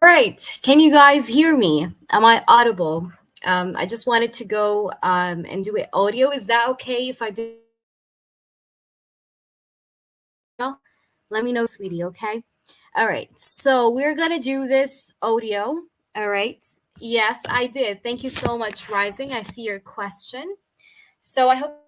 right. Can you guys hear me? Am I audible? I just wanted to go and do it audio. Is that okay if I do? Let me know, sweetie, okay? All right. So we're going to do this audio. All right. Yes, I did. Thank you so much, Rising. I see your question. So I hope,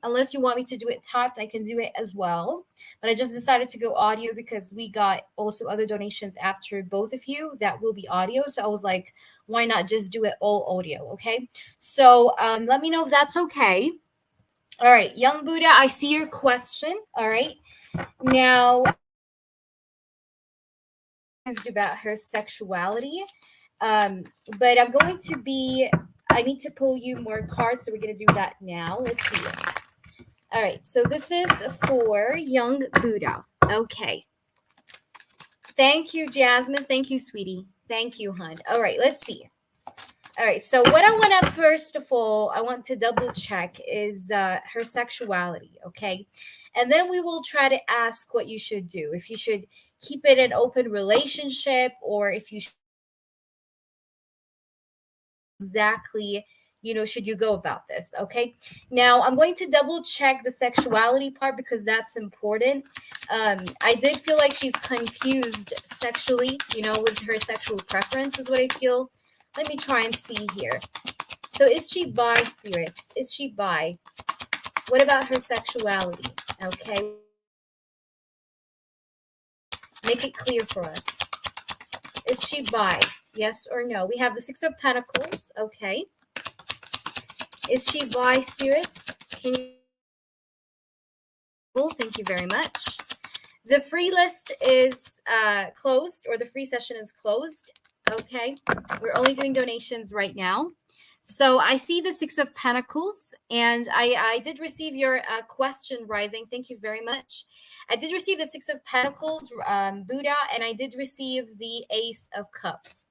unless you want me to do it typed, I can do it as well. But I just decided to go audio because we got also other donations after both of you that will be audio. So I was like, why not just do it all audio? Okay. So let me know if that's okay. All right. Young Buddha, I see your question. All right. Now, about her sexuality. Um, but I need to pull you more cards. So we're going to do that now. Let's see. All right, so this is for young Buddha. Okay. Thank you, Jasmine. Thank you, sweetie. Thank you, hon. All right, let's see. All right, so what I want to, first of all, I want to double check is her sexuality, okay? And then we will try to ask what you should do. If you should keep it an open relationship, or if you should exactly, should you go about this? Okay. Now I'm going to double check the sexuality part because that's important. I did feel like she's confused sexually, with her sexual preference is what I feel. Let me try and see here. So is she bi, spirits? Is she bi? What about her sexuality? Okay. Make it clear for us. Is she bi? Yes or no? We have the Six of Pentacles. Okay. Is she bi, spirits? Can you? Thank you very much. The free list is closed, or the free session is closed. Okay. We're only doing donations right now. So I see the Six of Pentacles, and I did receive your question, Rising. Thank you very much. I did receive the Six of Pentacles, Buddha, and I did receive the Ace of Cups.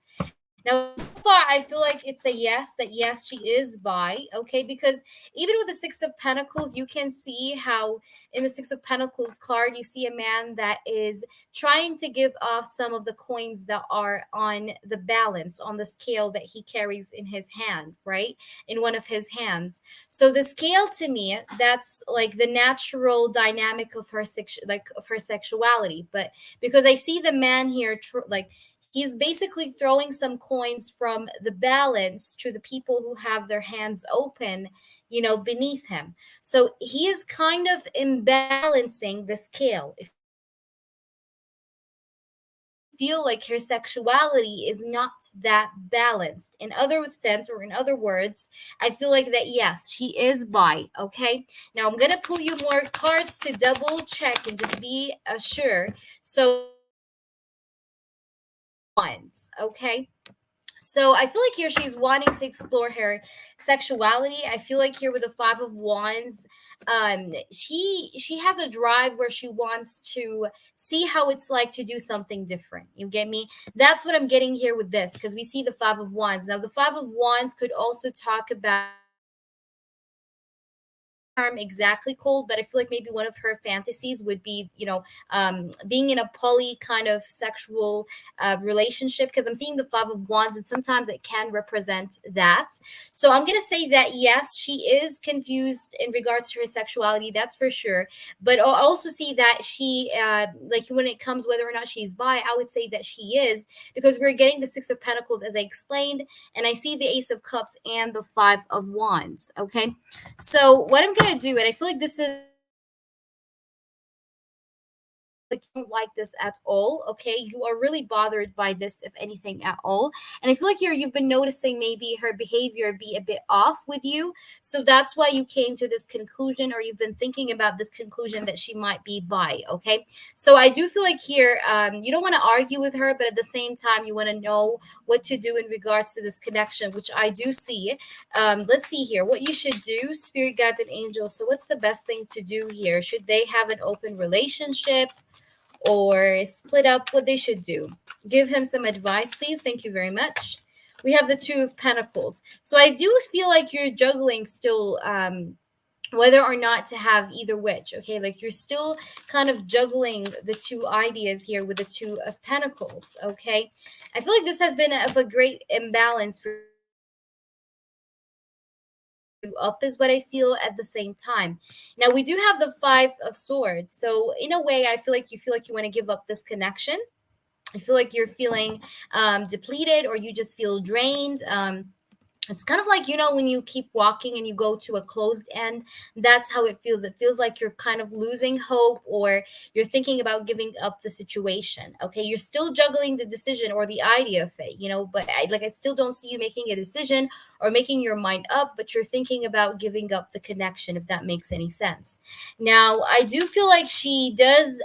Now, so far, I feel like it's a yes, that yes, she is bi, okay? Because even with the Six of Pentacles, you can see how in the Six of Pentacles card, you see a man that is trying to give off some of the coins that are on the balance, on the scale that he carries in his hand, right? In one of his hands. So the scale, to me, that's like the natural dynamic of her of her sexuality. But because I see the man here, he's basically throwing some coins from the balance to the people who have their hands open, beneath him. So he is kind of imbalancing the scale. If you feel like her sexuality is not that balanced. In other sense, or in other words, I feel like that, yes, she is bi, okay? Now I'm going to pull you more cards to double check and just be sure. So okay. So I feel like here she's wanting to explore her sexuality. I feel like here with the Five of Wands, she has a drive where she wants to see how it's like to do something different. You get me? That's what I'm getting here with this, because we see the Five of Wands. Now the Five of Wands could also talk about exactly cold, but I feel like maybe one of her fantasies would be, being in a poly kind of sexual relationship, because I'm seeing the Five of Wands and sometimes it can represent that. So I'm going to say that, yes, she is confused in regards to her sexuality. That's for sure. But I also see that she, like when it comes whether or not she's bi, I would say that she is, because we're getting the Six of Pentacles, as I explained, and I see the Ace of Cups and the Five of Wands. Okay. So what I'm going to do, and I feel like this is like you don't like this at all, okay? You are really bothered by this, if anything at all. And I feel like you've been noticing maybe her behavior be a bit off with you. So that's why you came to this conclusion, or you've been thinking about this conclusion that she might be bi, okay? So I do feel like here, you don't want to argue with her, but at the same time, you want to know what to do in regards to this connection, which I do see. Let's see here, what you should do, spirit guides and angels. So what's the best thing to do here? Should they have an open relationship or split up? What they should do? Give him some advice, please. Thank you very much. We have the Two of Pentacles. So I do feel like you're juggling still whether or not to have either which. Okay, like you're still kind of juggling the two ideas here with the Two of Pentacles. Okay, I feel like this has been of a great imbalance for you up, is what I feel at the same time. Now we do have the Five of Swords, so in a way I feel like you want to give up this connection. I feel like you're feeling depleted, or you just feel drained. It's kind of like, you know, when you keep walking and you go to a closed end, that's how it feels. It feels like you're kind of losing hope, or you're thinking about giving up the situation. Okay, you're still juggling the decision or the idea of it, you know, but I still don't see you making a decision or making your mind up, but you're thinking about giving up the connection, if that makes any sense. Now I do feel like she does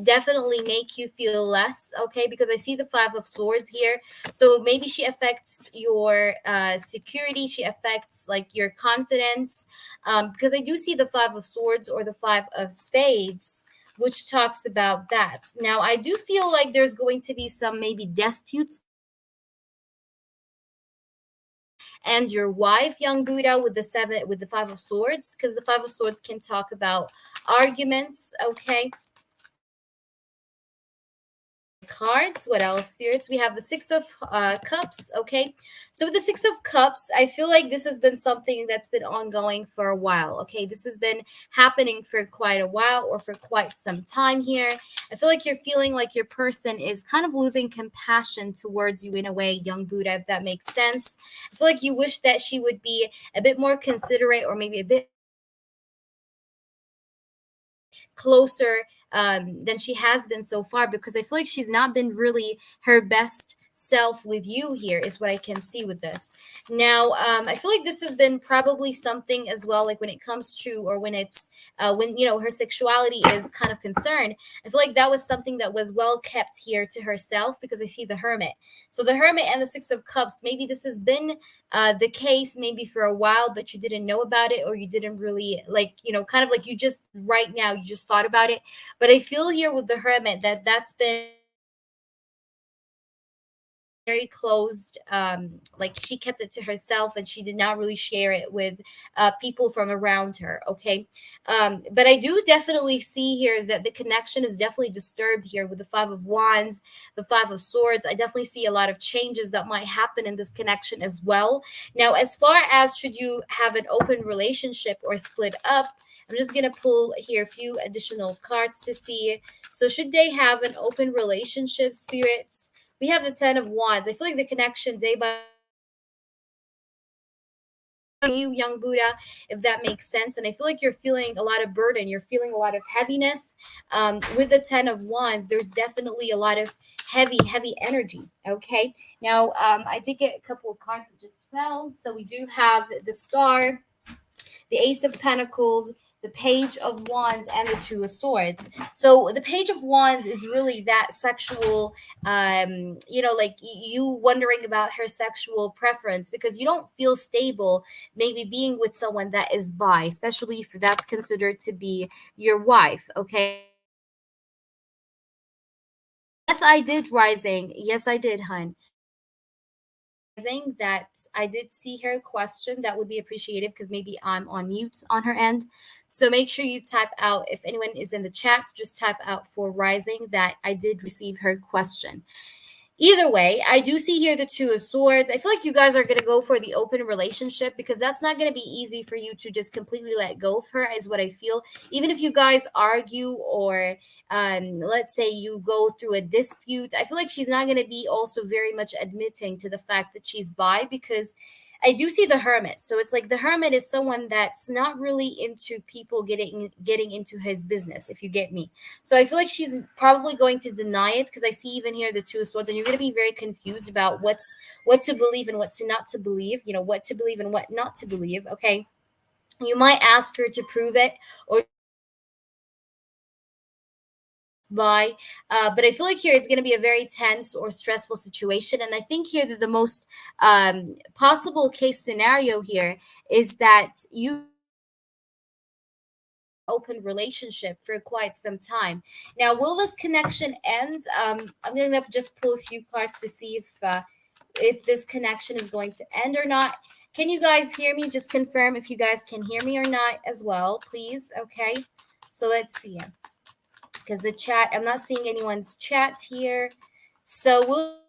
definitely make you feel less, okay, because I see the Five of Swords here. So maybe she affects your security, she affects like your confidence, because I do see the Five of Swords or the Five of Spades, which talks about that. Now I do feel like there's going to be some maybe disputes and your wife, young Buddha, with the Five of Swords, because the Five of Swords can talk about arguments. Okay, cards. What else, spirits? We have the Six of Cups. Okay, so with the Six of Cups, I feel like this has been something that's been ongoing for a while. Okay, this has been happening for quite a while, or for quite some time here. I feel like you're feeling like your person is kind of losing compassion towards you in a way, young Buddha, if that makes sense. I feel like you wish that she would be a bit more considerate, or maybe a bit closer than she has been so far, because I feel like she's not been really her best self with you here, is what I can see with this. Now I feel like this has been probably something as well, like when it comes to, or when it's when, you know, her sexuality is kind of concerned. I feel like that was something that was well kept here to herself, because I see the Hermit. So the Hermit and the Six of Cups, maybe this has been the case maybe for a while, but you didn't know about it, or you didn't really, like, you know, kind of like you just right now you just thought about it. But I feel here with the Hermit that that's been very closed, like she kept it to herself, and she did not really share it with people from around her. Okay, but I do definitely see here that the connection is definitely disturbed here with the Five of Wands, the Five of Swords. I definitely see a lot of changes that might happen in this connection as well. Now as far as should you have an open relationship or split up, I'm just going to pull here a few additional cards to see. So should they have an open relationship, spirits? We have the Ten of Wands. I feel like the connection day by you, young Buddha, if that makes sense. And I feel like you're feeling a lot of burden. You're feeling a lot of heaviness. With the Ten of Wands, there's definitely a lot of heavy energy. Okay. Now, I did get a couple of cards that just fell. So we do have the Star, the Ace of Pentacles, the Page of Wands, and the Two of Swords. So the Page of Wands is really that sexual, you know, like you wondering about her sexual preference, because you don't feel stable maybe being with someone that is bi, especially if that's considered to be your wife. Okay. Yes, I did, Rising. Yes, I did, hun. That I did see her question. That would be appreciated, because maybe I'm on mute on her end. So make sure you type out, if anyone is in the chat, just type out for Rising that I did receive her question. Either way, I do see here the Two of Swords. I feel like you guys are going to go for the open relationship, because that's not going to be easy for you to just completely let go of her, is what I feel. Even if you guys argue, or let's say you go through a dispute, I feel like she's not going to be also very much admitting to the fact that she's bi, because I do see the Hermit. So it's like the Hermit is someone that's not really into people getting into his business, if you get me. So I feel like she's probably going to deny it, because I see even here the Two of Swords, and you're going to be very confused about what to believe and what to not to believe, you know, what to believe and what not to believe. Okay, you might ask her to prove it, or by but I feel like here it's going to be a very tense or stressful situation. And I think here that the most possible case scenario here is that you open relationship for quite some time. Now, will this connection end? I'm gonna just pull a few cards to see if this connection is going to end or not. Can you guys hear me? Just confirm if you guys can hear me or not as well, please. Okay. So let's see. Because the chat, I'm not seeing anyone's chat here. So we'll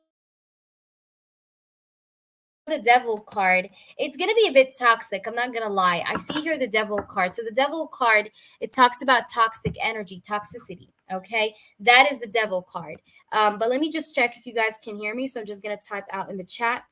the devil card. It's going to be a bit toxic. I'm not going to lie. I see here the devil card. So the devil card, it talks about toxic energy, toxicity. Okay. That is the devil card. But let me just check if you guys can hear me. So I'm just going to type out in the chat.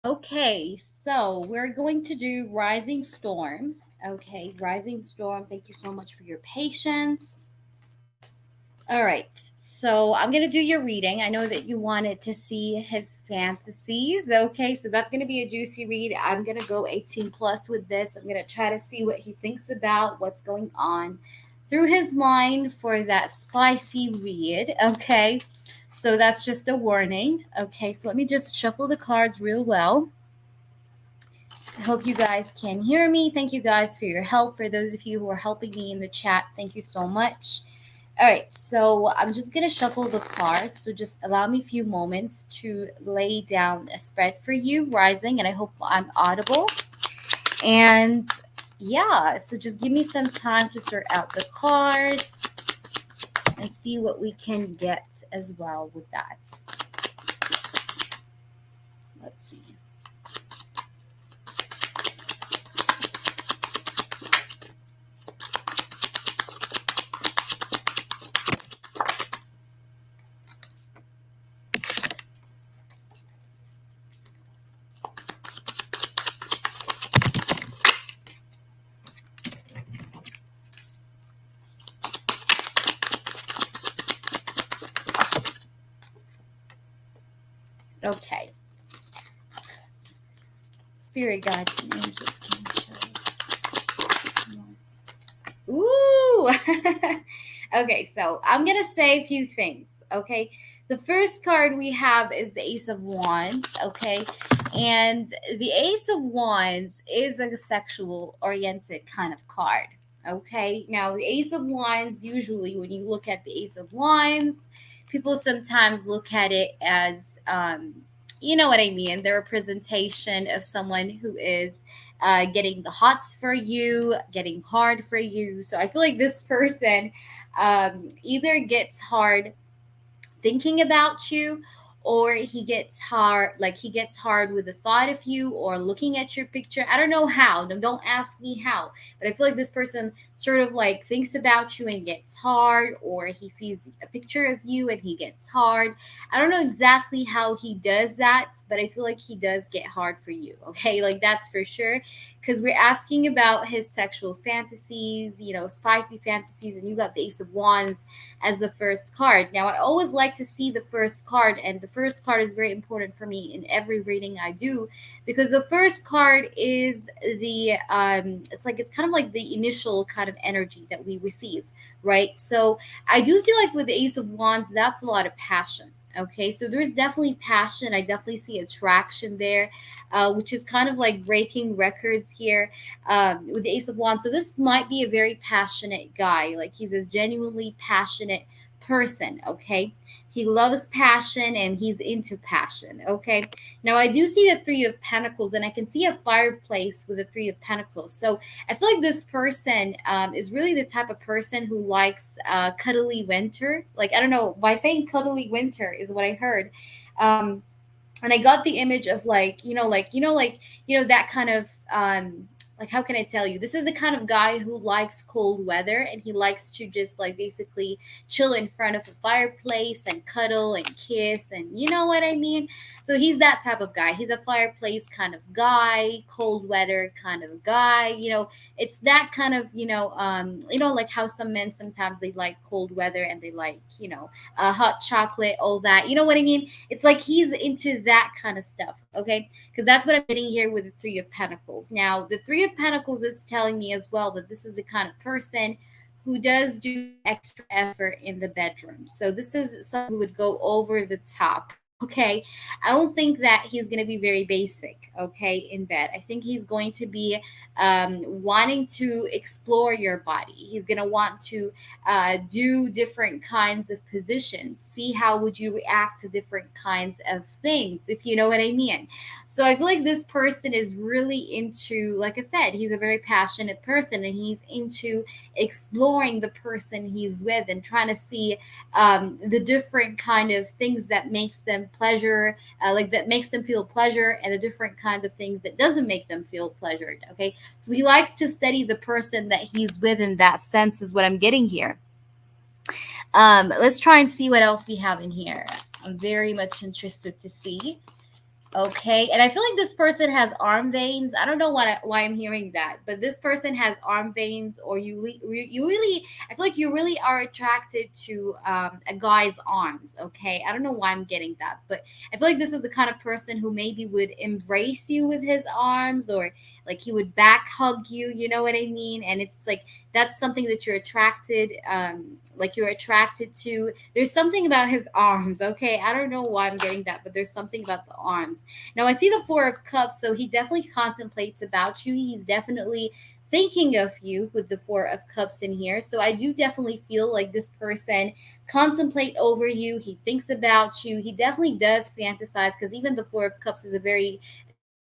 Okay, so we're going to do Rising Storm. Okay, Rising Storm, thank you so much for your patience. All right, so I'm going to do your reading. I know that you wanted to see his fantasies. Okay, so that's going to be a juicy read. I'm going to go 18 plus with this. I'm going to try to see what he thinks about what's going on through his mind for that spicy read. Okay, so that's just a warning. Okay, so let me just shuffle the cards real well. I hope you guys can hear me. Thank you guys for your help. For those of you who are helping me in the chat, thank you so much. All right, so I'm just going to shuffle the cards. So just allow me a few moments to lay down a spread for you, Rising, and I hope I'm audible. And yeah, so just give me some time to sort out the cards and see what we can get as well with that. Let's see. Okay. Spirit guides and angels can show us. Ooh. Okay, so I'm going to say a few things, okay? The first card we have is the Ace of Wands, okay? And the Ace of Wands is a sexual-oriented kind of card, okay? Now, the Ace of Wands, usually when you look at the Ace of Wands, people sometimes look at it as, you know what I mean, the representation of someone who is getting the hots for you, getting hard for you. So I feel like this person either gets hard thinking about you, or he gets hard with the thought of you or looking at your picture. I don't know how. Don't ask me how, but I feel like this person sort of like thinks about you and gets hard, or he sees a picture of you and he gets hard. I don't know exactly how he does that, but I feel like he does get hard for you. Okay, like that's for sure, because we're asking about his sexual fantasies, you know, spicy fantasies, and you got the Ace of Wands as the first card. Now, I always like to see the first card, and the first card is very important for me in every reading I do, because the first card is the it's kind of like the initial kind of energy that we receive, right? So I do feel like with the Ace of Wands, that's a lot of passion. Okay, so there's definitely passion. I definitely see attraction there, which is kind of like breaking records here with the Ace of Wands. So this might be a very passionate guy. Like he's a genuinely passionate person. Okay, he loves passion and he's into passion. Okay, now I do see the Three of Pentacles, and I can see a fireplace with the Three of Pentacles. So I feel like this person is really the type of person who likes cuddly winter. Like, I don't know, by saying cuddly winter is what I heard. And I got the image of that kind of like, how can I tell you? This is the kind of guy who likes cold weather, and he likes to just like basically chill in front of a fireplace and cuddle and kiss, and you know what I mean? So he's that type of guy. He's a fireplace kind of guy, cold weather kind of guy. You know, it's that kind of, like how some men sometimes they like cold weather and they like, hot chocolate, all that. You know what I mean? It's like he's into that kind of stuff, okay? Because that's what I'm getting here with the Three of Pentacles. Now, the Three of Pentacles is telling me as well that this is the kind of person who does do extra effort in the bedroom. So this is someone who would go over the top. Okay, I don't think that he's going to be very basic, okay, in bed. I think he's going to be wanting to explore your body. He's going to want to do different kinds of positions, see how would you react to different kinds of things, if you know what I mean. So I feel like this person is really into, like I said, he's a very passionate person, and he's into exploring the person he's with and trying to see the different kind of things that makes them pleasure, like that makes them feel pleasure, and the different kinds of things that doesn't make them feel pleasured. Okay, so he likes to study the person that he's with in that sense, is what I'm getting here. Let's try and see what else we have in here. I'm very much interested to see. Okay, and I feel like this person has arm veins. I don't know why I'm hearing that, but this person has arm veins, or you really, I feel like you really are attracted to a guy's arms. Okay, I don't know why I'm getting that, but I feel like this is the kind of person who maybe would embrace you with his arms, or like he would back hug you. You know what I mean? And it's like that's something that you're attracted, like you're attracted to. There's something about his arms. Okay, I don't know why I'm getting that, but there's something about the arms. Now I see the Four of Cups, so he definitely contemplates about you. He's definitely thinking of you with the Four of Cups in here. So I do definitely feel like this person contemplate over you. He thinks about you. He definitely does fantasize, because even the Four of Cups is a very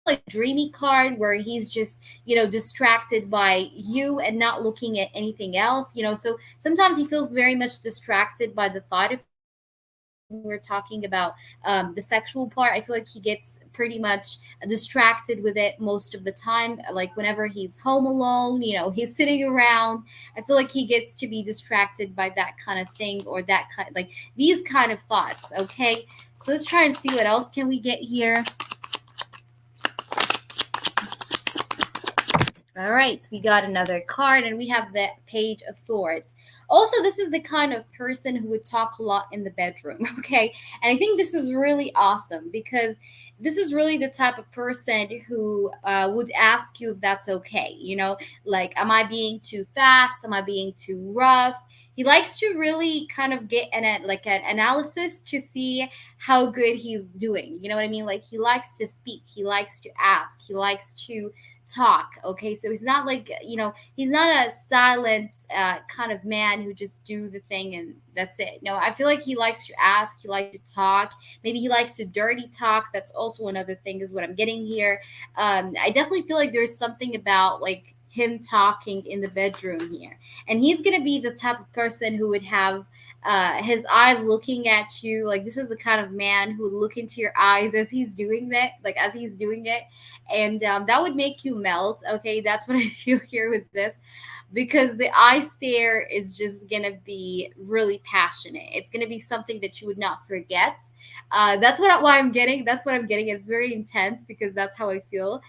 like dreamy card where he's just, distracted by you and not looking at anything else. So sometimes he feels very much distracted by the thought of, we're talking about the sexual part. I feel like he gets pretty much distracted with it most of the time. Like whenever he's home alone, he's sitting around. I feel like he gets to be distracted by that kind of thing, or that kind, like these kind of thoughts. Okay, so let's try and see what else can we get here. All right, we got another card, and we have the Page of Swords. Also, this is the kind of person who would talk a lot in the bedroom, okay? And I think this is really awesome, because this is really the type of person who would ask you if that's okay. Like, am I being too fast? Am I being too rough? He likes to really kind of get an analysis to see how good he's doing. You know what I mean? Like, he likes to speak, he likes to ask, he likes to talk. Okay, so he's not like, he's not a silent kind of man who just do the thing and that's it. No, I feel like he likes to ask, he likes to talk. Maybe he likes to dirty talk. That's also another thing, is what I'm getting here. I definitely feel like there's something about like him talking in the bedroom here, and he's gonna be the type of person who would have his eyes looking at you. Like, this is the kind of man who would look into your eyes as he's doing that, like as he's doing it, and that would make you melt. Okay, that's what I feel here with this, because the eye stare is just gonna be really passionate. It's gonna be something that you would not forget. That's why I'm getting. That's what I'm getting. It's very intense, because that's how I feel.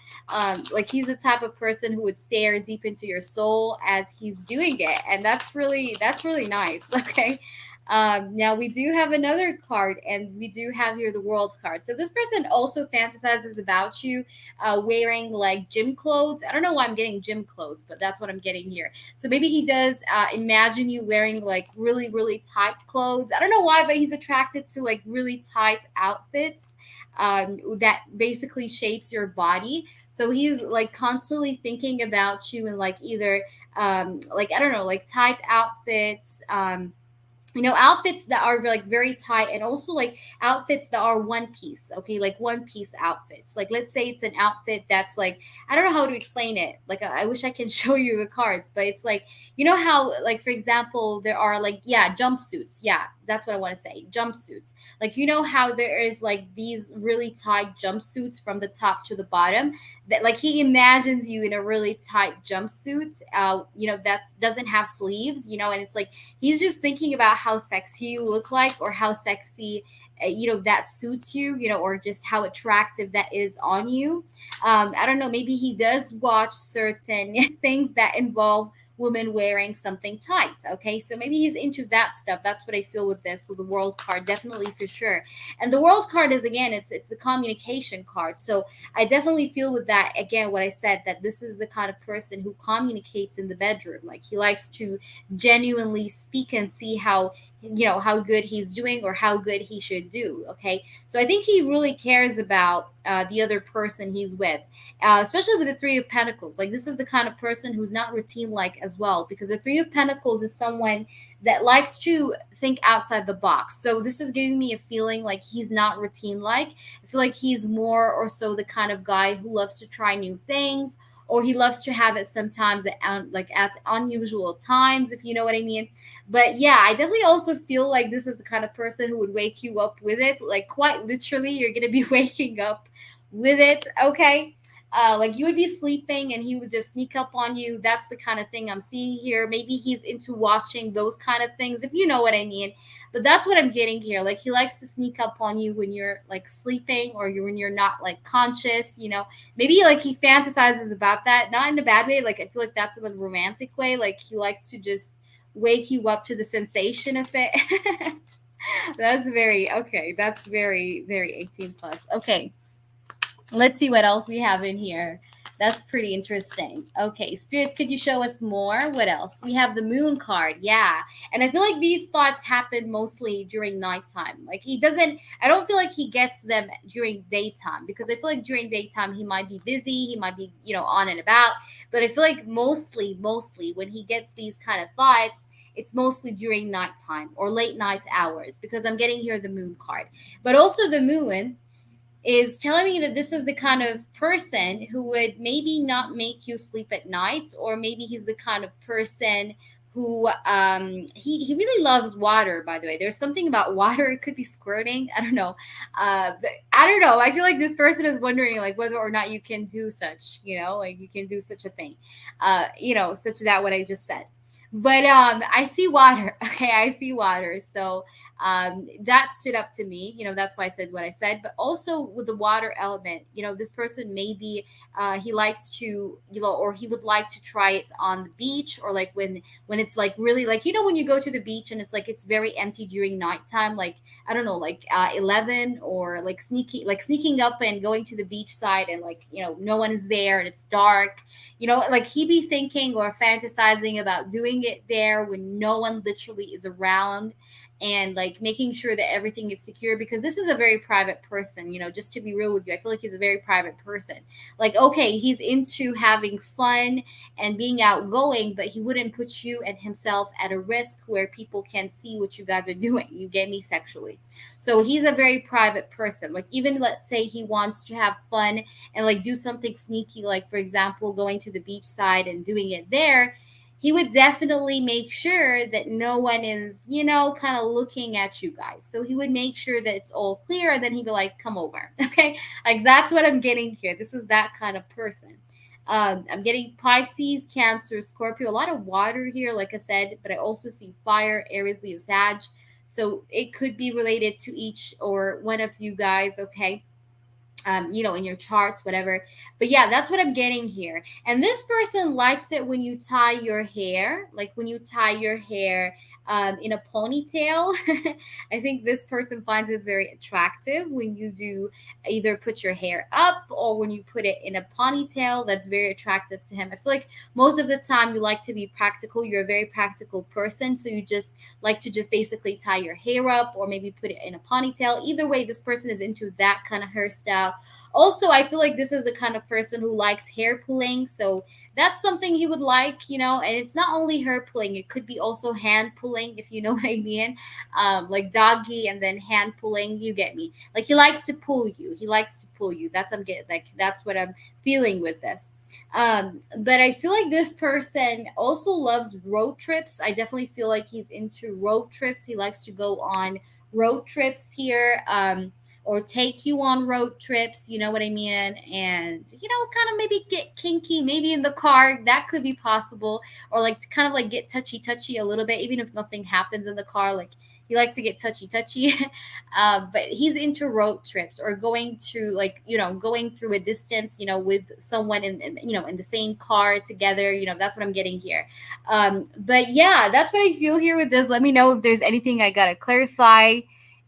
Like, he's the type of person who would stare deep into your soul as he's doing it, and that's really nice. Okay. Now we do have another card, and we do have here the World card. So this person also fantasizes about you wearing like gym clothes. I don't know why I'm getting gym clothes, but that's what I'm getting here. So maybe he does imagine you wearing like really, really tight clothes. I don't know why, but he's attracted to like really tight outfits that basically shapes your body. So he's like constantly thinking about you in like either like, I don't know, like tight outfits. Outfits that are like very tight, and also like outfits that are one piece. Okay, like one piece outfits. Like, let's say it's an outfit that's like, I don't know how to explain it. Like, I wish I can show you the cards, but it's like, how, like, for example, there are like, yeah, jumpsuits. Yeah, that's what I want to say, jumpsuits. Like, how there is like these really tight jumpsuits from the top to the bottom, that like he imagines you in a really tight jumpsuit, that doesn't have sleeves, and it's like he's just thinking about how sexy you look like, or how sexy that suits you, or just how attractive that is on you. I don't know, maybe he does watch certain things that involve women wearing something tight. Okay, so maybe he's into that stuff. That's what I feel with this, with the World card, definitely, for sure. And the World card is, again, it's the communication card. So I definitely feel with that, again, what I said, that this is the kind of person who communicates in the bedroom. Like, he likes to genuinely speak and see how good he's doing, or how good he should do. Okay, so I think he really cares about the other person he's with, especially with the Three of Pentacles. Like, this is the kind of person who's not routine like as well, because the Three of Pentacles is someone that likes to think outside the box. So this is giving me a feeling like he's not routine like. I feel like he's more or so the kind of guy who loves to try new things, or he loves to have it sometimes at unusual times, if you know what I mean. But yeah, I definitely also feel like this is the kind of person who would wake you up with it. Like, quite literally, you're gonna be waking up with it. Okay. Like you would be sleeping and he would just sneak up on you. That's the kind of thing I'm seeing here. Maybe he's into watching those kind of things, if you know what I mean. But that's what I'm getting here. Like he likes to sneak up on you when you're like sleeping, or when you're not like conscious, you know. Maybe like he fantasizes about that, not in a bad way. Like I feel like that's in a romantic way. Like he likes to just wake you up to the sensation of it. That's very okay. That's very, very 18 plus. Okay. Let's see what else we have in here. That's pretty interesting. Okay, spirits, could you show us more? What else? We have the moon card. Yeah. And I feel like these thoughts happen mostly during nighttime. Like he doesn't, I don't feel like he gets them during daytime, because I feel like during daytime he might be busy, he might be, on and about. But I feel like mostly when he gets these kind of thoughts, it's mostly during nighttime or late night hours, because I'm getting here the moon card. But also the moon is telling me that this is the kind of person who would maybe not make you sleep at night, or maybe he's the kind of person who he really loves water. By the way, there's something about water. It could be squirting, I don't know. But I don't know, I feel like this person is wondering like whether or not you can do such, like you can do such a thing, such that what I just said. But I see water. Okay, I see water. So that stood up to me. That's why I said what I said. But also with the water element, this person maybe he likes to, or he would like to try it on the beach, or like when it's like really like, when you go to the beach and it's like it's very empty during nighttime, like I don't know, like 11, or like sneaking up and going to the beach side, and like no one is there and it's dark. Like he be thinking or fantasizing about doing it there when no one literally is around, and like making sure that everything is secure, because this is a very private person. Just to be real with you, I feel like he's a very private person. Like, okay, he's into having fun and being outgoing, but he wouldn't put you and himself at a risk where people can see what you guys are doing, you get me, sexually. So he's a very private person. Like, even let's say he wants to have fun and like do something sneaky, like for example going to the beach side and doing it there, he would definitely make sure that no one is, kind of looking at you guys. So he would make sure that it's all clear, and then he'd be like, come over. Okay. Like, that's what I'm getting here. This is that kind of person. I'm getting Pisces, Cancer, Scorpio, a lot of water here, like I said, but I also see fire, Aries, Leo, Sag. So it could be related to each or one of you guys. Okay. In your charts, whatever. But yeah, that's what I'm getting here. And this person likes it when you tie your hair, like when you tie your hair in a ponytail. I think this person finds it very attractive when you do either put your hair up or when you put it in a ponytail. That's very attractive to him. I feel like most of the time you like to be practical. You're a very practical person. So you just like to just basically tie your hair up or maybe put it in a ponytail. Either way, this person is into that kind of hairstyle. Also, I feel like this is the kind of person who likes hair pulling. So that's something he would like, and it's not only hair pulling, it could be also hand pulling, if you know what I mean. Like doggy and then hand pulling, you get me. Like he likes to pull you. He likes to pull you. That's I'm getting like that's what I'm feeling with this. But I feel like this person also loves road trips. I definitely feel like he's into road trips. He likes to go on road trips here. Or take you on road trips, you know what I mean? And, kind of maybe get kinky, maybe in the car. That could be possible. Or like kind of like get touchy a little bit, even if nothing happens in the car. Like he likes to get touchy. But he's into road trips or going to like, going through a distance, with someone in the same car together. That's what I'm getting here. But yeah, that's what I feel here with this. Let me know if there's anything I got to clarify.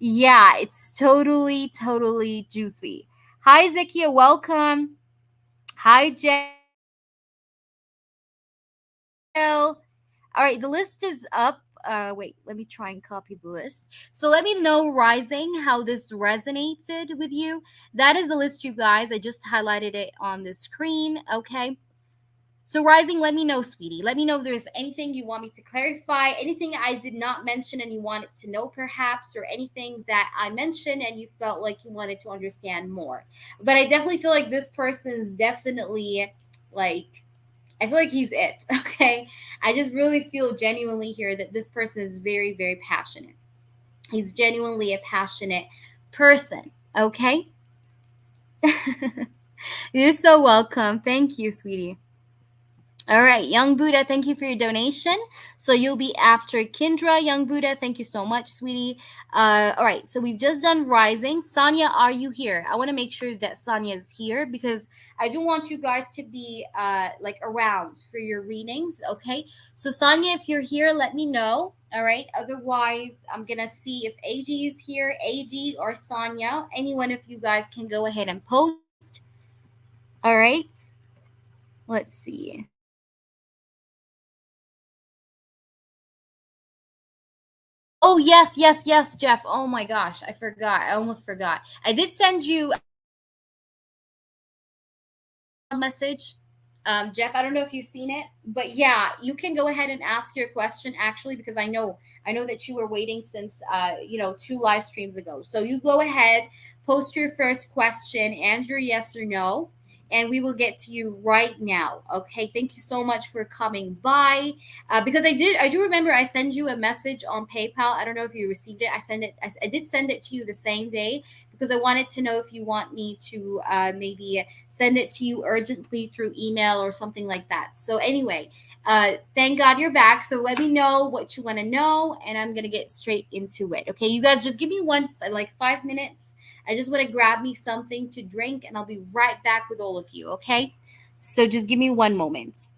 Yeah, it's totally juicy. Hi, Zakia. Welcome. Hi, Jill. All right, the list is up. Wait, let me try and copy the list. So let me know, Rising, how this resonated with you. That is the list, you guys. I just highlighted it on the screen. Okay. So, Rising, let me know, sweetie. Let me know if there's anything you want me to clarify, anything I did not mention and you wanted to know, perhaps, or anything that I mentioned and you felt like you wanted to understand more. But I definitely feel like this person is definitely like, I feel like he's it. Okay. I just really feel genuinely here that this person is very, very passionate. He's genuinely a passionate person. Okay. You're so welcome. Thank you, sweetie. All right, Young Buddha, thank you for your donation. So you'll be after Kindra. Young Buddha, thank you so much, sweetie. All right, so we've just done Rising. Sonia, are you here? I want to make sure that Sonia is here because I do want you guys to be like around for your readings, okay? So Sonia, if you're here, let me know. All right. Otherwise, I'm gonna see if AG is here, AG or Sonia. Any one of you guys can go ahead and post. All right. Let's see. Oh, yes, yes, yes, Jeff. Oh my gosh, I forgot. I almost forgot. I did send you a message. Jeff, I don't know if you've seen it, but yeah, you can go ahead and ask your question actually because I know that you were waiting since 2 live streams ago. So you go ahead, post your first question and your yes or no, and we will get to you right now. Okay, thank you so much for coming by. Because I do remember I sent you a message on PayPal. I don't know if you received it. I did send it to you the same day because I wanted to know if you want me to maybe send it to you urgently through email or something like that. So anyway, thank God you're back. So let me know what you want to know, and I'm gonna get straight into it. Okay, you guys, just give me like 5 minutes. I just want to grab me something to drink, and I'll be right back with all of you. Okay, so just give me one moment.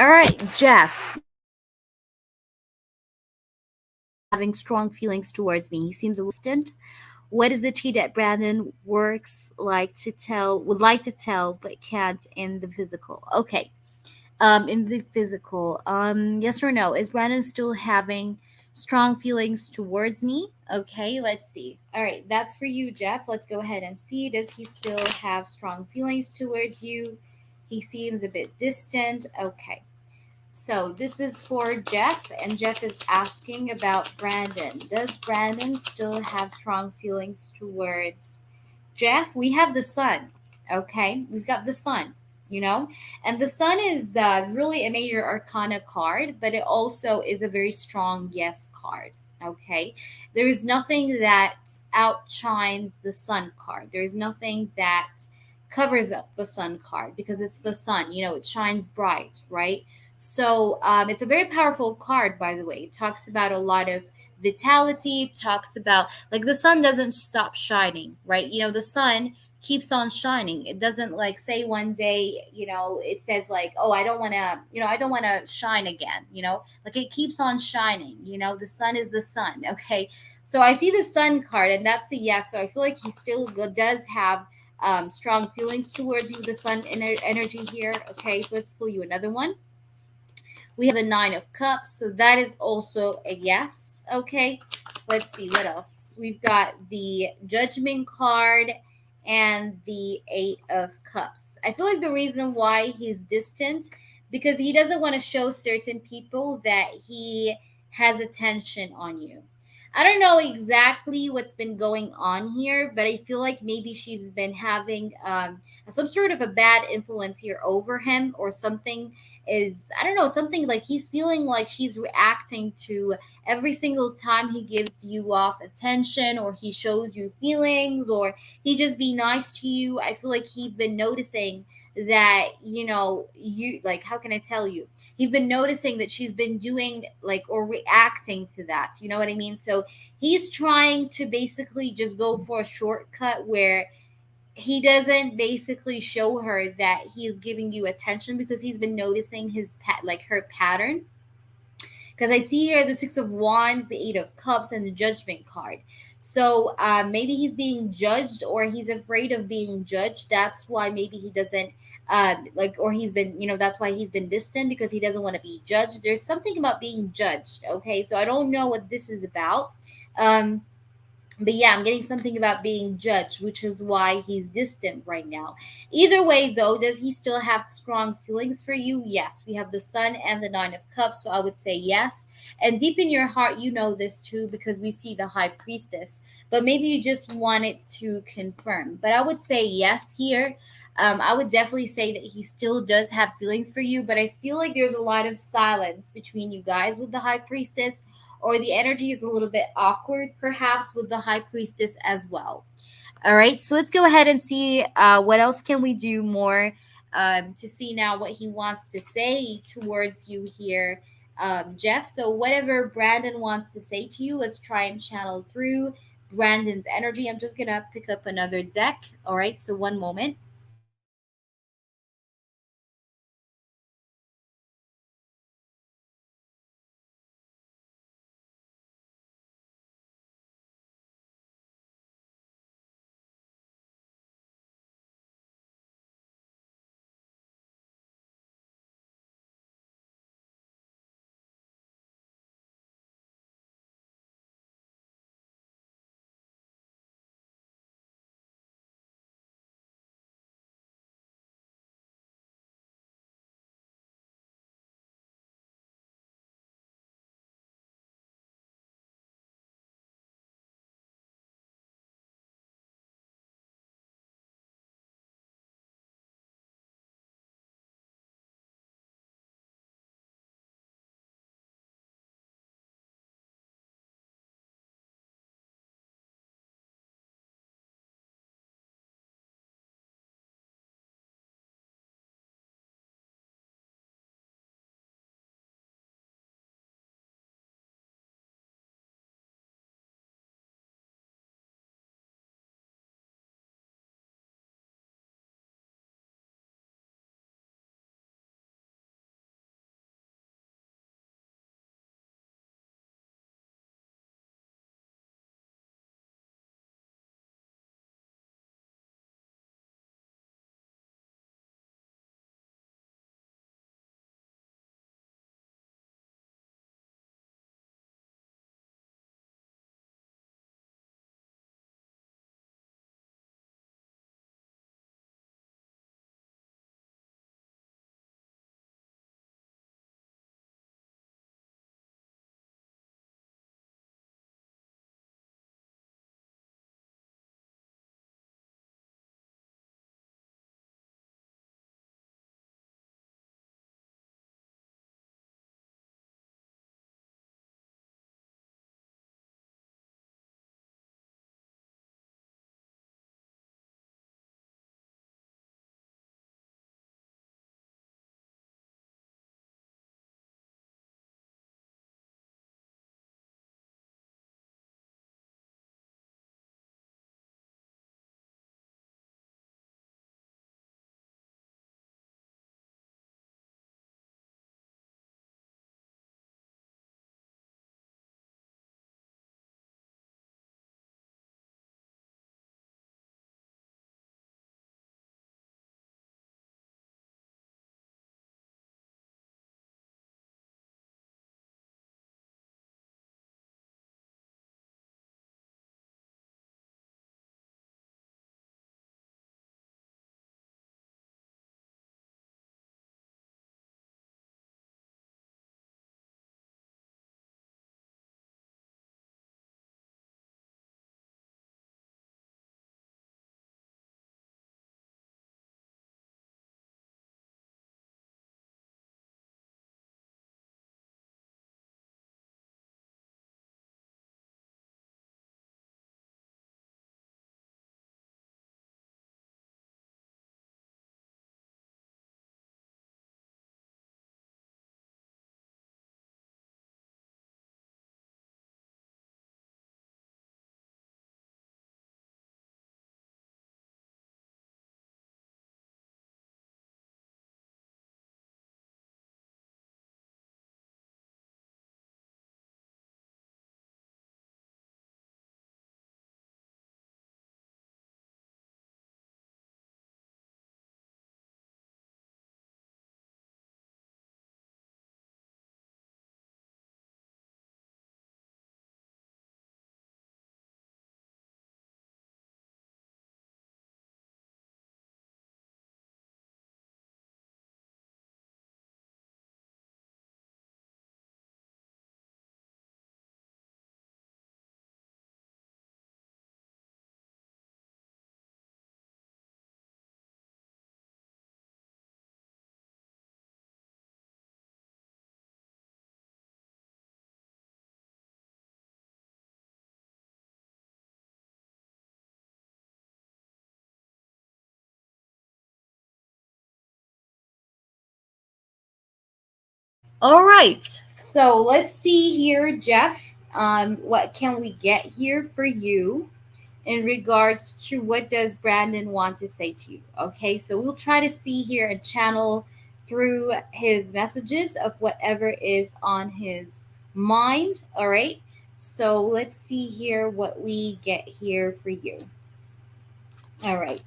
All right, Jeff. Having strong feelings towards me. He seems a little distant. What is the tea that Brandon works like to tell, would like to tell, but can't in the physical? Okay. In the physical, yes or no? Is Brandon still having strong feelings towards me? Okay, let's see. All right, that's for you, Jeff. Let's go ahead and see. Does he still have strong feelings towards you? He seems a bit distant. Okay. So this is for Jeff, and Jeff is asking about Brandon. Does Brandon still have strong feelings towards Jeff? We have the sun. Okay, we've got the sun. You know, and the sun is really a major arcana card, but it also is a very strong yes card. Okay, there is nothing that outshines the sun card. There is nothing that covers up the sun card because it's the sun. You know, it shines bright, right? So it's a very powerful card, by the way. It talks about a lot of vitality. It talks about like the sun doesn't stop shining, right? You know, the sun keeps on shining. It doesn't like say one day, you know, it says like, oh, I don't want to, you know, I don't want to shine again, you know, like it keeps on shining. You know, the sun is the sun. Okay. So I see the sun card, and that's a yes. So I feel like he still does have strong feelings towards you, the sun energy here. Okay. So let's pull you another one. We have the Nine of Cups, so that is also a yes. Okay, let's see what else. We've got the Judgment card and the Eight of Cups. I feel like the reason why he's distant because he doesn't want to show certain people that he has attention on you. I don't know exactly what's been going on here, but I feel like maybe she's been having some sort of a bad influence here over him, or something is, I don't know, something like he's feeling like she's reacting to every single time he gives you off attention, or he shows you feelings, or he just be nice to you. I feel like he's been noticing that, you know, you like, how can I tell you, he's been noticing that she's been doing like or reacting to that, you know what I mean? So he's trying to basically just go for a shortcut where he doesn't basically show her that he's giving you attention because he's been noticing his like her pattern. Because I see here the Six of Wands, the Eight of Cups, and the Judgment card. So maybe he's being judged, or he's afraid of being judged. That's why maybe he doesn't like, or he's been, you know, that's why he's been distant, because he doesn't want to be judged. There's something about being judged. Okay, so I don't know what this is about. Um, but yeah, I'm getting something about being judged, which is why he's distant right now. Either way, though, does he still have strong feelings for you? Yes. We have the Sun and the Nine of Cups, so I would say yes. And deep in your heart, you know this too, because we see the High Priestess. But maybe you just wanted to confirm. But I would say yes here. I would definitely say that he still does have feelings for you, but I feel like there's a lot of silence between you guys with the High Priestess, or the energy is a little bit awkward, perhaps, with the High Priestess as well. All right, so let's go ahead and see what else can we do more to see now what he wants to say towards you here, Jeff. So whatever Brandon wants to say to you, let's try and channel through Brandon's energy. I'm just gonna pick up another deck. All right, so one moment. All right. So let's see here, Jeff. What can we get here for you in regards to what does Brandon want to say to you? Okay, so we'll try to see here and channel through his messages of whatever is on his mind. All right. So let's see here what we get here for you. All right.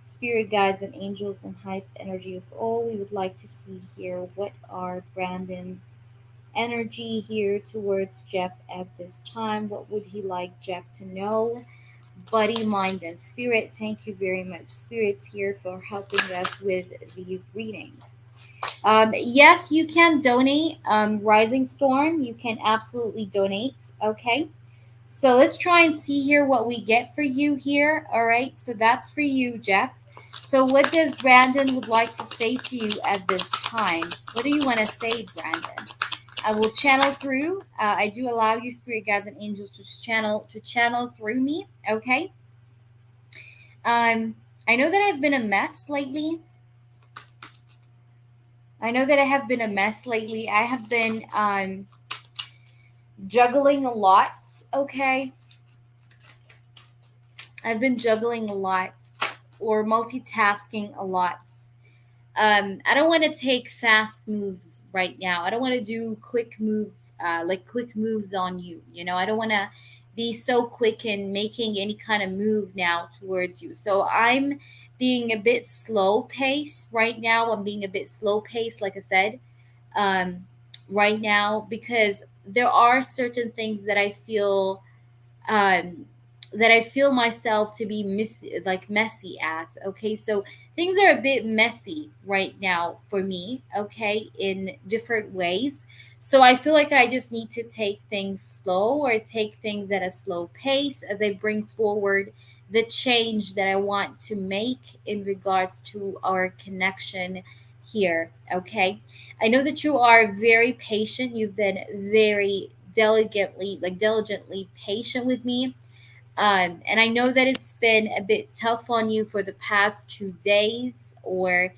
Spirit guides and angels and highest energy of all, we would like to see here what are Brandon's energy here towards Jeff at this time. What would he like Jeff to know? Body, mind, and spirit. Thank you very much, spirits, here for helping us with these readings. Yes, you can donate. Rising Storm, you can absolutely donate. Okay. So let's try and see here what we get for you here. All right. So that's for you, Jeff. So what does Brandon would like to say to you at this time? What do you want to say, Brandon? I will channel through. I do allow you, spirit guides and angels, to channel through me. Okay. I know that I've been a mess lately. I have been juggling a lot. Okay. I've been juggling a lot or multitasking a lot. I don't want to take fast moves right now. I don't want to do quick moves on you. You know, I don't want to be so quick in making any kind of move now towards you. So I'm being a bit slow pace right now. I'm being a bit slow pace, like I said, um, right now, because there are certain things um, that I feel myself to be messy at. Okay, so things are a bit messy right now for me. Okay, in different ways. So I feel like I just need to take things slow or take things at a slow pace as I bring forward the change that I want to make in regards to our connection here. Okay, I know that you are very patient. You've been very diligently patient with me. And I know that it's been a bit tough on you for the past 2 days or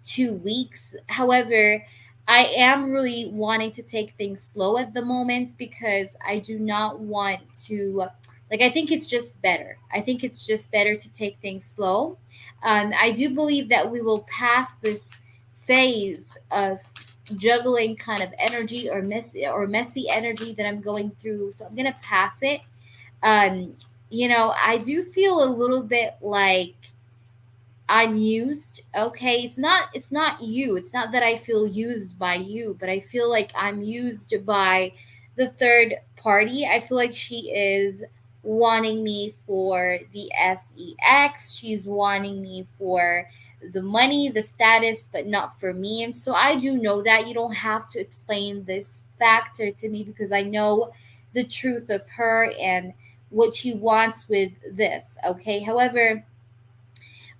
2 weeks. However, I am really wanting to take things slow at the moment because I do not want to, I think it's just better. I think it's just better to take things slow. I do believe that we will pass this phase of juggling kind of energy or messy energy that I'm going through. So I'm gonna pass it. um I do feel a little bit like I'm used. Okay, it's not you. It's not that I feel used by you, but I feel like I'm used by the third party. I feel like she is wanting me for the sex. She's wanting me for the money, the status, but not for me. And so I do know that you don't have to explain this factor to me because I know the truth of her and what she wants with this. Okay. However,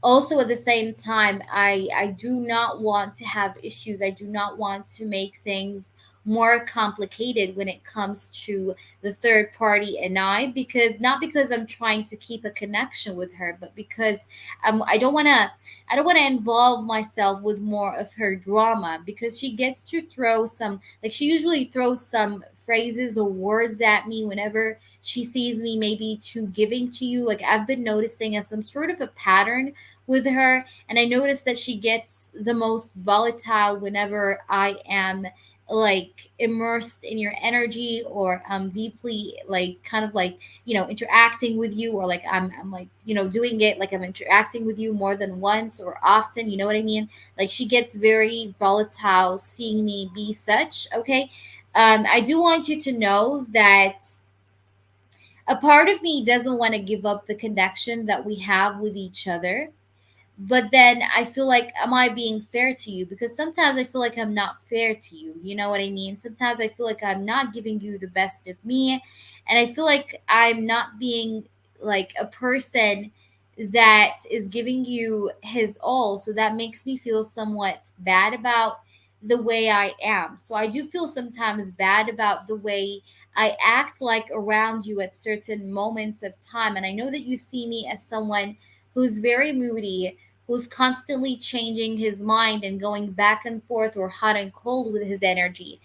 also at the same time, I do not want to have issues. I do not want to make things more complicated when it comes to the third party and I, because not because I'm trying to keep a connection with her, but because I don't want to involve myself with more of her drama, because she gets to throw some, like, she usually throws some phrases or words at me whenever she sees me maybe too giving to you. Like, I've been noticing as some sort of a pattern with her, and I notice that she gets the most volatile whenever I am like immersed in your energy, or deeply, like, kind of like, interacting with you, or like I'm like, doing it like I'm interacting with you more than once or often, you know what I mean? Like, she gets very volatile seeing me be such. Okay. I do want you to know that a part of me doesn't want to give up the connection that we have with each other, but then I feel like, am I being fair to you? Because sometimes I feel like I'm not fair to you. You know what I mean? Sometimes I feel like I'm not giving you the best of me, and I feel like I'm not being like a person that is giving you his all. So that makes me feel somewhat bad about the way I am. So I do feel sometimes bad about the way I act like around you at certain moments of time. And I know that you see me as someone who's very moody, who's constantly changing his mind and going back and forth or hot and cold with his energy.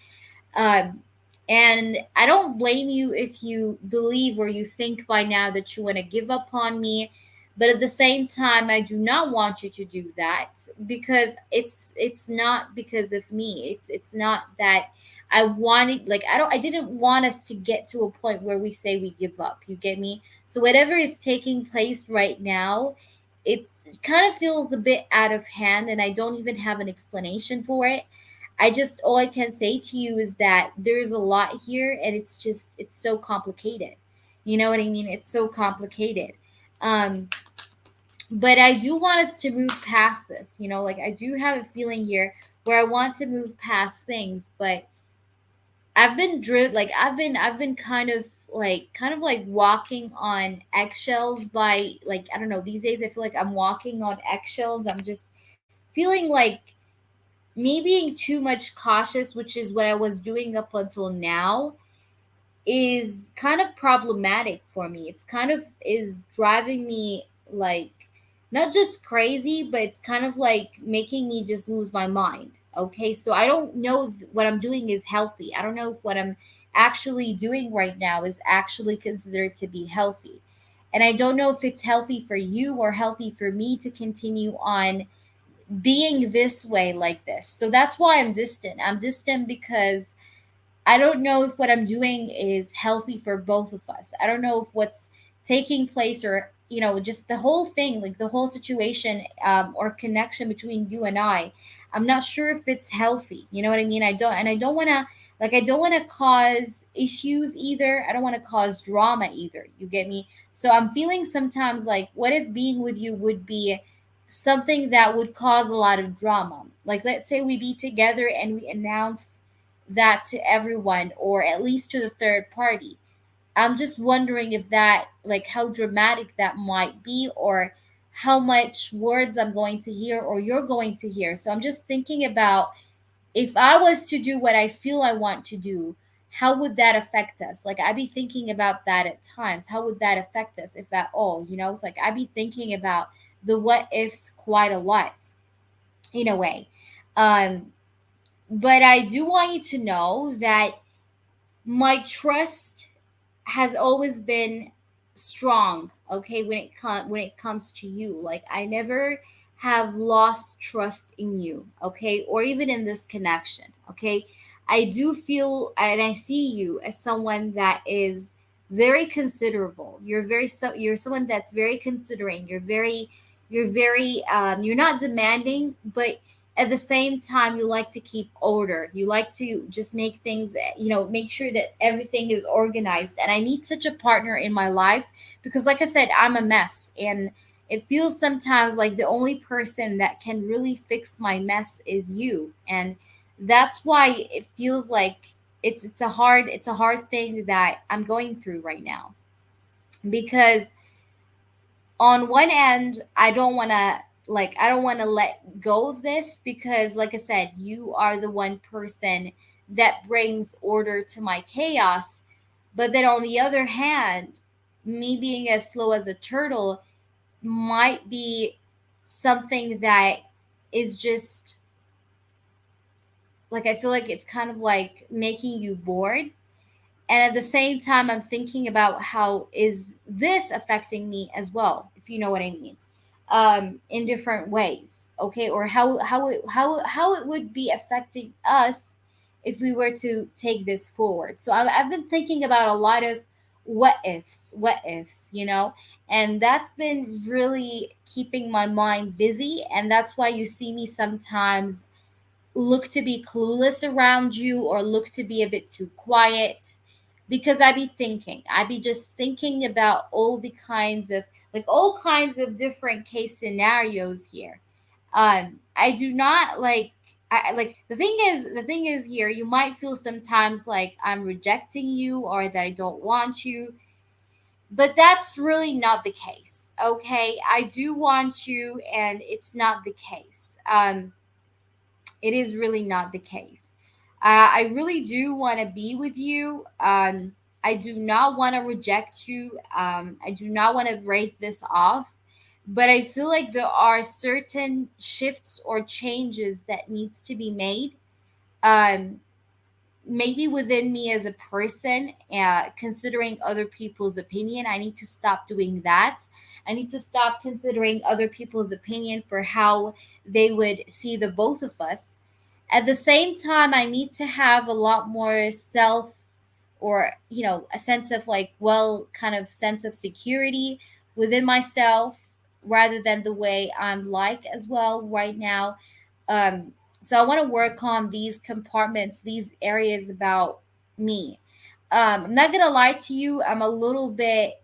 Um, and I don't blame you if you believe or you think by now that you want to give up on me. But at the same time, I do not want you to do that, because it's not because of me. It's not that I wanted, like, I didn't want us to get to a point where we say we give up. You get me? So whatever is taking place right now, it kind of feels a bit out of hand, and I don't even have an explanation for it. I just, all I can say to you is that there's a lot here, and it's so complicated. You know what I mean? It's so complicated. Um, but I do want us to move past this. Like, I do have a feeling here where I want to move past things, but I've been driven, like, I've been kind of like walking on eggshells by, like, I don't know, these days I feel like I'm walking on eggshells. I'm just feeling like me being too much cautious, which is what I was doing up until now, is kind of problematic for me. It's kind of is driving me, like, not just crazy, but it's kind of like making me just lose my mind. Okay, so I don't know if what I'm doing is healthy. I don't know if what I'm actually doing right now is actually considered to be healthy. And I don't know if it's healthy for you or healthy for me to continue on being this way, like this. So that's why I'm distant. I'm distant because I don't know if what I'm doing is healthy for both of us. I don't know if what's taking place, or, just the whole thing, like the whole situation, or connection between you and I. I'm not sure if it's healthy. You know what I mean? I don't want to, like, I don't want to cause issues either. I don't want to cause drama either. You get me? So I'm feeling sometimes like, what if being with you would be something that would cause a lot of drama? Like, let's say we be together and we announce that to everyone, or at least to the third party. I'm just wondering if that, like, how dramatic that might be, or how much words I'm going to hear or you're going to hear. So I'm just thinking about, if I was to do what I feel I want to do, how would that affect us? Like, I'd be thinking about that at times. How would that affect us, if at all? It's like I'd be thinking about the what ifs quite a lot, in a way. Um, but I do want you to know that my trust has always been strong, okay, when it comes to you. Like, I never have lost trust in you, okay, or even in this connection, okay. I do feel and I see you as someone that is very considerable. You're someone that's very considering. You're not demanding, but at the same time, you like to keep order. You like to just make things, make sure that everything is organized. And I need such a partner in my life, because, like I said, I'm a mess. And it feels sometimes like the only person that can really fix my mess is you. And that's why it feels like it's a hard thing that I'm going through right now, because on one end, I don't want to let go of this, because, like I said, you are the one person that brings order to my chaos. But then on the other hand, me being as slow as a turtle might be something that is just, like, I feel like it's kind of like making you bored. And at the same time, I'm thinking about how is this affecting me as well, if you know what I mean, in different ways, okay, or how it would be affecting us if we were to take this forward. So I've been thinking about a lot of what ifs, and that's been really keeping my mind busy, and that's why you see me sometimes look to be clueless around you, or look to be a bit too quiet, because I be just thinking about all kinds of different case scenarios here. I do not like like the thing is here, you might feel sometimes like I'm rejecting you, or that I don't want you, but that's really not the case. Okay, I do want you, and it's not the case. It is really not the case. I really do want to be with you. I do not want to reject you. I do not want to break this off, but I feel like there are certain shifts or changes that needs to be made. Um, Maybe within me as a person, considering other people's opinion. I need to stop doing that. I need to stop considering other people's opinion for how they would see the both of us. At the same time, I need to have a lot more self, or a sense of like, well, kind of sense of security within myself, rather than the way I'm like as well right now. So I want to work on these compartments, these areas about me. I'm not gonna lie to you, I'm a little bit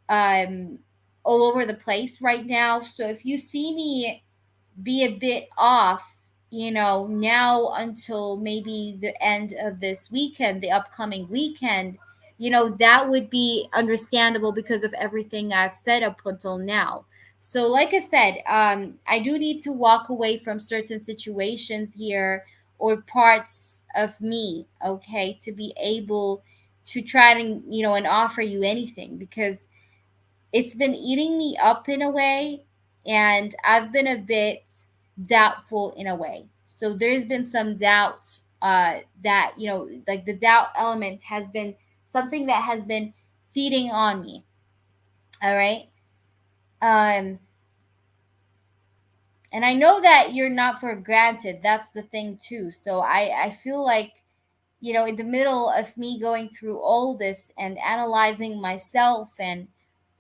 um all over the place right now. So if you see me be a bit off, now until maybe the end of this weekend, the upcoming weekend, that would be understandable because of everything I've said up until now. So, like I said, I do need to walk away from certain situations here, or parts of me, okay, to be able to try to, and offer you anything, because it's been eating me up in a way, and I've been a bit doubtful in a way. So there's been some doubt, that, like the doubt element has been something that has been feeding on me. All right. Um, and I know that you're not for granted. That's the thing too. So I feel like, in the middle of me going through all this and analyzing myself and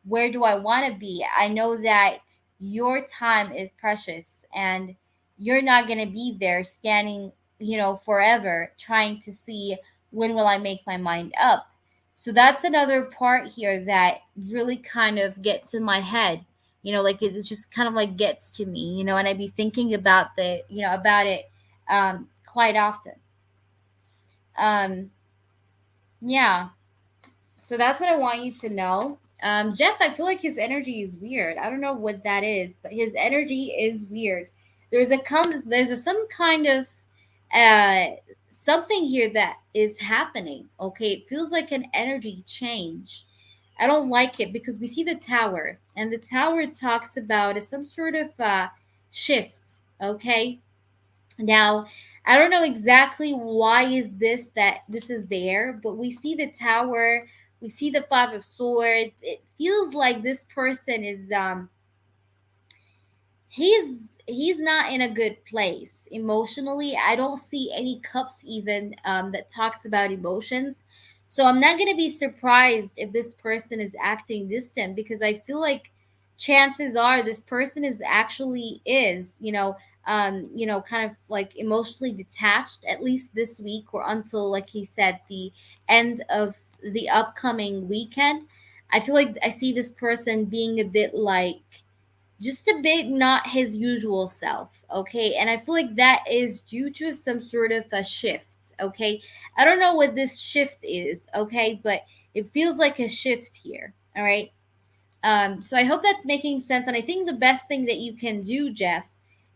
where do I want to be, I know that your time is precious, and you're not going to be there standing, forever trying to see when will I make my mind up. So that's another part here that really kind of gets in my head. Like it just kind of like gets to me, and I be thinking about about it quite often. Um yeah. So that's what I want you to know. Jeff, I feel like his energy is weird. I don't know what that is, but his energy is weird. There's some kind of uh something here that is happening. Okay, it feels like an energy change. I don't like it because we see the tower, and the tower talks about some sort of shift. Okay, now, I don't know exactly why is this is there, but we see the tower, we see the 5 of swords. It feels like this person is he's not in a good place emotionally. I don't see any cups even that talks about emotions. So I'm not going to be surprised if this person is acting distant, because I feel like chances are this person is actually is, kind of like emotionally detached, at least this week, or until, like he said, the end of the upcoming weekend. I feel like I see this person being a bit like, just a bit not his usual self, okay? And I feel like that is due to some sort of a shift, okay? I don't know what this shift is, okay? But it feels like a shift here, all right? So I hope that's making sense. And I think the best thing that you can do, Jeff,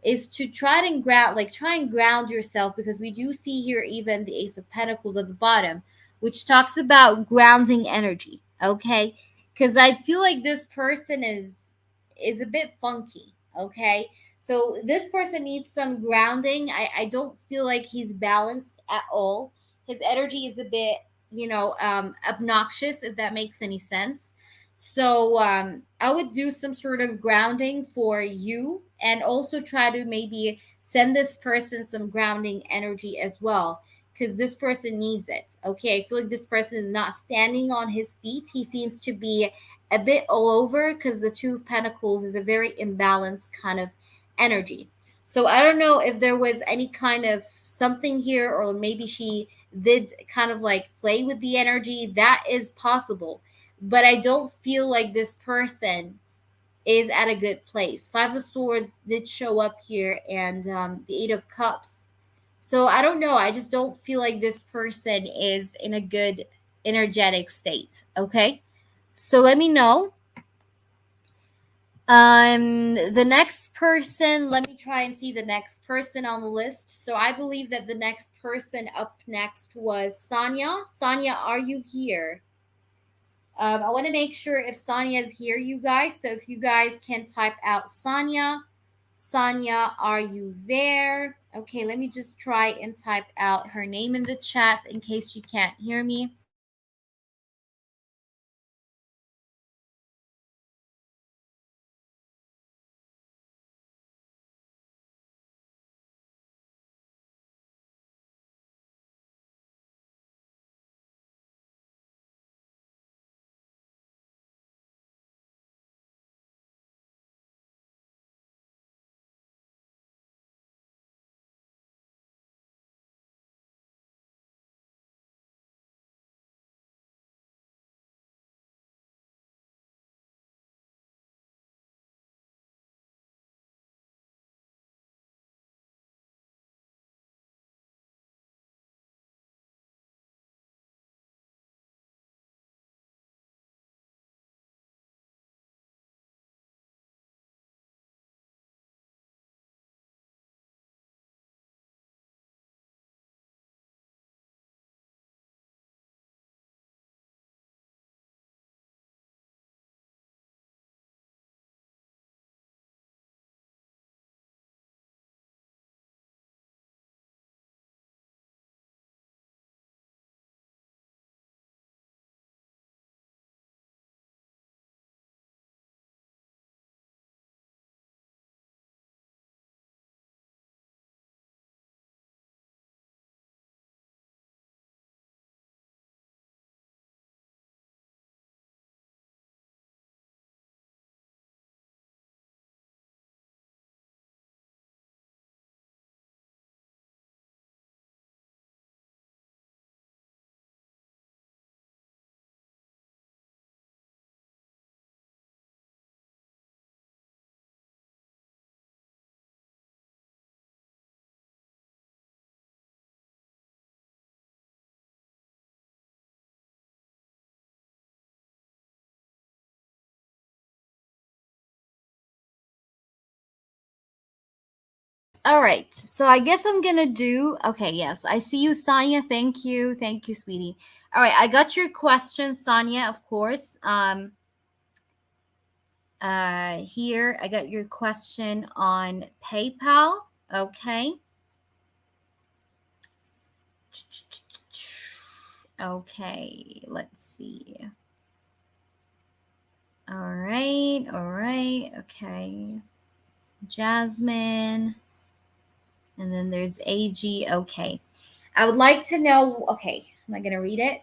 is to try and ground yourself, because we do see here even the Ace of Pentacles at the bottom, which talks about grounding energy, okay? Because I feel like this person is a bit funky, okay? So this person needs some grounding. I don't feel like he's balanced at all. His energy is a bit, obnoxious, if that makes any sense. So I would do some sort of grounding for you, and also try to maybe send this person some grounding energy as well, because this person needs it. Okay, I feel like this person is not standing on his feet. He seems to be a bit all over, because the Two of Pentacles is a very imbalanced kind of energy. So I don't know if there was any kind of something here, or maybe she did kind of like play with the energy. That is possible, but I don't feel like this person is at a good place. 5 of Swords did show up here, and the 8 of Cups. So I don't know. I just don't feel like this person is in a good energetic state. Okay. So let me know. The next person, let me try and see the next person on the list. So I believe that the next person up next was Sonia. Sonia, are you here? I want to make sure if Sonia is here, you guys. So if you guys can type out Sonia. Sonia, are you there? Okay, let me just try and type out her name in the chat in case she can't hear me. All right, so I guess I'm gonna do, okay, yes, I see you, Sonia. Thank you. Thank you, sweetie. All right, I got your question, Sonia, of course. Here, I got your question on PayPal. Okay. Okay, let's see. All right, okay. Jasmine. And then there's AG. Okay. I would like to know, okay, am I going to read it?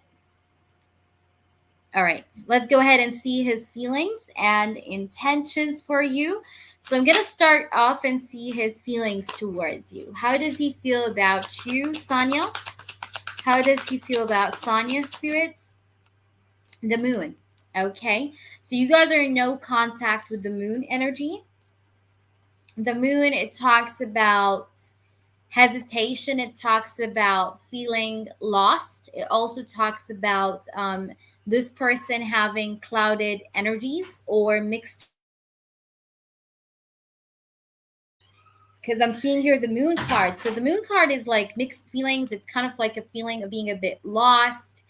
All right, let's go ahead and see his feelings and intentions for you. So I'm going to start off and see his feelings towards you. How does he feel about you, Sonia? How does he feel about Sonia, spirits? The moon. Okay, so you guys are in no contact with the moon energy. The moon, it talks about hesitation. It talks about feeling lost. It also talks about this person having clouded energies or mixed, because I'm seeing here the moon card. So the moon card is like mixed feelings. It's kind of like a feeling of being a bit lost,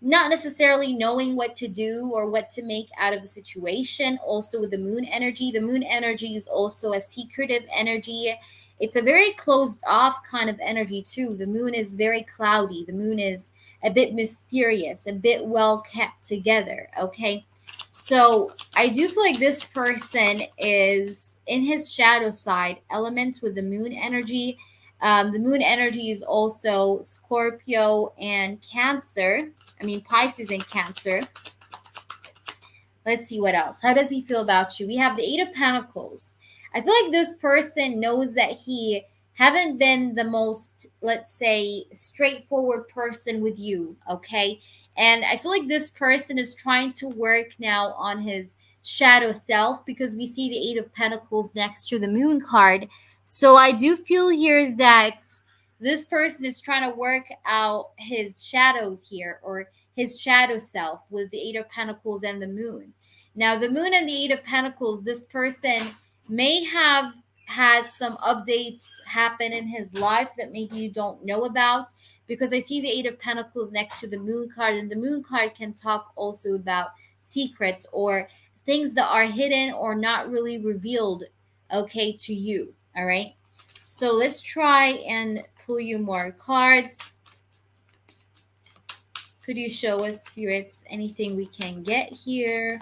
not necessarily knowing what to do or what to make out of the situation. Also with the moon energy is also a secretive energy. It's a very closed off kind of energy too. The moon is very cloudy. The moon is a bit mysterious, a bit well kept together. Okay, so I do feel like this person is in his shadow side element with the moon energy. The moon energy is also Scorpio and Cancer. I mean, Pisces and Cancer. Let's see what else. How does he feel about you? We have the Eight of Pentacles. I feel like this person knows that he haven't been the most, let's say, straightforward person with you, okay? And I feel like this person is trying to work now on his shadow self, because we see the Eight of Pentacles next to the Moon card. So I do feel here that this person is trying to work out his shadows here, or his shadow self, with the Eight of Pentacles and the Moon. Now, the Moon and the Eight of Pentacles, this person may have had some updates happen in his life that maybe you don't know about, because I see the Eight of Pentacles next to the Moon card, and the Moon card can talk also about secrets or things that are hidden or not really revealed, okay, to you. All right. So let's try and pull you more cards. Could you show us, spirits, anything we can get here?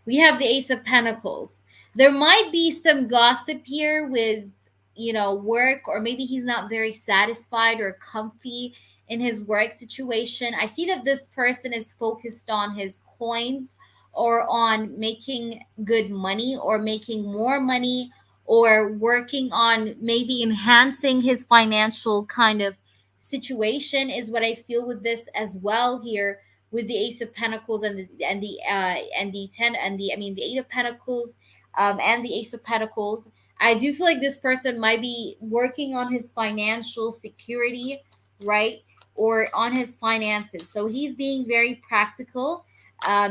We have the Ace of Pentacles. There might be some gossip here with, work, or maybe he's not very satisfied or comfy in his work situation. I see that this person is focused on his coins or on making good money or making more money or working on maybe enhancing his financial kind of situation, is what I feel with this as well here, with the Ace of Pentacles and the 8 of Pentacles, and the Ace of Pentacles. I do feel like this person might be working on his financial security, right? Or on his finances. So he's being very practical,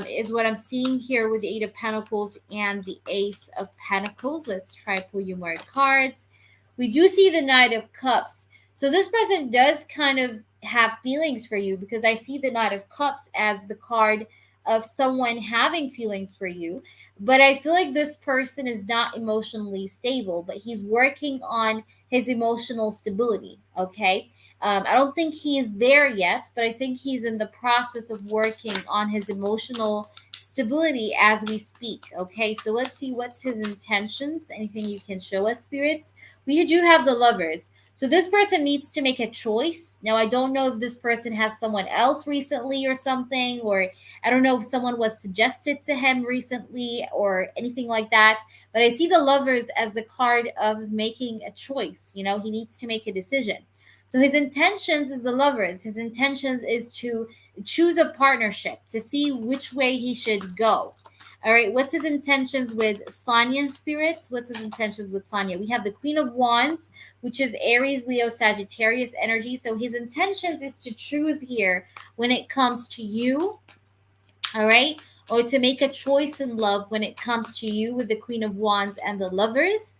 is what I'm seeing here with the 8 of Pentacles and the Ace of Pentacles. Let's try pull you more cards. We do see the Knight of Cups. So this person does kind of have feelings for you, because I see the Knight of Cups as the card of someone having feelings for you. But I feel like this person is not emotionally stable, but he's working on his emotional stability. Okay. I don't think he is there yet, but I think he's in the process of working on his emotional stability as we speak. Okay. So let's see what's his intentions. Anything you can show us, spirits? We do have the Lovers. So this person needs to make a choice. Now, I don't know if this person has someone else recently or something, or I don't know if someone was suggested to him recently or anything like that. But I see the Lovers as the card of making a choice. He needs to make a decision. So his intentions is the Lovers. His intentions is to choose a partnership, to see which way he should go. All right, what's his intentions with Sonia, spirits? What's his intentions with Sonia? We have the Queen of Wands, which is Aries, Leo, Sagittarius energy. So his intentions is to choose here when it comes to you, all right? Or to make a choice in love when it comes to you with the Queen of Wands and the Lovers.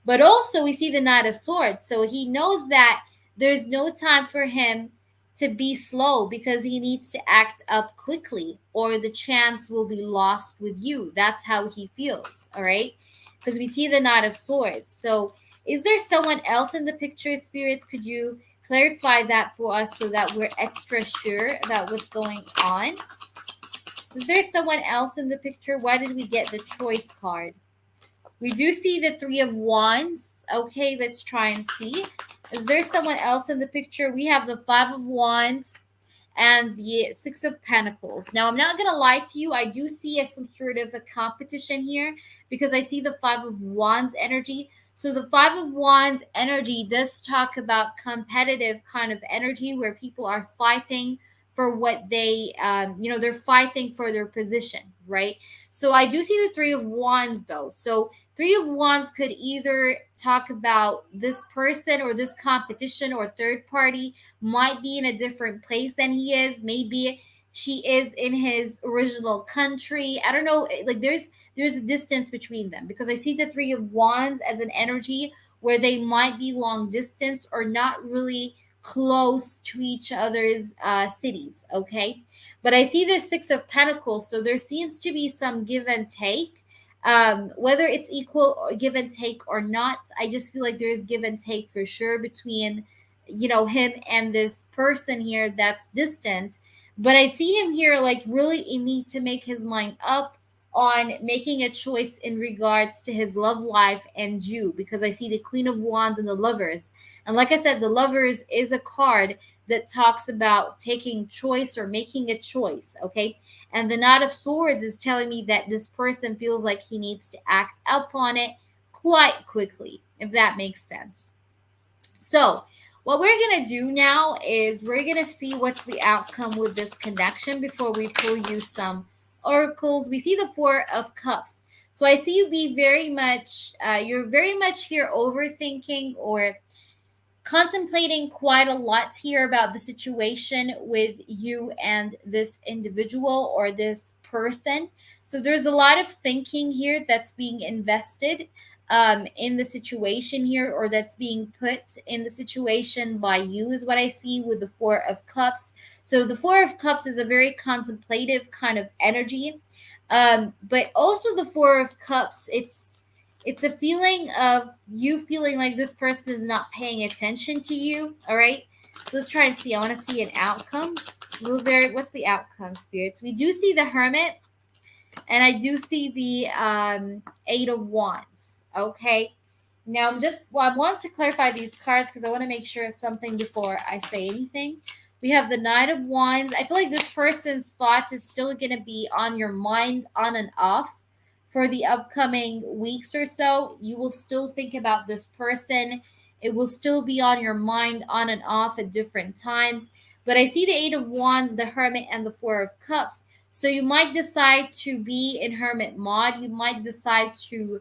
But also we see the Knight of Swords. So he knows that there's no time for him to be slow, because he needs to act up quickly or the chance will be lost with you. That's how he feels, all right? Because we see the Knight of Swords. So is there someone else in the picture, spirits? Could you clarify that for us so that we're extra sure about what's going on? Is there someone else in the picture? Why did we get the Choice card? We do see the Three of Wands. Okay, let's try and see. Is there someone else in the picture? We have the Five of Wands and the Six of Pentacles. Now, I'm not going to lie to you. I do see some sort of a competition here, because I see the Five of Wands energy. So the Five of Wands energy does talk about competitive kind of energy, where people are fighting for what they're fighting for their position, right? So I do see the Three of Wands though. So Three of Wands could either talk about this person or this competition or third party might be in a different place than he is. Maybe she is in his original country. I don't know. Like there's a distance between them, because I see the Three of Wands as an energy where they might be long distance or not really close to each other's cities. Okay. But I see the Six of Pentacles. So there seems to be some give and take. Whether it's equal or give and take or not, I just feel like there's give and take for sure between him and this person here that's distant. But I see him here like really need to make his mind up on making a choice in regards to his love life and you, because I see the Queen of Wands and the Lovers. And like I said, the Lovers is a card that talks about taking choice or making a choice. Okay. And the Knight of Swords is telling me that this person feels like he needs to act upon it quite quickly, if that makes sense. So what we're going to do now is we're going to see what's the outcome with this connection before we pull you some oracles. We see the Four of Cups. So I see you be very much, you're very much here overthinking or contemplating quite a lot here about the situation with you and this individual or this person. So there's a lot of thinking here that's being invested. in the situation here, or that's being put in the situation by you, is what I see with the Four of Cups. So the Four of Cups is a very contemplative kind of energy. But also the Four of Cups, it's a feeling of you feeling like this person is not paying attention to you. All right. So let's try and see. I want to see an outcome. What's the outcome, spirits? We do see the Hermit, and I do see the Eight of Wands. Okay. Now I want to clarify these cards because I want to make sure of something before I say anything. We have the Knight of Wands. I feel like this person's thoughts is still going to be on your mind, on and off, for the upcoming weeks or so. You will still think about this person. It will still be on your mind, on and off at different times. But I see the Eight of Wands, the Hermit, and the Four of Cups. So you might decide to be in Hermit mod. You might decide to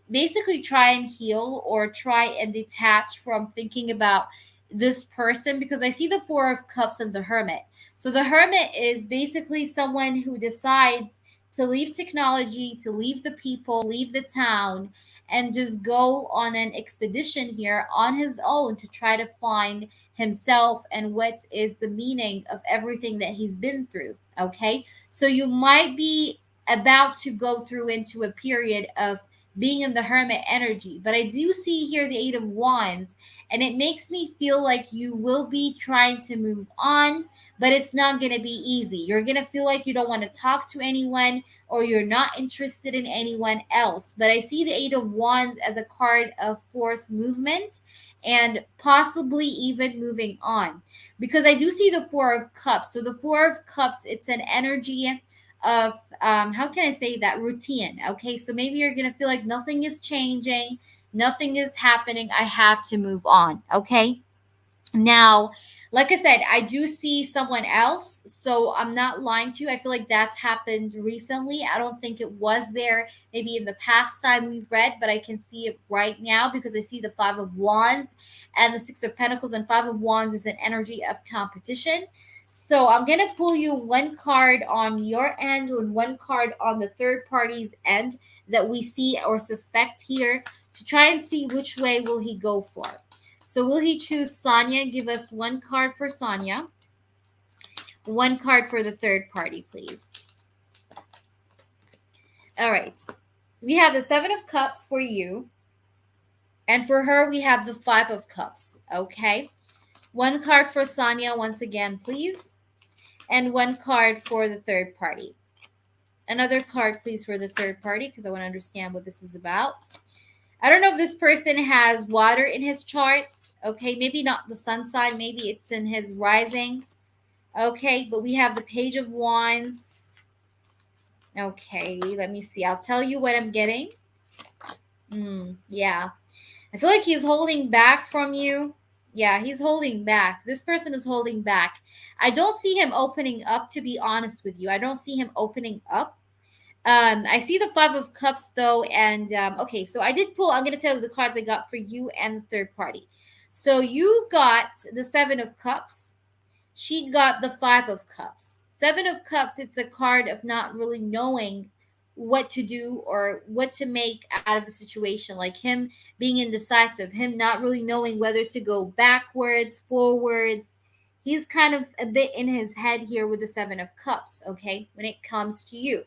basically try and heal or try and detach from thinking about this person, because I see the Four of Cups and the Hermit. So the Hermit is basically someone who decides to leave technology, to leave the people, leave the town, and just go on an expedition here on his own to try to find himself and what is the meaning of everything that he's been through. Okay. So you might be about to go through into a period of being in the Hermit energy. But I do see here the Eight of Wands, and it makes me feel like you will be trying to move on, but it's not going to be easy. You're going to feel like you don't want to talk to anyone, or you're not interested in anyone else. But I see the Eight of Wands as a card of fourth movement and possibly even moving on, because I do see the Four of Cups. So the Four of Cups, it's an energy of how can I say that, routine. Okay, so maybe you're gonna feel like nothing is changing, nothing is happening, I have to move on. Okay, now, like I said, I do see someone else, so I'm not lying to you. I feel like that's happened recently. I don't think it was there maybe in the past time we've read, but I can see it right now because I see the Five of Wands and the Six of Pentacles, and Five of Wands is an energy of competition. So I'm going to pull you one card on your end and one card on the third party's end that we see or suspect here, to try and see which way will he go for. So will he choose Sonia? Give us one card for Sonia. One card for the third party, please. All right. We have the Seven of Cups for you. And for her, we have the Five of Cups. Okay. One card for Sonia once again, please. And one card for the third party. Another card, please, for the third party, because I want to understand what this is about. I don't know if this person has water in his charts. Okay, maybe not the sun sign. Maybe it's in his rising. Okay, but we have the Page of Wands. Okay, let me see. I'll tell you what I'm getting. Yeah. I feel like he's holding back from you. Yeah, he's holding back. This person is holding back. I don't see him opening up, to be honest with you. I don't see him opening up. I see the Five of Cups, though, and okay, so I did pull. I'm going to tell you the cards I got for you and the third party. So you got the Seven of Cups. She got the Five of Cups. Seven of Cups, it's a card of not really knowing what to do or what to make out of the situation, like him being indecisive, him not really knowing whether to go backwards, forwards. He's kind of a bit in his head here with the Seven of Cups, okay, when it comes to you.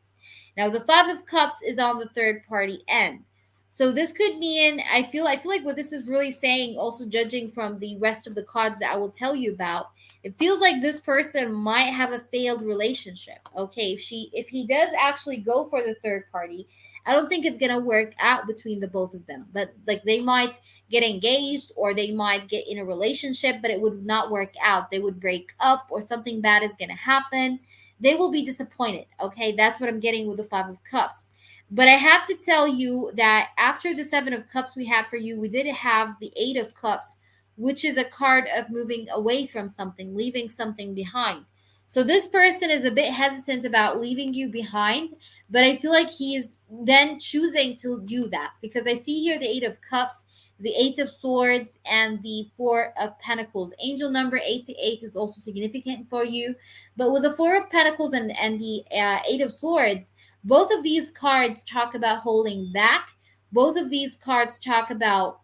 Now the Five of Cups is on the third party end. So this could mean, I feel like what this is really saying, also judging from the rest of the cards that I will tell you about, it feels like this person might have a failed relationship. Okay, if he does actually go for the third party, I don't think it's gonna work out between the both of them. But like they might get engaged or they might get in a relationship, but it would not work out. They would break up or something bad is gonna happen. They will be disappointed. Okay, that's what I'm getting with the Five of Cups. But I have to tell you that after the Seven of Cups we had for you, we did have the Eight of Cups, which is a card of moving away from something, leaving something behind. So this person is a bit hesitant about leaving you behind, but I feel like he is then choosing to do that, because I see here the Eight of Cups, the Eight of Swords, and the Four of Pentacles. Angel number 88 is also significant for you. But with the Four of Pentacles and the Eight of Swords, both of these cards talk about holding back, Both of these cards talk about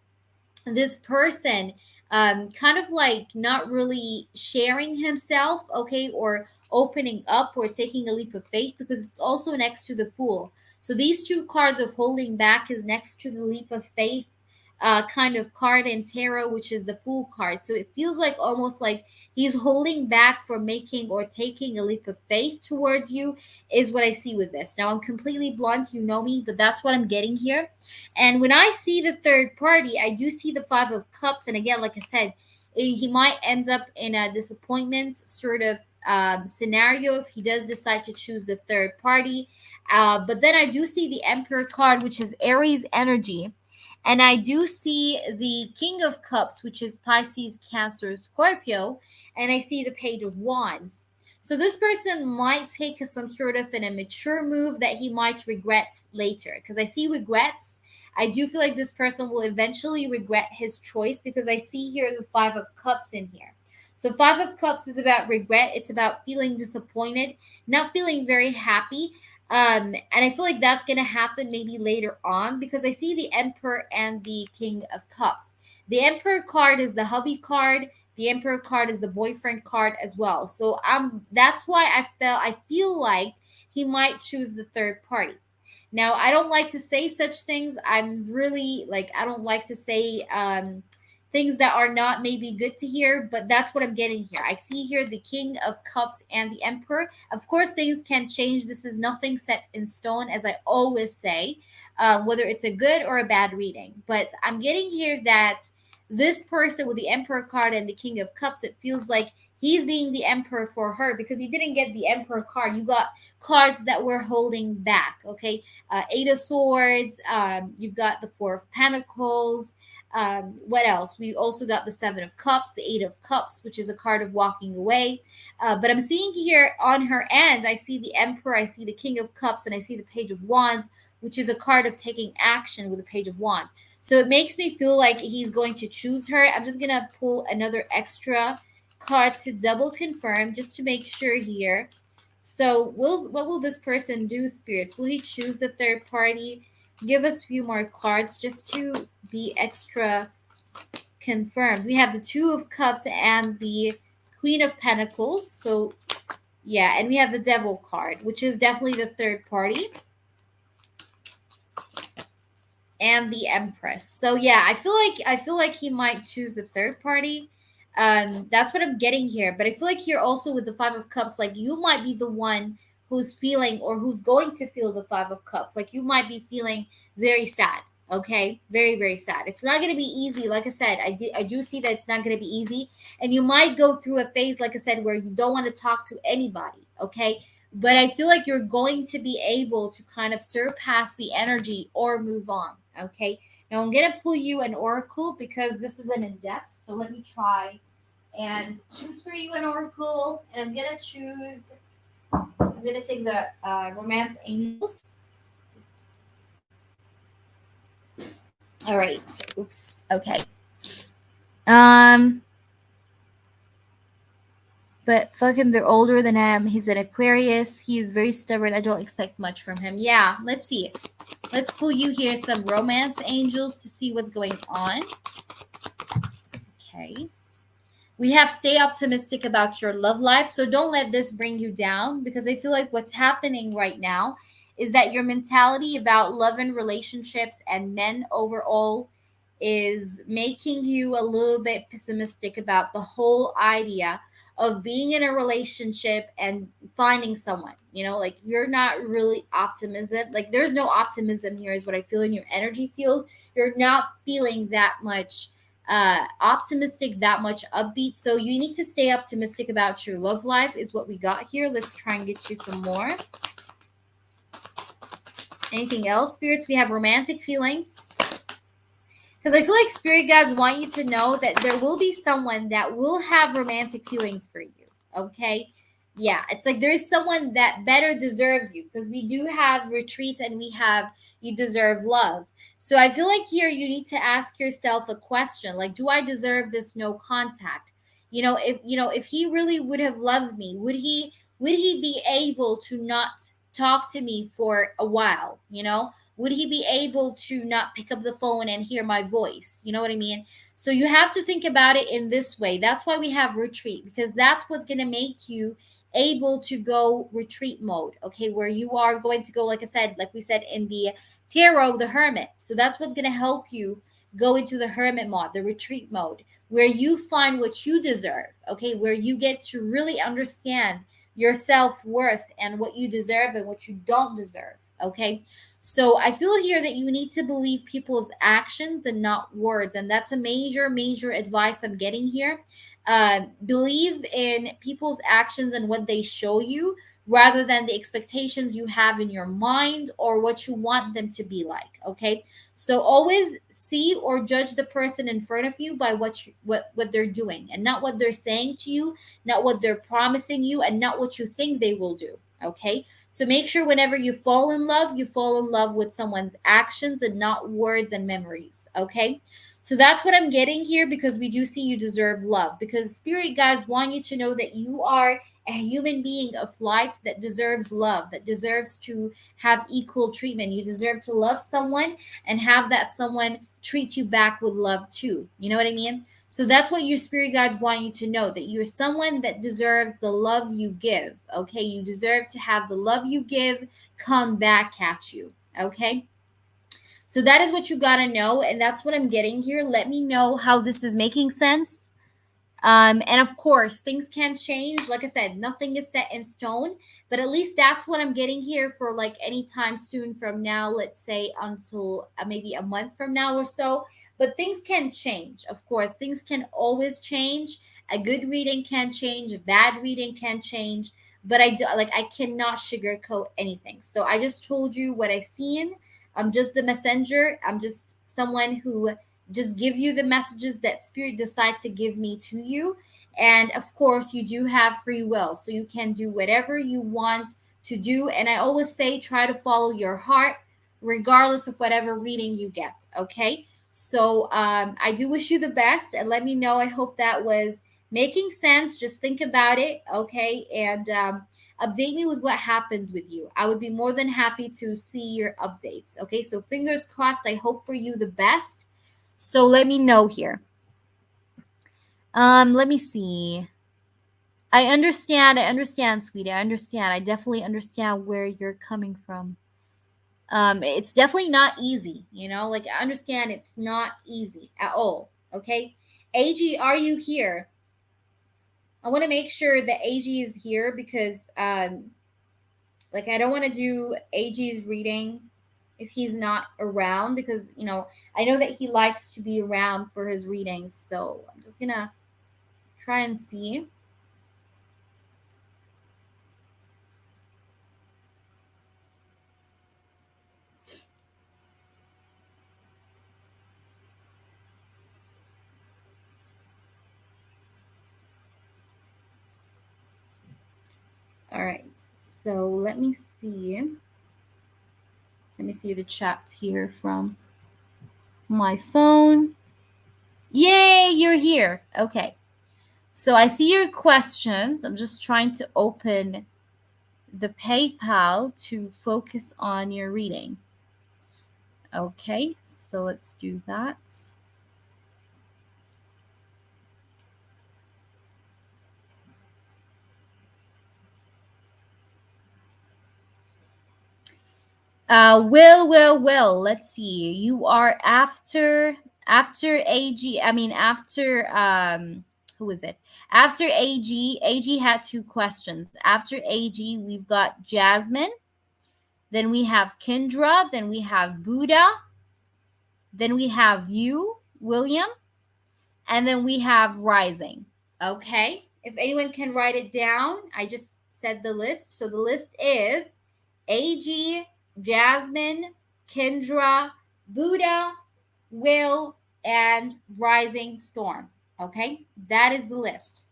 this person kind of like not really sharing himself, okay, or opening up or taking a leap of faith, because it's also next to the Fool. So these two cards of holding back is next to the leap of faith kind of card in tarot, which is the Fool card. So it feels like almost like he's holding back from making or taking a leap of faith towards you, is what I see with this. Now, I'm completely blunt, you know me, but that's what I'm getting here. And when I see the third party, I do see the Five of Cups. And again, like I said, he might end up in a disappointment sort of scenario if he does decide to choose the third party. But then I do see the Emperor card, which is Aries energy. And I do see the King of Cups, which is Pisces, Cancer, Scorpio. And I see the Page of Wands. So this person might take some sort of an immature move that he might regret later. Because I see regrets. I do feel like this person will eventually regret his choice, because I see here the Five of Cups in here. So Five of Cups is about regret. It's about feeling disappointed, not feeling very happy. And I feel like that's going to happen maybe later on, because I see the Emperor and the King of Cups. The Emperor card is the hubby card. The Emperor card is the boyfriend card as well. So that's why I feel like he might choose the third party. Now, I don't like to say such things. I'm really like, I don't like to say things that are not maybe good to hear, but that's what I'm getting here. I see here the King of Cups and the Emperor. Of course, things can change. This is nothing set in stone, as I always say, whether it's a good or a bad reading. But I'm getting here that this person with the Emperor card and the King of Cups, it feels like he's being the Emperor for her, because you didn't get the Emperor card. You got cards that were holding back, okay? Eight of Swords, you've got the Four of Pentacles. What else? We also got the Seven of Cups, the Eight of Cups, which is a card of walking away. But I'm seeing here on her end, I see the Emperor, I see the King of Cups, and I see the Page of Wands, which is a card of taking action with the Page of Wands. So it makes me feel like he's going to choose her. I'm just going to pull another extra card to double confirm, just to make sure here. So what will this person do, spirits? Will he choose the third party? Give us a few more cards just to be extra confirmed. We have the Two of Cups and the Queen of Pentacles. So yeah, and we have the Devil card, which is definitely the third party. And the Empress. So yeah, I feel like he might choose the third party. That's what I'm getting here. But I feel like here also with the Five of Cups, like you might be the one who's feeling, or who's going to feel the Five of Cups. Like you might be feeling very sad. Okay, very, very sad. It's not going to be easy. Like I said, I do see that it's not going to be easy, and you might go through a phase, like I said, where you don't want to talk to anybody. Okay, but I feel like you're going to be able to kind of surpass the energy or move on. Okay, now I'm going to pull you an oracle, because this is an in-depth. So let me try and choose for you an oracle. And I'm going to take the Romance Angels. All right. Oops. Okay. But fuck him, they're older than I am. He's an Aquarius. He is very stubborn. I don't expect much from him. Yeah, let's see. Let's pull you here some Romance Angels to see what's going on. Okay. We have stay optimistic about your love life. So don't let this bring you down, because I feel like what's happening right now is that your mentality about love and relationships and men overall is making you a little bit pessimistic about the whole idea of being in a relationship and finding someone. You know, like you're not really optimism. Like there's no optimism here, is what I feel in your energy field. You're not feeling that much optimistic, that much upbeat. So you need to stay optimistic about your love life, is what we got here. Let's try and get you some more. Anything else, spirits? We have romantic feelings. Because I feel like spirit guides want you to know that there will be someone that will have romantic feelings for you. Okay? Yeah, it's like there is someone that better deserves you, because we do have retreats and we have you deserve love. So I feel like here you need to ask yourself a question, like, do I deserve this no contact? If he really would have loved me, would he be able to not talk to me for a while? Would he be able to not pick up the phone and hear my voice? You know what I mean? So you have to think about it in this way. That's why we have retreat, because that's what's going to make you able to go retreat mode, okay, where you are going to go, like I said, like we said in the tarot, the hermit. So that's what's going to help you go into the hermit mode, the retreat mode, where you find what you deserve, okay, where you get to really understand your self-worth and what you deserve and what you don't deserve, okay. So I feel here that you need to believe people's actions and not words, and that's a major advice I'm getting here. Believe in people's actions and what they show you, rather than the expectations you have in your mind or what you want them to be like, okay. So always see or judge the person in front of you by what they're doing, and not what they're saying to you, not what they're promising you, and not what you think they will do, okay. So make sure whenever you fall in love with someone's actions and not words and memories, okay. So that's what I'm getting here, because we do see you deserve love, because spirit guides want you to know that you are a human being of light that deserves love, that deserves to have equal treatment. You deserve to love someone and have that someone treat you back with love too. You know what I mean? So that's what your spirit guides want you to know, that you're someone that deserves the love you give. Okay. You deserve to have the love you give come back at you. Okay. So that is what you got to know. And that's what I'm getting here. Let me know how this is making sense. And of course, things can change. Like I said, nothing is set in stone, but at least that's what I'm getting here for like any time soon from now, let's say until maybe a month from now or so. But things can change. Of course, things can always change. A good reading can change, a bad reading can change, but I cannot sugarcoat anything. So I just told you what I seen. I'm just the messenger. I'm just someone who just gives you the messages that spirit decide to give me to you. And of course, you do have free will, so you can do whatever you want to do. And I always say, try to follow your heart regardless of whatever reading you get, okay. So I do wish you the best, and let me know. I hope that was making sense. Just think about it, okay, and update me with what happens with you. I would be more than happy to see your updates, okay. So fingers crossed. I hope for you the best. So let me know here. Let me see. I understand, sweetie. I understand. I definitely understand where you're coming from. It's definitely not easy, you know? Like I understand it's not easy at all. Okay? AG, are you here? I want to make sure that AG is here, because like I don't want to do AG's reading if he's not around, because I know that he likes to be around for his readings. So I'm just gonna try and see. All right, so let me see. Let me see the chat here from my phone. Yay, you're here. Okay. So I see your questions. I'm just trying to open the PayPal to focus on your reading. Okay, so let's do that. Will. Let's see. You are after AG. I mean, after who is it? After AG. AG had two questions. After AG, we've got Jasmine. Then we have Kendra. Then we have Buddha. Then we have you, William. And then we have Rising. Okay. If anyone can write it down, I just said the list. So the list is AG, Jasmine, Kendra, Buddha, Will, and Rising Storm. Okay. That is the list.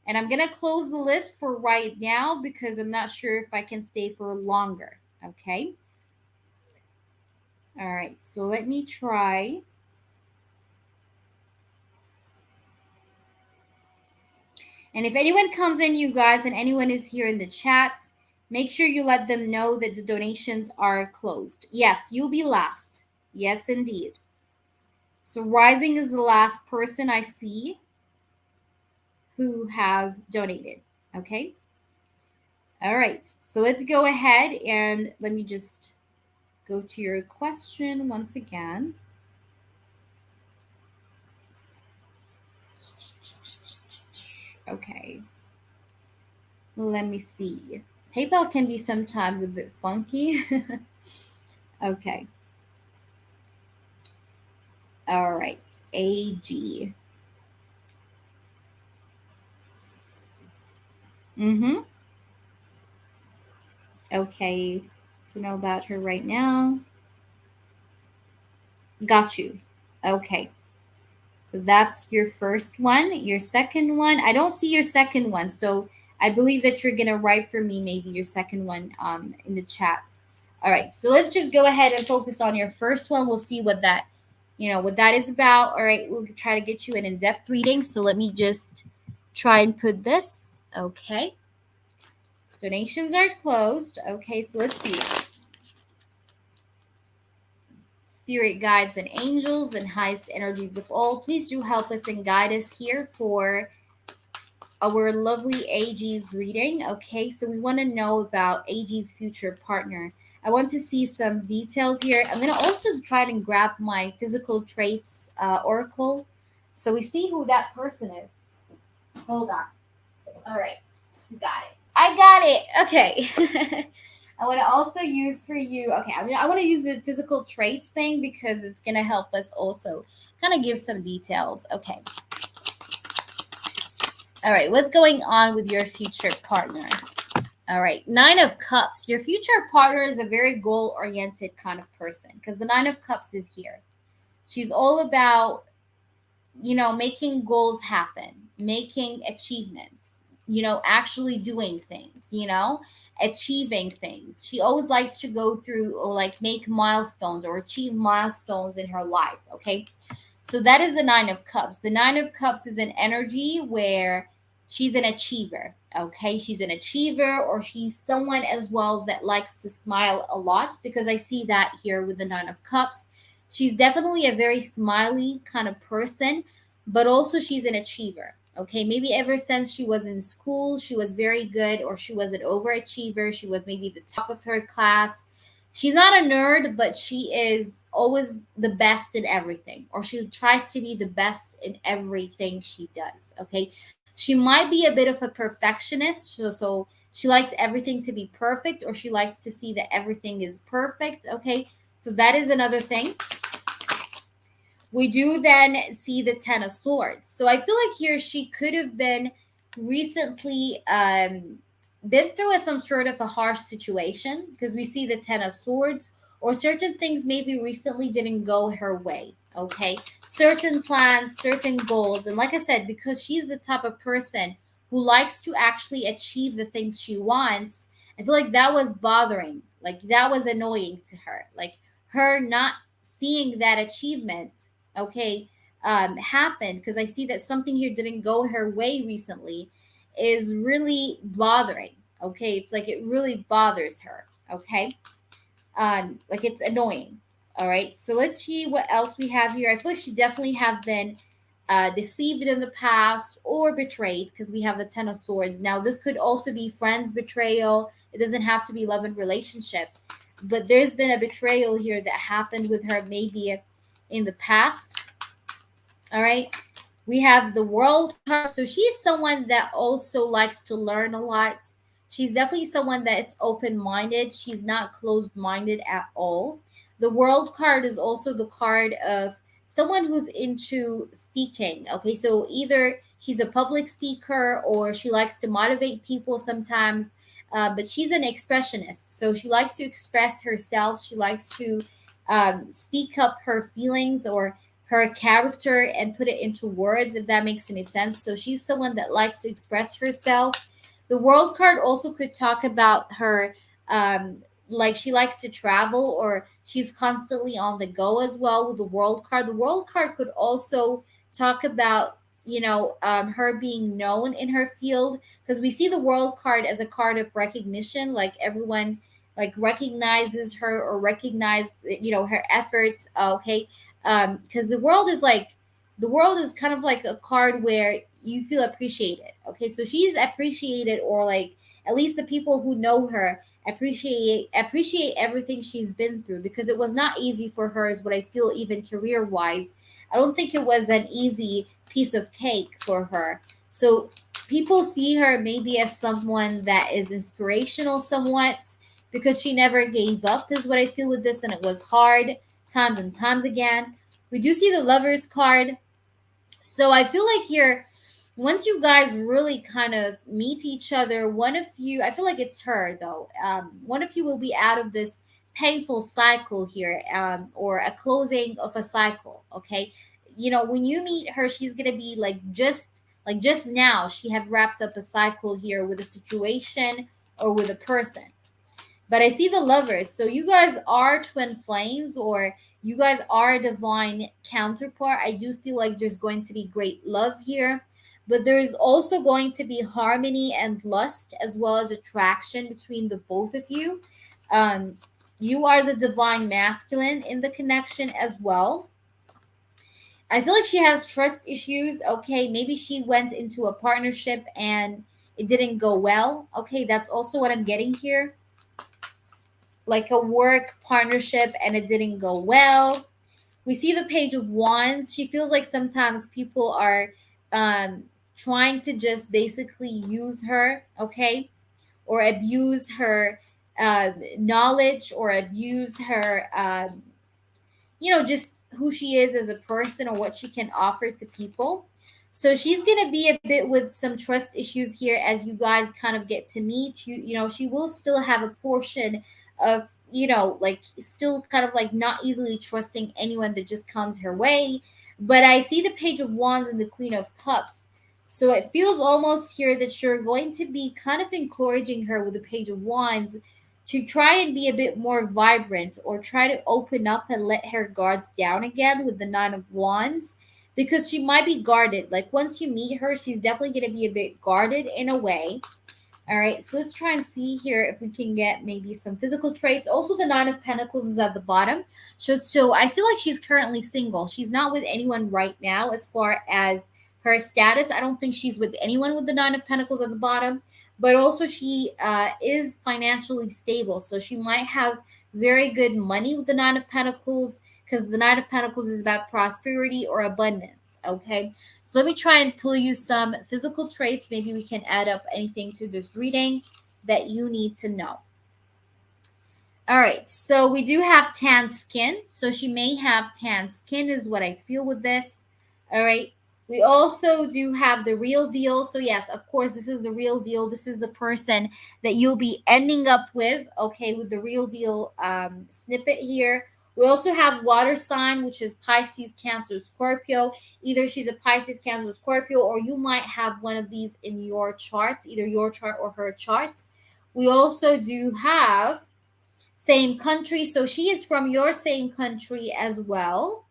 And I'm going to close the list for right now because I'm not sure if I can stay for longer. Okay. All right. So let me try. And if anyone comes in, you guys, and anyone is here in the chat, Make sure you let them know that the donations are closed. Yes, you'll be last. Yes, indeed. So rising is the last person I see who have donated. Okay. All right. So let's go ahead and let me just go to your question once again. Okay. Let me see. PayPal can be sometimes a bit funky. Okay. All right. AG. Mm-hmm. Okay. So know about her right now. Got you. Okay. So that's your first one. Your second one, I don't see your second one. So I believe that you're gonna write for me maybe your second one in the chat. All right. So let's just go ahead and focus on your first one. We'll see what that, what that is about. All right. We'll try to get you an in-depth reading. So let me just try and put this. Okay. Donations are closed. Okay. So let's see. Spirit guides and angels and highest energies of all, please do help us and guide us here for our lovely AG's reading. Okay, so we want to know about AG's future partner. I want to see some details here. I'm going to also try and grab my physical traits oracle so we see who that person is. Hold on. All right, got it. I got it. Okay. I want to also use for you. Okay, I want to use the physical traits thing because it's going to help us also kind of give some details. Okay. All right, what's going on with your future partner? All right, Nine of Cups. Your future partner is a very goal-oriented kind of person because the Nine of Cups is here. She's all about, making goals happen, making achievements, actually doing things, achieving things. She always likes to go through or like make milestones or achieve milestones in her life. Okay. So that is the Nine of Cups. The Nine of Cups is an energy where she's an achiever. Okay. She's an achiever, or she's someone as well that likes to smile a lot, because I see that here with the Nine of Cups. She's definitely a very smiley kind of person, but also she's an achiever. Okay, maybe ever since she was in school, she was very good, or she was an overachiever. She was maybe the top of her class. She's not a nerd, but she is always the best in everything, or she tries to be the best in everything she does. Okay, she might be a bit of a perfectionist, so she likes everything to be perfect, or she likes to see that everything is perfect. Okay, so that is another thing. We do then see the Ten of Swords. So I feel like here she could have been recently been through some sort of a harsh situation, because we see the Ten of Swords, or certain things maybe recently didn't go her way. Okay, certain plans, certain goals. And like I said, because she's the type of person who likes to actually achieve the things she wants, I feel like that was bothering. Like that was annoying to her. Like her not seeing that achievement, okay, happened, because I see that something here didn't go her way recently, is really bothering. Okay, it's like it really bothers her. Okay, like it's annoying. All right, so let's see what else we have here. I feel like she definitely have been deceived in the past or betrayed, because we have the Ten of Swords. Now this could also be friends betrayal. It doesn't have to be love and relationship, but there's been a betrayal here that happened with her maybe in the past. All right, we have the World card. So she's someone that also likes to learn a lot. She's definitely someone that's open-minded. She's not closed-minded at all. The World card is also the card of someone who's into speaking. Okay, so either she's a public speaker, or she likes to motivate people sometimes, but she's an expressionist. So she likes to express herself. She likes to speak up her feelings or her character and put it into words, if that makes any sense. So she's someone that likes to express herself. The World card also could talk about her, like she likes to travel, or she's constantly on the go as well with the World card. The World card could also talk about her being known in her field, because we see the world card as a card of recognition, like everyone like recognizes her or recognize her efforts. Okay, because the world is kind of like a card where you feel appreciated. Okay, so she's appreciated, or like at least the people who know her appreciate everything she's been through, because it was not easy for her, is what I feel. Even career wise, I don't think it was an easy piece of cake for her. So people see her maybe as someone that is inspirational somewhat, because she never gave up, is what I feel with this, and it was hard times and times again. We do see the Lovers card. So I feel like here, once you guys really kind of meet each other, one of you, I feel like it's her though, one of you will be out of this painful cycle here, or a closing of a cycle. Okay, when you meet her, she's gonna be like just now she have wrapped up a cycle here with a situation or with a person. But I see the Lovers. So you guys are twin flames, or you guys are a divine counterpart. I do feel like there's going to be great love here, but there's also going to be harmony and lust, as well as attraction between the both of you. Um, you are the divine masculine in the connection as well. I feel like she has trust issues. Okay, maybe she went into a partnership and it didn't go well. Okay, that's also what I'm getting here, like a work partnership and it didn't go well. We see the Page of Wands. She feels like sometimes people are um, trying to just basically use her, okay, or abuse her knowledge, or abuse her, just who she is as a person, or what she can offer to people. So she's going to be a bit with some trust issues here as you guys kind of get to meet. She will still have a portion of, like still kind of like not easily trusting anyone that just comes her way. But I see the Page of Wands and the Queen of Cups. So it feels almost here that you're going to be kind of encouraging her with the Page of Wands to try and be a bit more vibrant, or try to open up and let her guards down again with the Nine of Wands, because she might be guarded. Like once you meet her, she's definitely going to be a bit guarded in a way. All right, so let's try and see here if we can get maybe some physical traits. Also, the Nine of Pentacles is at the bottom. So I feel like she's currently single. She's not with anyone right now as far as her status. I don't think she's with anyone with the Nine of Pentacles at the bottom. But also, she is financially stable. So she might have very good money with the Nine of Pentacles, because the Nine of Pentacles is about prosperity or abundance. Okay, so let me try and pull you some physical traits. Maybe we can add up anything to this reading that you need to know. All right, so we do have tan skin. So she may have tan skin, is what I feel with this. All right. We also do have the real deal. So yes, of course, this is the real deal. This is the person that you'll be ending up with, okay, with the real deal snippet here. We also have water sign, which is Pisces, Cancer, Scorpio. Either she's a Pisces, Cancer, Scorpio, or you might have one of these in your charts, either your chart or her chart. We also do have same country. So she is from your same country as well.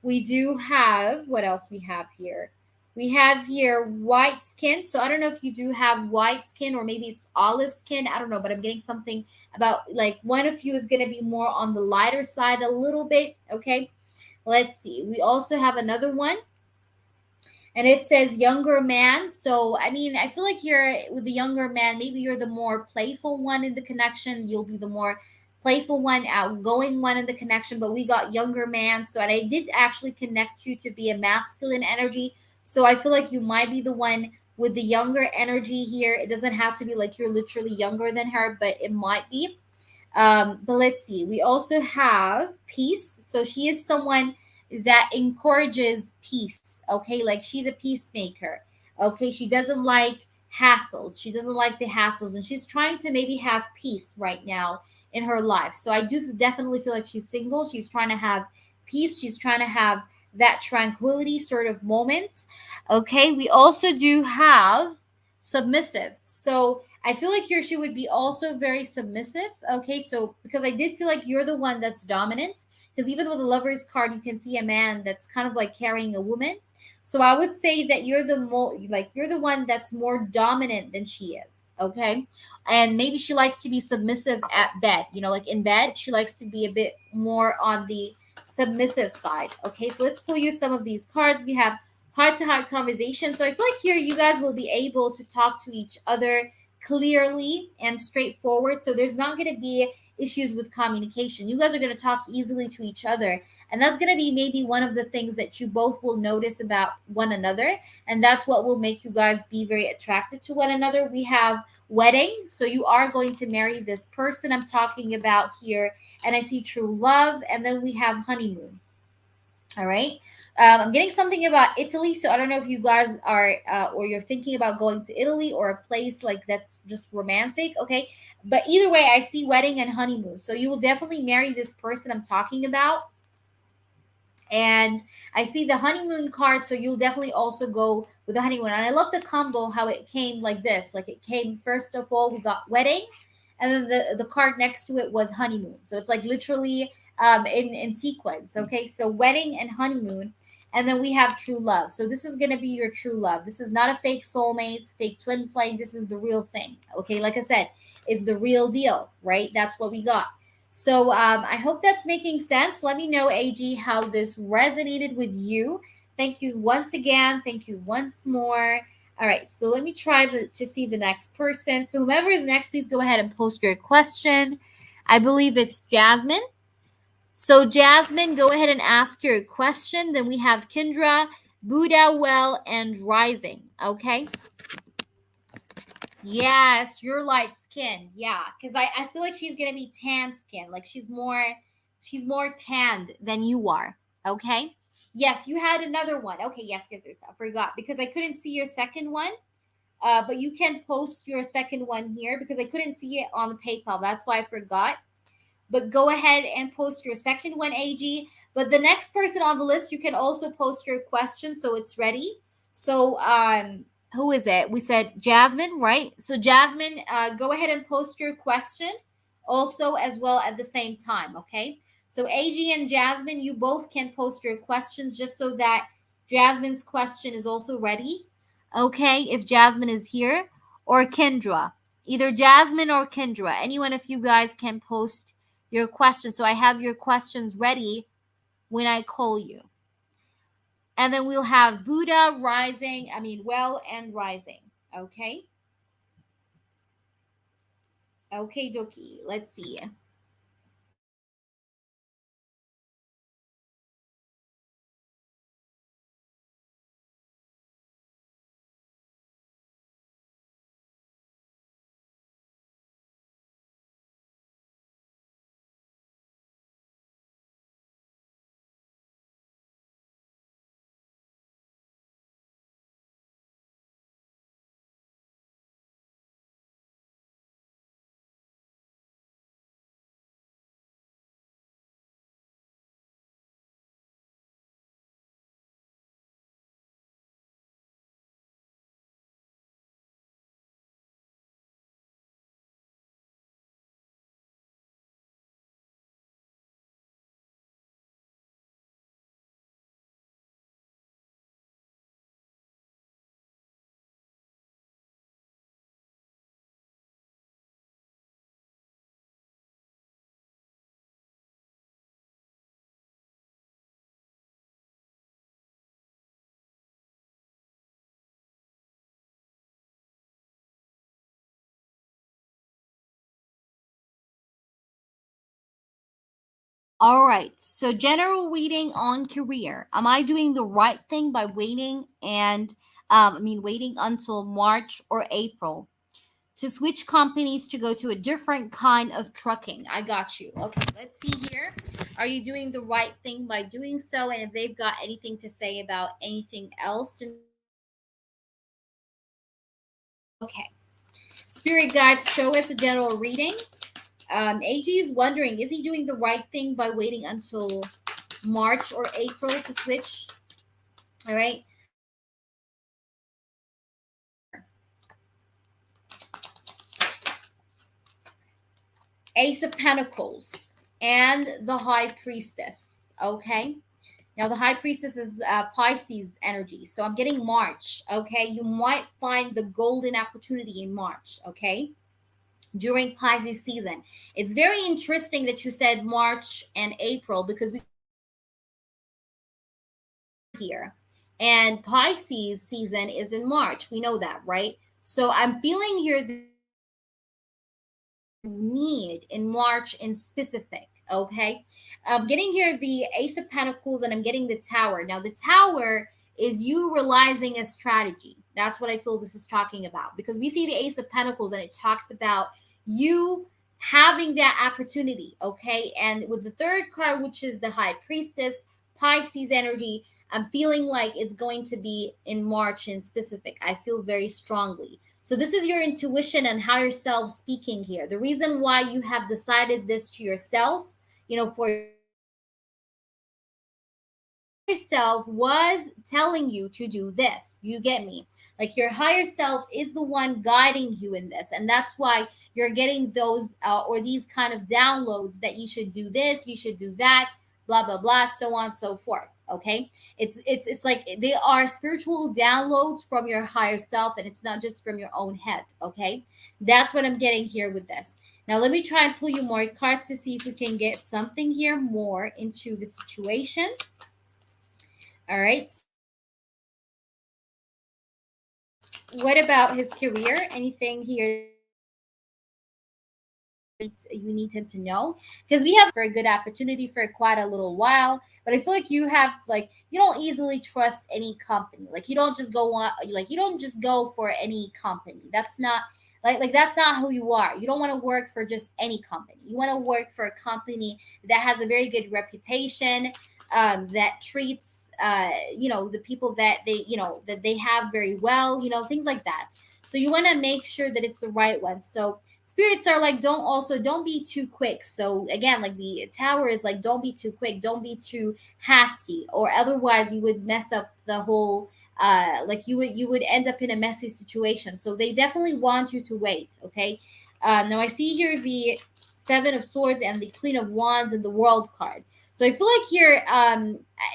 We do have, what else we have here? We have here white skin. So I don't know if you do have white skin, or maybe it's olive skin. I don't know, but I'm getting something about like one of you is going to be more on the lighter side a little bit. Okay, let's see. We also have another one, and it says younger man. So I mean, I feel like you're with the younger man, maybe you're the more playful one in the connection. You'll be the more playful one, outgoing one in the connection. But we got younger man. So, and I did actually connect you to be a masculine energy. So I feel like you might be the one with the younger energy here. It doesn't have to be like you're literally younger than her, but it might be. But let's see. We also have peace. So she is someone that encourages peace. Okay, like she's a peacemaker. Okay, she doesn't like hassles. She doesn't like the hassles, and she's trying to maybe have peace right now in her life. So I do definitely feel like she's single. She's trying to have peace. She's trying to have that tranquility sort of moment. Okay, we also do have submissive. So I feel like here she would be also very submissive. Okay, so because I did feel like you're the one that's dominant, because even with the Lover's card, you can see a man that's kind of like carrying a woman. So I would say that you're the you're the one that's more dominant than she is. Okay. And maybe she likes to be submissive at bed. You know, like in bed, she likes to be a bit more on the submissive side. Okay. So let's pull you some of these cards. We have heart to heart conversation. So I feel like here you guys will be able to talk to each other clearly and straightforward. So there's not going to be issues with communication. You guys are going to talk easily to each other. And that's going to be maybe one of the things that you both will notice about one another. And that's what will make you guys be very attracted to one another. We have wedding. So you are going to marry this person I'm talking about here. And I see true love. And then we have honeymoon. All right. I'm getting something about Italy. So I don't know if you guys are, or you're thinking about going to Italy or a place like that's just romantic. Okay. But either way, I see wedding and honeymoon. So you will definitely marry this person I'm talking about. And I see the honeymoon card, so you'll definitely also go with the honeymoon. And I love the combo how it came like this. Like it came first of all, we got wedding, and then the card next to it was honeymoon. So it's like literally in sequence. Okay, so wedding and honeymoon, and then we have true love. So this is gonna be your true love. This is not a fake soulmate, fake twin flame. This is the real thing. Okay, like I said, it's the real deal, right? That's what we got. So I hope that's making sense. Let me know, AG, how this resonated with you. Thank you once again. Thank you once more. All right, so let me try to see the next person. So whoever is next, please go ahead and post your question. I believe it's Jasmine. So Jasmine, go ahead and ask your question. Then we have Kendra, Buddha, Well, and Rising. Okay. Yes, you're light skin. Yeah, because I feel like she's gonna be tan skin. Like she's more tanned than you are. Okay. Yes, you had another one. Okay, yes, I forgot because I couldn't see your second one. But you can post your second one here because I couldn't see it on the PayPal. That's why I forgot. But go ahead and post your second one, AG. But the next person on the list, you can also post your question so it's ready. So who is it? We said Jasmine, right? So Jasmine, go ahead and post your question also as well at the same time, okay? So AG and Jasmine, you both can post your questions just so that Jasmine's question is also ready. Okay, if Jasmine is here, or Kendra, either Jasmine or Kendra, anyone of you guys can post your questions. So I have your questions ready when I call you. And then we'll have Buddha rising, well and rising. Okay. Okay, dokie. Let's see. All right. So general reading on career. Am I doing the right thing by waiting and waiting until March or April to switch companies to go to a different kind of trucking? I got you. Okay, let's see here. Are you doing the right thing by doing so? And if they've got anything to say about anything else. Okay. Spirit guides show us a general reading. AG is wondering, is he doing the right thing by waiting until March or April to switch? All right. Ace of Pentacles and the High Priestess. Okay. Now, the High Priestess is Pisces energy. So I'm getting March, okay? You might find the golden opportunity in March, okay? During Pisces season. It's very interesting that you said March and April because we here. And Pisces season is in March. We know that, right? So I'm feeling here need in March in specific. Okay. I'm getting here the Ace of Pentacles and I'm getting the Tower. Now, the Tower is you realizing a strategy. That's what I feel this is talking about because we see the Ace of Pentacles and it talks about you having that opportunity. Okay. And with the third card, which is the High Priestess, Pisces energy, I'm feeling like it's going to be in March in specific. I feel very strongly. So this is your intuition and higher self speaking here. The reason why you have decided this to yourself, for yourself was telling you to do this. You get me? Like your higher self is the one guiding you in this. And that's why you're getting those or these kind of downloads that you should do this, you should do that, blah, blah, blah, so on and so forth. Okay. It's like they are spiritual downloads from your higher self, and it's not just from your own head. Okay. That's what I'm getting here with this. Now, let me try and pull you more cards to see if we can get something here more into the situation. All right. What about his career? Anything here you need him to know? Because we have for a good opportunity for quite a little while, but I feel like you have like you don't easily trust any company. Like you don't just go on like you don't just go for any company. That's not like that's not who you are. You don't want to work for just any company. You want to work for a company that has a very good reputation, that treats the people that they have very well, things like that. So you want to make sure that it's the right one. So spirits are like don't be too quick. So again, like the Tower is like don't be too quick, don't be too hasty, or otherwise you would mess up the whole like you would end up in a messy situation. So they definitely want you to wait. Okay. Now I see here the Seven of Swords and the Queen of Wands and the World card. So I feel like here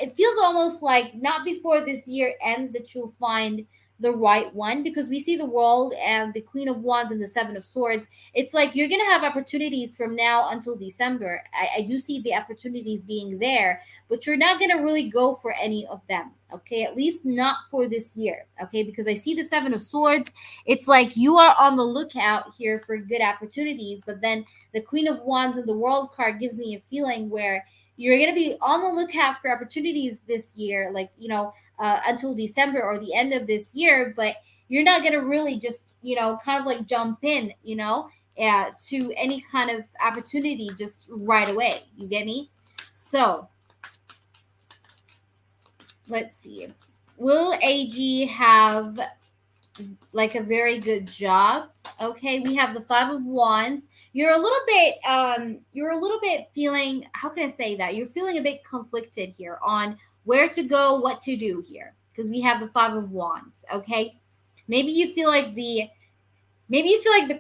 it feels almost like not before this year ends that you'll find the right one, because we see the World and the Queen of Wands and the Seven of Swords. It's like you're gonna have opportunities from now until December. I do see the opportunities being there, but you're not gonna really go for any of them. Okay, at least not for this year. Okay, because I see the Seven of Swords. It's like you are on the lookout here for good opportunities, but then the Queen of Wands and the World card gives me a feeling where you're going to be on the lookout for opportunities this year, like, until December or the end of this year, but you're not going to really just, kind of like jump in, to any kind of opportunity just right away. You get me? So let's see. Will AG have like a very good job? Okay, we have the Five of Wands. You're a little bit feeling, how can I say that? You're feeling a bit conflicted here on where to go, what to do here, because we have the Five of Wands. Okay, maybe you feel like the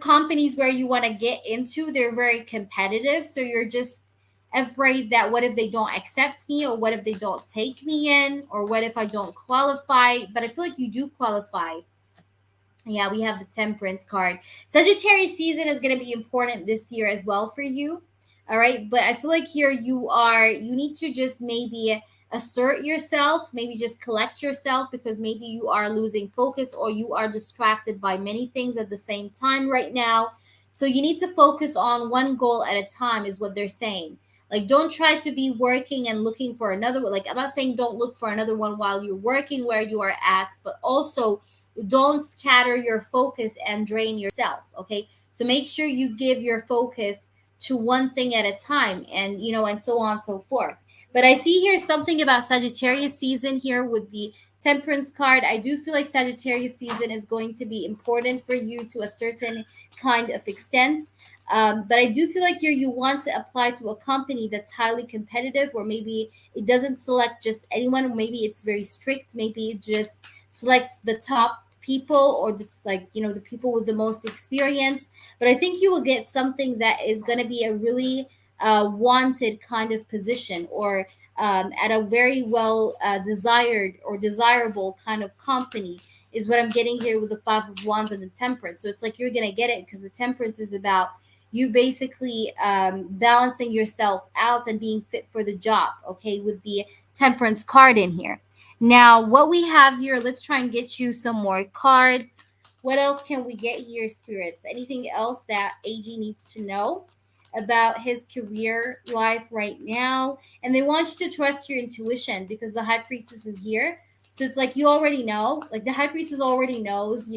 companies where you want to get into, they're very competitive, so you're just afraid that what if they don't accept me, or what if they don't take me in, or what if I don't qualify? But I feel like you do qualify. Yeah, we have the Temperance card. Sagittarius season is going to be important this year as well for you. All right. But I feel like here you need to just maybe assert yourself, maybe just collect yourself, because maybe you are losing focus or you are distracted by many things at the same time right now. So you need to focus on one goal at a time, is what they're saying. Like, don't try to be working and looking for another one. Like, I'm not saying don't look for another one while you're working where you are at, but also don't scatter your focus and drain yourself. Okay, so make sure you give your focus to one thing at a time, and so on and so forth. But I see here something about Sagittarius season here with the Temperance card. I do feel like Sagittarius season is going to be important for you to a certain kind of extent. But I do feel like here you want to apply to a company that's highly competitive, or maybe it doesn't select just anyone. Maybe it's very strict. Maybe it just selects the top people, or the people with the most experience. But I think you will get something that is going to be a really wanted kind of position, or at a very well desired or desirable kind of company, is what I'm getting here with the Five of Wands and the Temperance. So it's like you're gonna get it because the Temperance is about you basically balancing yourself out and being fit for the job. Okay, with the Temperance card in here. Now, what we have here, let's try and get you some more cards. What else can we get here, spirits? Anything else that AG needs to know about his career life right now? And they want you to trust your intuition because the High Priestess is here. So it's like you already know, like the High Priestess already knows,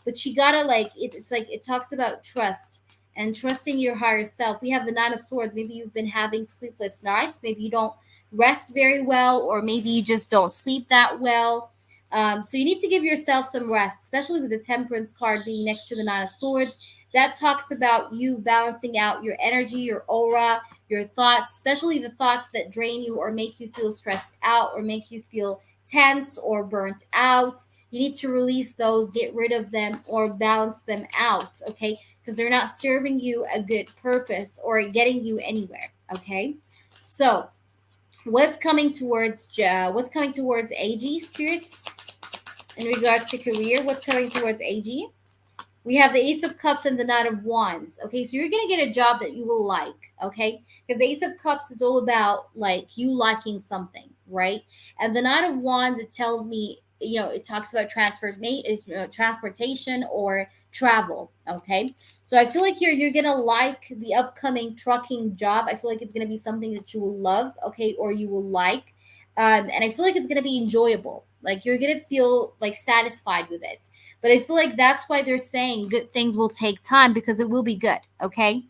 but she gotta like it's like it talks about trust and trusting your higher self. We have the Nine of Swords. Maybe you've been having sleepless nights. Maybe you don't rest very well, or maybe you just don't sleep that well. So you need to give yourself some rest, especially with the Temperance card being next to the Nine of Swords. That talks about you balancing out your energy, your aura, your thoughts, especially the thoughts that drain you or make you feel stressed out or make you feel tense or burnt out. You need to release those, get rid of them, or balance them out, okay? Because they're not serving you a good purpose or getting you anywhere, okay? So, what's coming towards AG, spirits, in regards to career? What's coming towards AG? We have the Ace of Cups and the Knight of Wands. Okay, so you're gonna get a job that you will like. Okay, because the Ace of Cups is all about like you liking something, right? And the Knight of Wands, it tells me, it talks about transportation or travel. Okay, so I feel like you're gonna like the upcoming trucking job. I feel like it's gonna be something that you will love. Okay, or you will like, and I feel like it's gonna be enjoyable. Like you're gonna feel like satisfied with it, but I feel like that's why they're saying good things will take time because it will be good. Okay.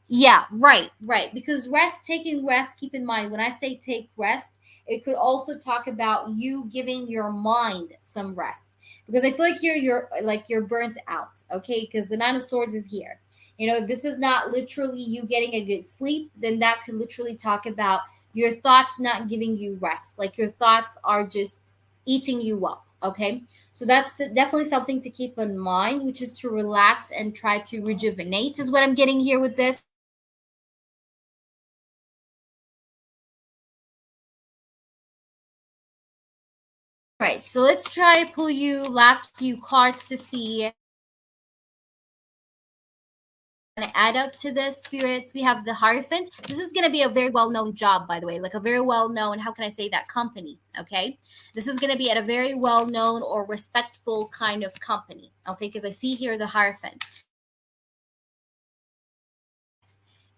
Yeah, right, right. Because taking rest, keep in mind, when I say take rest, it could also talk about you giving your mind some rest. Because I feel like you're burnt out, okay? Because the Nine of Swords is here. If this is not literally you getting a good sleep, then that could literally talk about your thoughts not giving you rest. Like your thoughts are just eating you up, okay? So that's definitely something to keep in mind, which is to relax and try to rejuvenate, is what I'm getting here with this. Right, so let's try to pull you last few cards to see and add up to this, spirits. We have the Hierophant. This is going to be a very well-known job, by the way, like a very well-known, how can I say that, company, okay? This is going to be at a very well-known or respectful kind of company, okay? Because I see here the Hierophant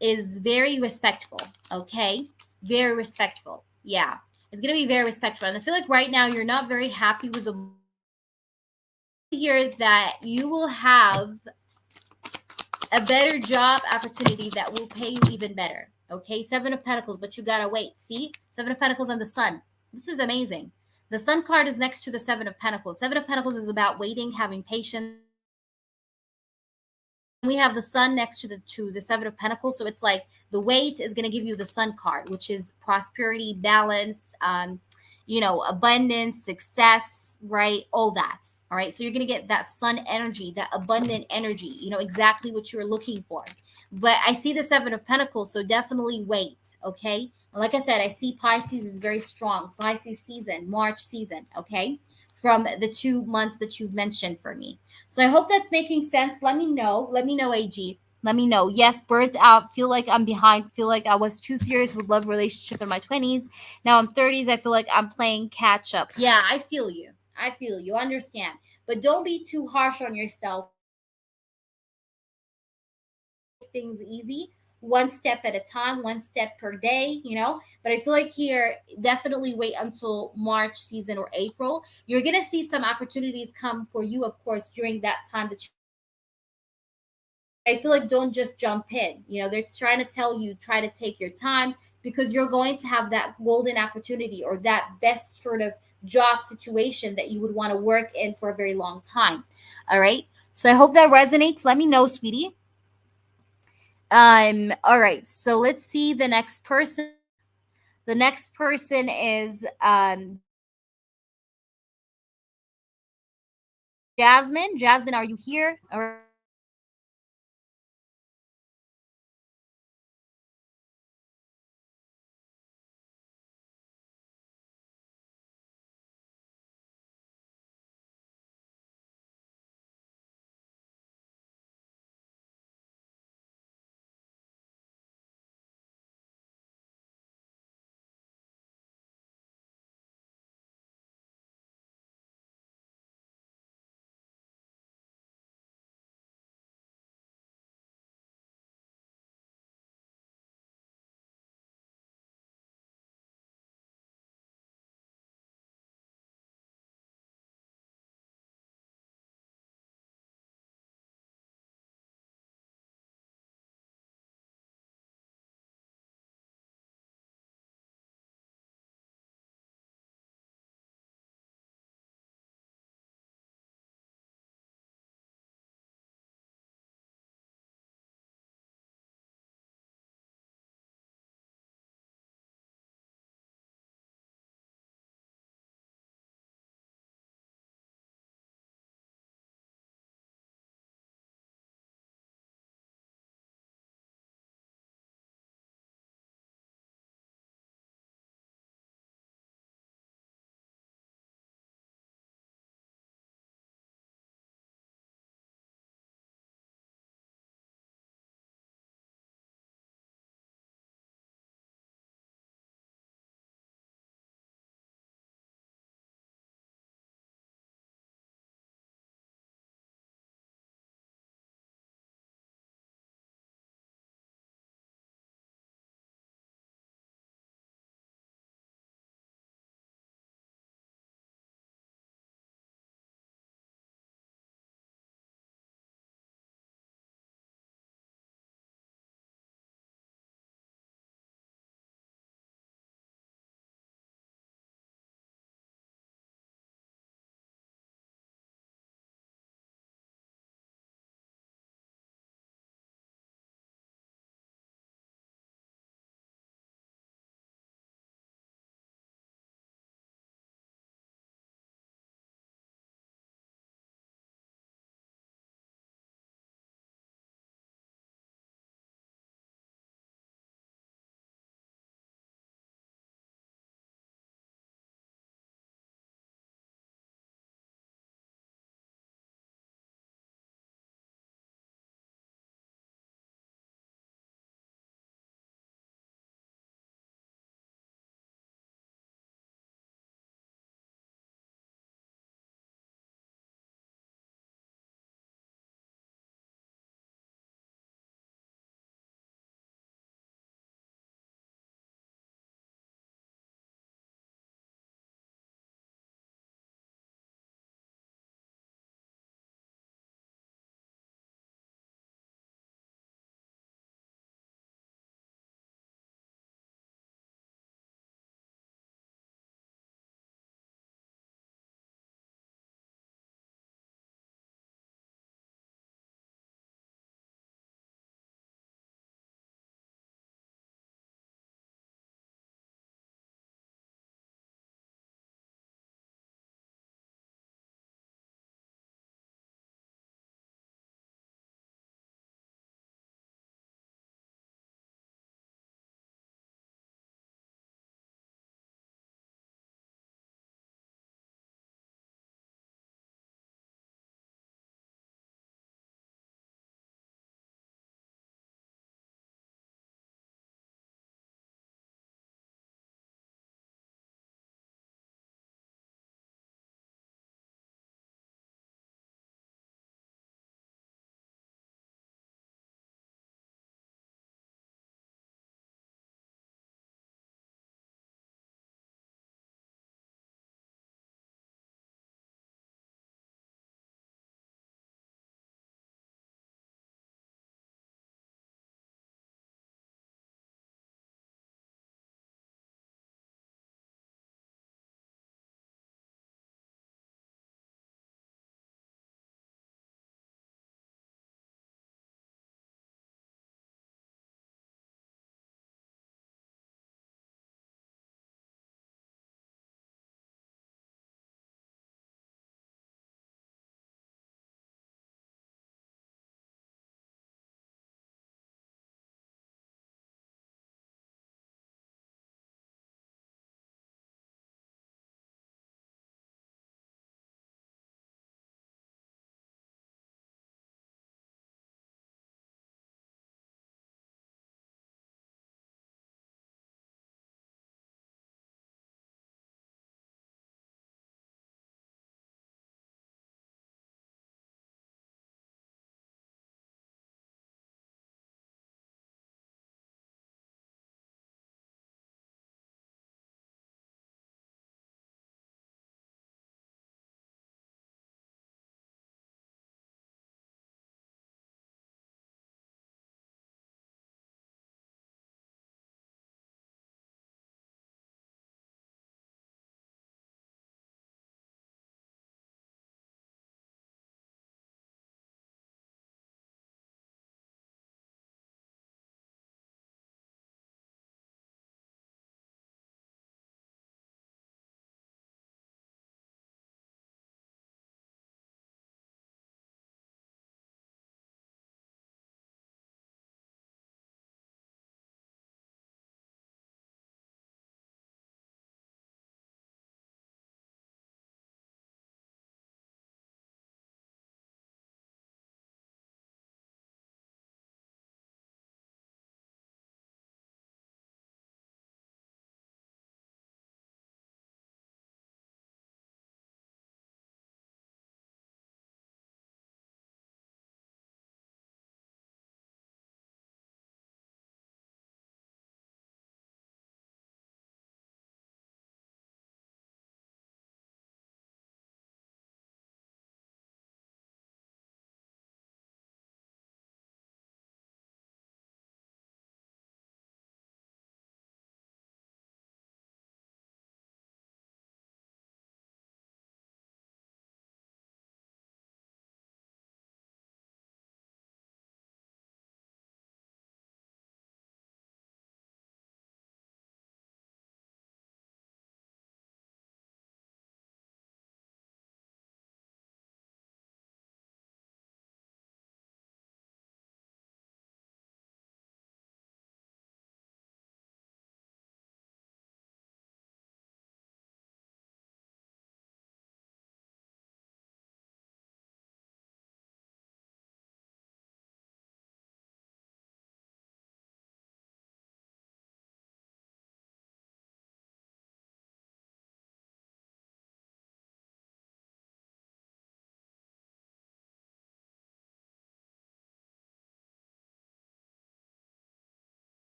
is very respectful, okay? Very respectful, yeah. It's going to be very respectful. And I feel like right now you're not very happy with the here that you will have a better job opportunity that will pay you even better. Okay, Seven of Pentacles, but you gotta wait. See, Seven of Pentacles and the Sun. This is amazing. The Sun card is next to the Seven of Pentacles. Seven of Pentacles is about waiting, having patience. We have the Sun next to the Seven of Pentacles, so it's like the wait is going to give you the Sun card, which is prosperity, balance, abundance, success, right? All that. All right, so you're going to get that Sun energy, that abundant energy, exactly what you're looking for. But I see the Seven of Pentacles, so definitely wait. Okay, and like I said, I see Pisces is very strong. Pisces season, March season. Okay, from the 2 months that you've mentioned for me. So I hope that's making sense. Let me know. Let me know, AG. Let me know. Yes, burnt out. Feel like I'm behind. Feel like I was too serious with love relationship in my 20s. Now I'm 30s. I feel like I'm playing catch up. Yeah, I feel you. I feel you. Understand. But don't be too harsh on yourself. Things easy, one step at a time, one step per day. But I feel like here, definitely wait until March season or April. You're gonna see some opportunities come for you, of course, during that time that I feel like don't just jump in. They're trying to tell you, try to take your time because you're going to have that golden opportunity or that best sort of job situation that you would want to work in for a very long time. All right. So I hope that resonates. Let me know, sweetie. All right, so let's see the next person. The next person is Jasmine. Jasmine, are you here? Or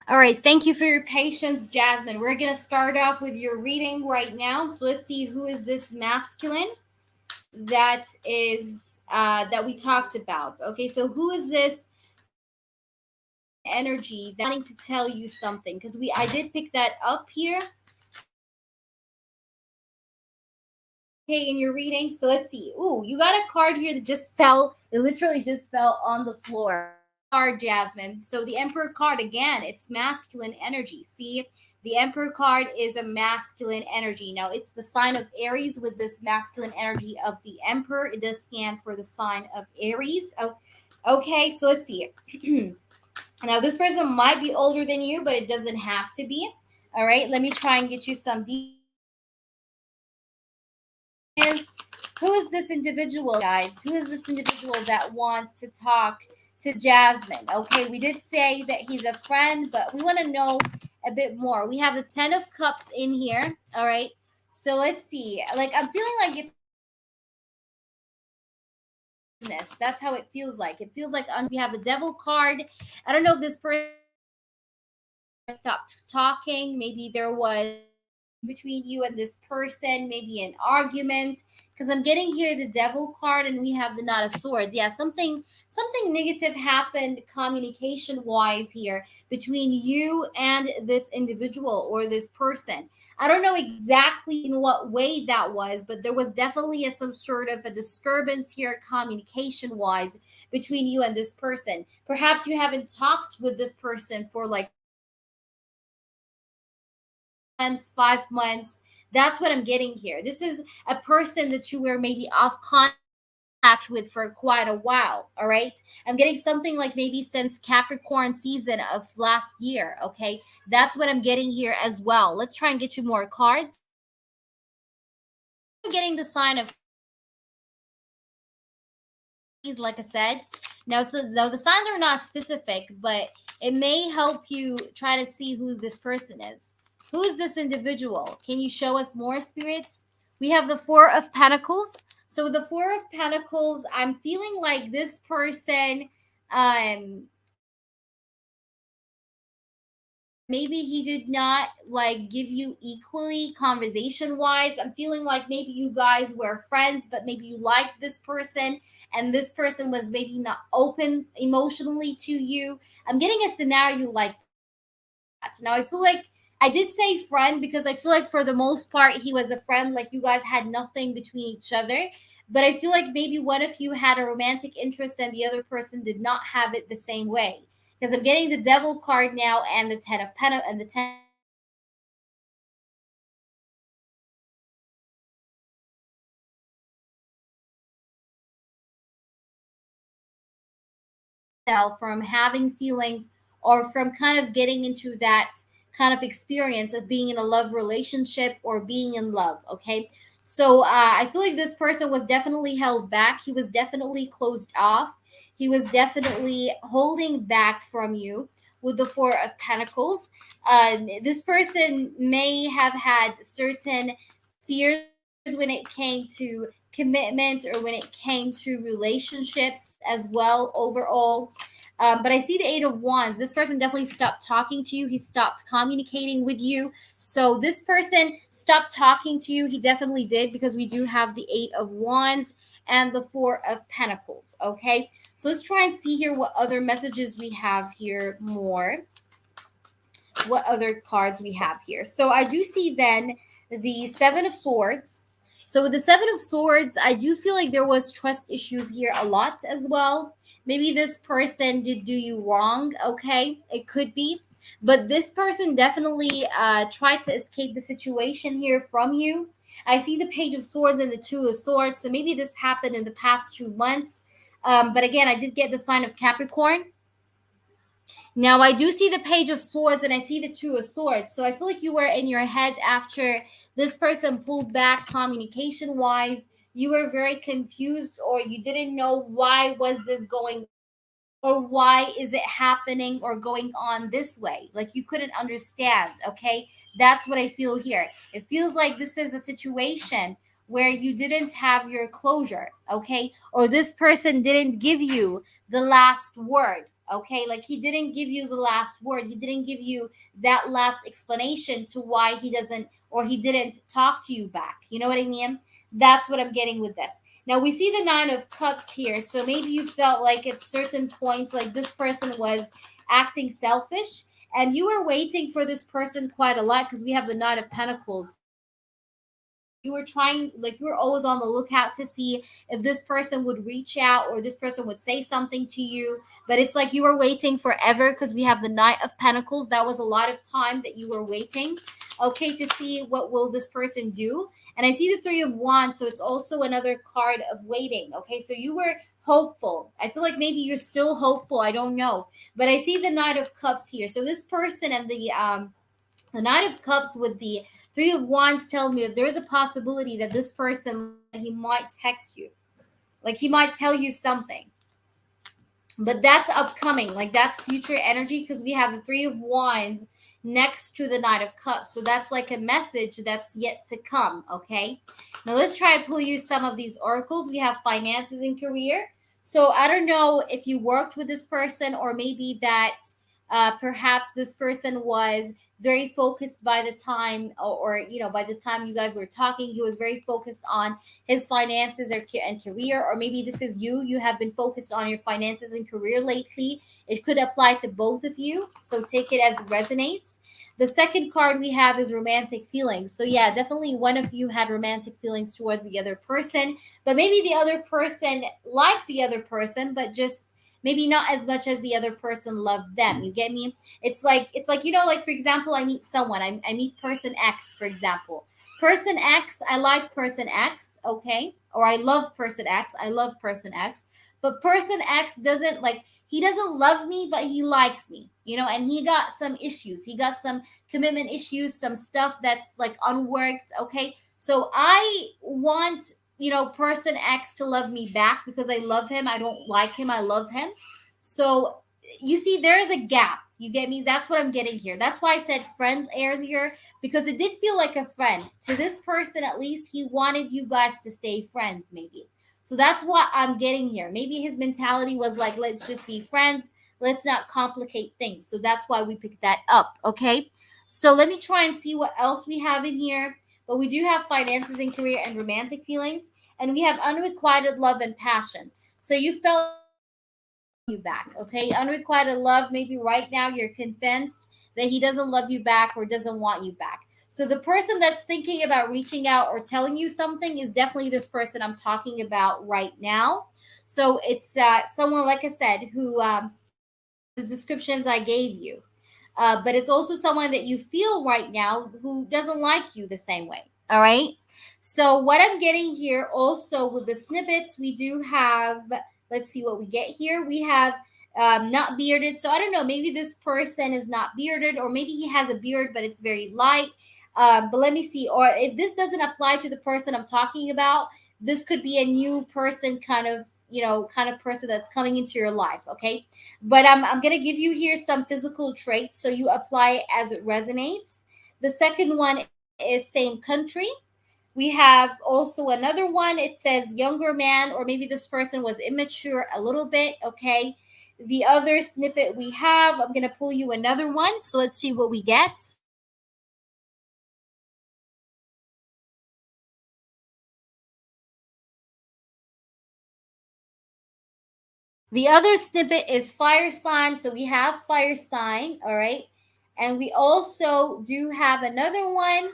All right, thank you for your patience, Jasmine. We're going to start off with your reading right now. So let's see, who is this masculine that is that we talked about. Okay, so who is this energy that wanting to tell you something? Because I did pick that up here. Okay, in your reading. So let's see. Ooh, you got a card here that just fell. It literally just fell on the floor. Card, Jasmine. So the Emperor card, again, it's masculine energy. See, the Emperor card is a masculine energy. Now it's the sign of Aries with this masculine energy of the Emperor. It does stand for the sign of Aries. Oh, okay, so let's see. Now this person might be older than you, but it doesn't have to be. All right, let me try and get you some details. Who is this individual, guys? Who is this individual that wants to talk to Jasmine? Okay, we did say that he's a friend, but we want to know a bit more. We have the 10 of Cups in here. All right, so let's see. Like, I'm feeling like it's business. That's how it feels like. It feels like we have the Devil card. I don't know if this person stopped talking. Maybe there was between you and this person, maybe an argument, because I'm getting here the Devil card and we have the Knight of Swords. Yeah, something negative happened communication wise here between you and this individual or this person. I don't know exactly in what way that was, but there was definitely some sort of a disturbance here communication wise between you and this person. Perhaps you haven't talked with this person for like months, 5 months. That's what I'm getting here. This is a person that you were maybe off contact with for quite a while. All right. I'm getting something like maybe since Capricorn season of last year. Okay. That's what I'm getting here as well. Let's try and get you more cards. I'm getting the sign of, like I said. Now, the signs are not specific, but it may help you try to see who this person is. Who is this individual? Can you show us more, spirits? We have the Four of Pentacles. So the Four of Pentacles, I'm feeling like this person, maybe he did not like give you equally conversation wise. I'm feeling like maybe you guys were friends, but maybe you liked this person and this person was maybe not open emotionally to you. I'm getting a scenario like that. Now I feel like I did say friend because I feel like for the most part he was a friend, like you guys had nothing between each other. But I feel like maybe what if you had a romantic interest and the other person did not have it the same way? Because I'm getting the Devil card now and the Ten of Pentacles and the Ten from having feelings or from kind of getting into that kind of experience of being in a love relationship or being in love. Okay. So I feel like this person was definitely held back. He was definitely closed off. He was definitely holding back from you with the Four of Pentacles. This person may have had certain fears when it came to commitment or when it came to relationships as well overall. But I see the Eight of Wands. This person definitely stopped talking to you. He stopped communicating with you. So this person stopped talking to you. He definitely did, because we do have the Eight of Wands and the Four of Pentacles. Okay. So let's try and see here what other messages we have here more. What other cards we have here. So I do see then the Seven of Swords. So with the Seven of Swords, I do feel like there was trust issues here a lot as well. Maybe this person did do you wrong. Okay, it could be. But this person definitely tried to escape the situation here from you. I see the Page of Swords and the Two of Swords. So maybe this happened in the past 2 months. But again, I did get the sign of Capricorn. Now I do see the Page of Swords and I see the Two of Swords. So I feel like you were in your head after this person pulled back communication wise. You were very confused, or you didn't know why was this going, or why is it happening or going on this way. Like you couldn't understand. Okay. That's what I feel here. It feels like this is a situation where you didn't have your closure. Okay. Or this person didn't give you the last word. Okay, like he didn't give you the last word. He didn't give you that last explanation to why he doesn't or he didn't talk to you back. You know what I mean? That's what I'm getting with this. Now we see the Nine of Cups here. So maybe you felt like at certain points, like this person was acting selfish and you were waiting for this person quite a lot because we have the Nine of Pentacles. You were trying, like you were always on the lookout to see if this person would reach out or this person would say something to you, but it's like you were waiting forever because we have the Knight of Pentacles. That was a lot of time that you were waiting, okay, to see what will this person do. And I see the Three of Wands, so it's also another card of waiting. Okay, so you were hopeful. I feel like maybe you're still hopeful, I don't know, but I see the Knight of Cups here. So this person and the Knight of Cups with the Three of Wands tells me that there's a possibility that this person, he might text you, like he might tell you something, but that's upcoming, like that's future energy because we have the Three of Wands next to the Knight of Cups. So that's like a message that's yet to come. Okay, now let's try to pull you some of these oracles. We have finances and career. So I don't know if you worked with this person or maybe that perhaps this person was very focused by the time or you know by the time you guys were talking, he was very focused on his finances and career, or maybe this is you have been focused on your finances and career lately. It could apply to both of you, so take it as it resonates. The second card we have is romantic feelings. So yeah, definitely one of you had romantic feelings towards the other person, but maybe the other person liked the other person, but just maybe not as much as the other person loved them. You get me? It's like you know, like for example, I meet someone, I meet person X, for example. Person X, I like person X, okay? Or I love person X, I love person X. But person X doesn't like, he doesn't love me, but he likes me, you know, and he got some issues. He got some commitment issues, some stuff that's like unworked, okay? So I want, you know, person X to love me back because I love him. I don't like him, I love him. So you see, there is a gap. You get me? That's what I'm getting here. That's why I said friend earlier, because it did feel like a friend to this person. At least he wanted you guys to stay friends, maybe. So that's what I'm getting here. Maybe his mentality was like, let's just be friends, let's not complicate things. So that's why we picked that up. Okay, so let me try and see what else we have in here. But we do have finances and career and romantic feelings, and we have unrequited love and passion. So you felt you back. Okay, unrequited love, maybe right now you're convinced that he doesn't love you back or doesn't want you back. So the person that's thinking about reaching out or telling you something is definitely this person I'm talking about right now. So it's someone, like I said, who the descriptions I gave you, but it's also someone that you feel right now who doesn't like you the same way. All right, so what I'm getting here also with the snippets, we do have, let's see what we get here. We have not bearded. So I don't know, maybe this person is not bearded, or maybe he has a beard, but it's very light. But let me see. Or if this doesn't apply to the person I'm talking about, this could be a new person, kind of, you know, kind of person that's coming into your life. Okay. But I'm going to give you here some physical traits so you apply it as it resonates. The second one is same country. We have also another one. It says younger man, or maybe this person was immature a little bit. Okay. The other snippet we have, I'm going to pull you another one. So let's see what we get. The other snippet is fire sign. So we have fire sign. All right. And we also do have another one.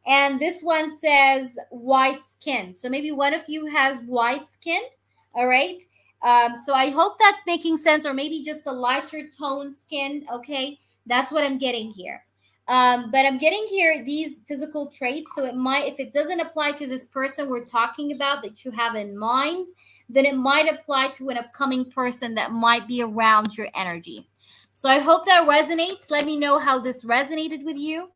And this one says white skin. So maybe one of you has white skin. All right. So I hope that's making sense, or maybe just a lighter tone skin. Okay. That's what I'm getting here. But I'm getting here these physical traits. So it might, if it doesn't apply to this person we're talking about that you have in mind, then it might apply to an upcoming person that might be around your energy. So I hope that resonates. Let me know how this resonated with you.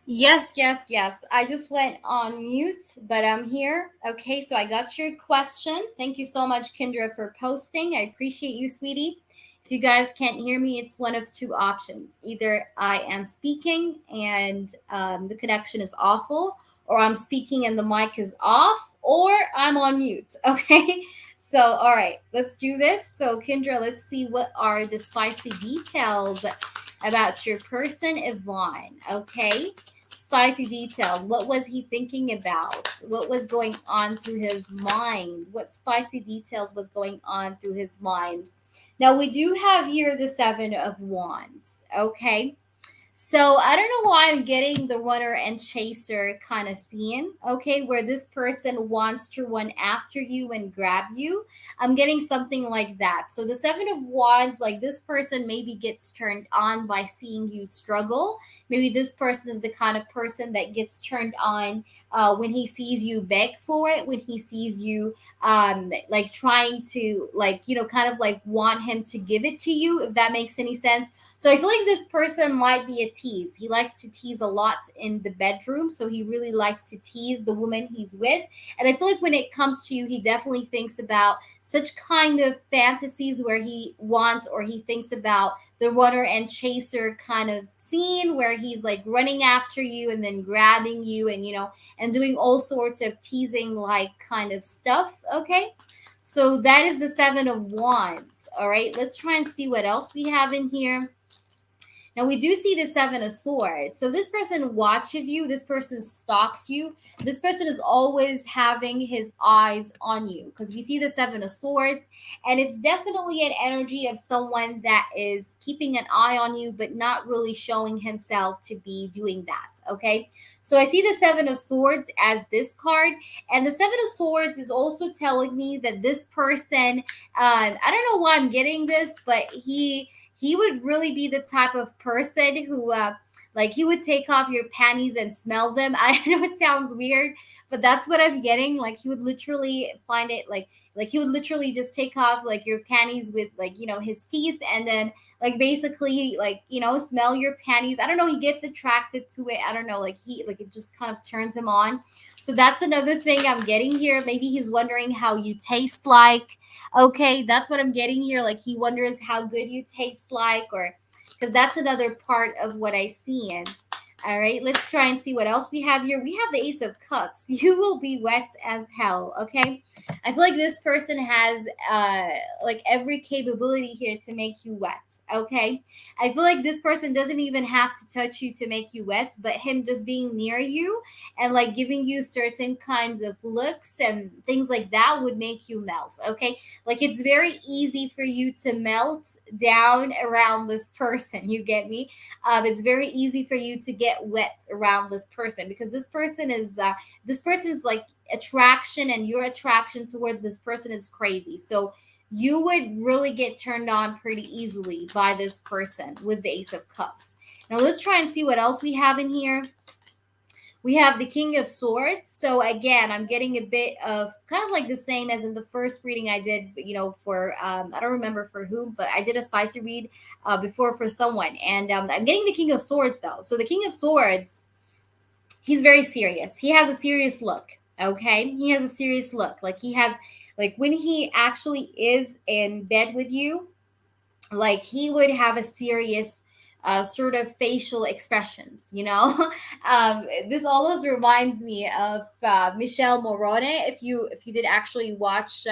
Yes, yes, yes. I just went on mute, but I'm here. Okay, so I got your question. Thank you so much, Kendra, for posting. I appreciate you, sweetie. If you guys can't hear me, it's one of two options. Either I am speaking and the connection is awful, or I'm speaking and the mic is off, or I'm on mute. Okay, so all right, let's do this. So, Kendra, let's see what are the spicy details about your person, Yvonne. Okay, spicy details. What was he thinking about? What was going on through his mind? What spicy details was going on through his mind? Now, we do have here the Seven of Wands. Okay. So I don't know why I'm getting the runner and chaser kind of scene, okay, where this person wants to run after you and grab you. I'm getting something like that. So the Seven of Wands, like this person maybe gets turned on by seeing you struggle. Maybe this person is the kind of person that gets turned on when he sees you beg for it, when he sees you like trying to like, you know, kind of like want him to give it to you, if that makes any sense. So I feel like this person might be a tease. He likes to tease a lot in the bedroom. So he really likes to tease the woman he's with. And I feel like when it comes to you, he definitely thinks about such kind of fantasies where he wants or he thinks about the runner and chaser kind of scene where he's like running after you and then grabbing you and, you know, and doing all sorts of teasing like kind of stuff. Okay. So that is the Seven of Wands. All right. Let's try and see what else we have in here. Now we do see the Seven of Swords. So this person watches you, this person stalks you, this person is always having his eyes on you because we see the Seven of Swords, and it's definitely an energy of someone that is keeping an eye on you, but not really showing himself to be doing that. Okay. So I see the Seven of Swords as this card, and the Seven of Swords is also telling me that this person, I don't know why I'm getting this, but he would really be the type of person who like he would take off your panties and smell them. I know it sounds weird, but that's what I'm getting. Like he would literally find it like he would literally just take off like your panties with like, you know, his teeth, and then like basically like, you know, smell your panties. I don't know, he gets attracted to it. I don't know, like he like it just kind of turns him on. So that's another thing I'm getting here. Maybe he's wondering how you taste like. Okay, that's what I'm getting here. Like he wonders how good you taste like, or because that's another part of what I see in. All right, let's try and see what else we have here. We have the Ace of Cups. You will be wet as hell. Okay, I feel like this person has like every capability here to make you wet. Okay, I feel like this person doesn't even have to touch you to make you wet, but him just being near you and like giving you certain kinds of looks and things like that would make you melt. Okay, like it's very easy for you to melt down around this person. You get me? It's very easy for you to get wet around this person because this person is like attraction, and your attraction towards this person is crazy. So you would really get turned on pretty easily by this person with the Ace of Cups. Now let's try and see what else we have in here. We have the King of Swords. So again, I'm getting a bit of kind of like the same as in the first reading I did, you know, for I don't remember for whom, but I did a spicy read before for someone, and I'm getting the King of Swords though. So the King of Swords, he's very serious. He has a serious look. Okay, he has a serious look. Like he has, like when he actually is in bed with you, like he would have a serious sort of facial expressions, you know. This almost reminds me of Michelle Morone. If you did actually watch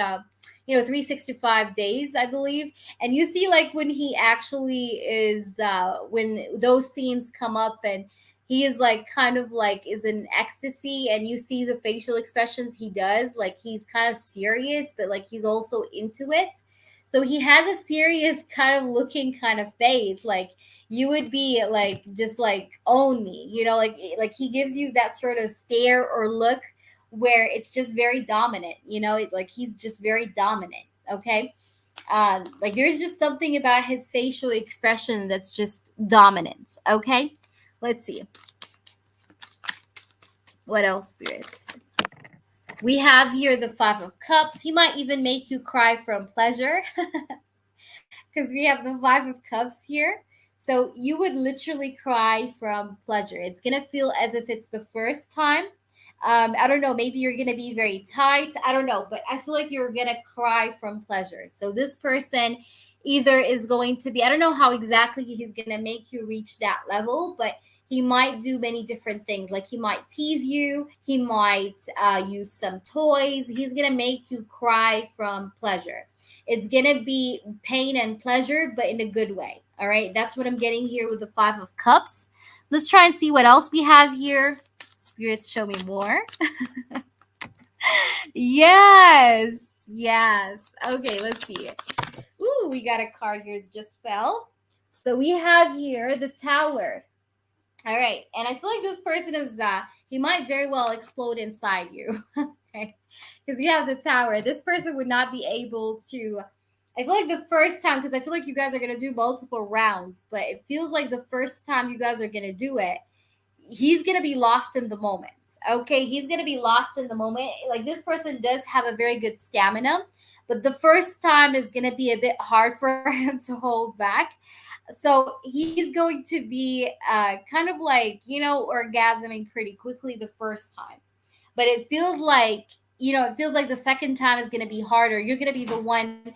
you know, 365 days, I believe, and you see like when he actually is when those scenes come up and he is like kind of like is in ecstasy, and you see the facial expressions he does, like he's kind of serious but like he's also into it. So he has a serious kind of looking kind of face. Like you would be like just like own me, you know, like he gives you that sort of stare or look where it's just very dominant, you know, like he's just very dominant. Okay. Like there's just something about his facial expression that's just dominant. Okay. Let's see. What else, spirits? We have here the Five of Cups. He might even make you cry from pleasure because we have the Five of Cups here. So you would literally cry from pleasure. It's going to feel as if it's the first time. I don't know, maybe you're going to be very tight. I don't know, but I feel like you're going to cry from pleasure. So this person either is going to be, I don't know how exactly he's going to make you reach that level, but he might do many different things. Like he might tease you, he might use some toys. He's going to make you cry from pleasure. It's going to be pain and pleasure, but in a good way. All right. That's what I'm getting here with the Five of Cups. Let's try and see what else we have here. Spirits, show me more. Yes. Yes. Okay, let's see. Ooh, we got a card here that just fell. So we have here the Tower. All right. And I feel like this person is, he might very well explode inside you. Okay. Because you have the Tower. This person would not be able to, I feel like the first time, because I feel like you guys are going to do multiple rounds, but it feels like the first time you guys are going to do it, he's going to be lost in the moment. Okay. He's going to be lost in the moment. Like this person does have a very good stamina, but the first time is going to be a bit hard for him to hold back. So he's going to be kind of like, orgasming pretty quickly the first time. But it feels like, it feels like the second time is going to be harder. You're going to be the one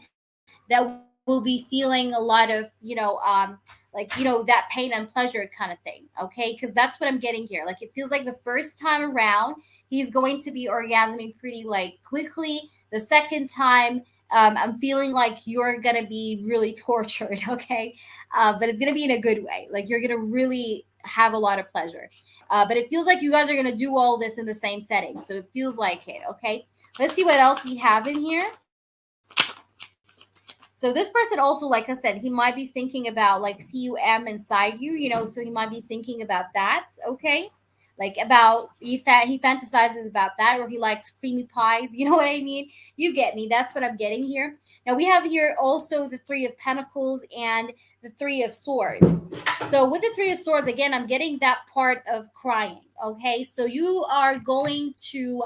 that will be feeling a lot of, that pain and pleasure kind of thing. Okay. Because that's what I'm getting here. Like it feels like the first time around, he's going to be orgasming pretty like quickly. The second time, I'm feeling like you're going to be really tortured. Okay. But it's going to be in a good way. Like you're going to really have a lot of pleasure. But it feels like you guys are going to do all this in the same setting. So it feels like it. Okay. Let's see what else we have in here. So this person also, like I said, he might be thinking about like CUM inside you, so he might be thinking about that, okay? Like about, he fantasizes about that, or he likes creamy pies, you know what I mean? You get me, that's what I'm getting here. Now we have here also the Three of Pentacles and the Three of Swords. So with the Three of Swords, again, I'm getting that part of crying, okay? So you are going to,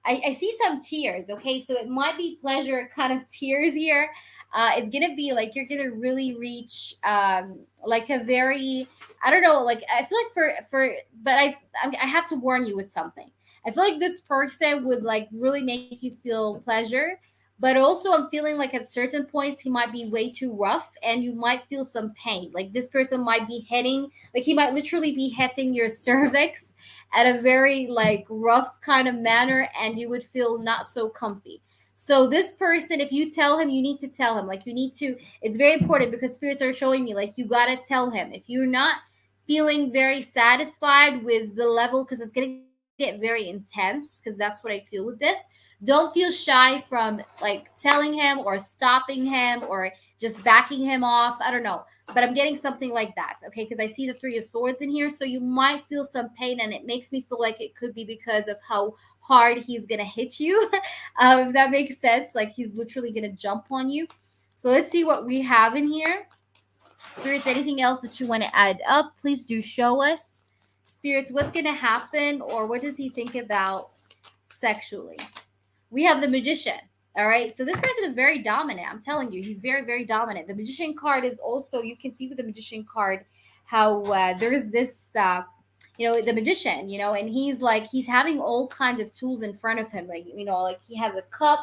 I see some tears, okay? So it might be pleasure kind of tears here. It's gonna be like you're gonna really reach like a very, I don't know, like I feel like but I have to warn you with something. I feel like this person would like really make you feel pleasure, but also I'm feeling like at certain points he might be way too rough and you might feel some pain. Like this person might be hitting, like he might literally be hitting your cervix at a very like rough kind of manner, and you would feel not so comfy. So this person, if you tell him, you need to tell him. Like you need to, it's very important because spirits are showing me like you gotta tell him. If you're not feeling very satisfied with the level, because it's gonna get very intense, because that's what I feel with this. Don't feel shy from like telling him or stopping him or just backing him off. I don't know. But I'm getting something like that, okay? Because I see the Three of Swords in here. So you might feel some pain, and it makes me feel like it could be because of how hard he's going to hit you. If that makes sense. Like he's literally going to jump on you. So let's see what we have in here. Spirits, anything else that you want to add up, please do show us. Spirits, what's going to happen, or what does he think about sexually? We have the Magician. All right. So this person is very dominant. I'm telling you, he's very, very dominant. The Magician card is also, you can see with the Magician card how there is this, the Magician, and he's having all kinds of tools in front of him. Like, like he has a cup,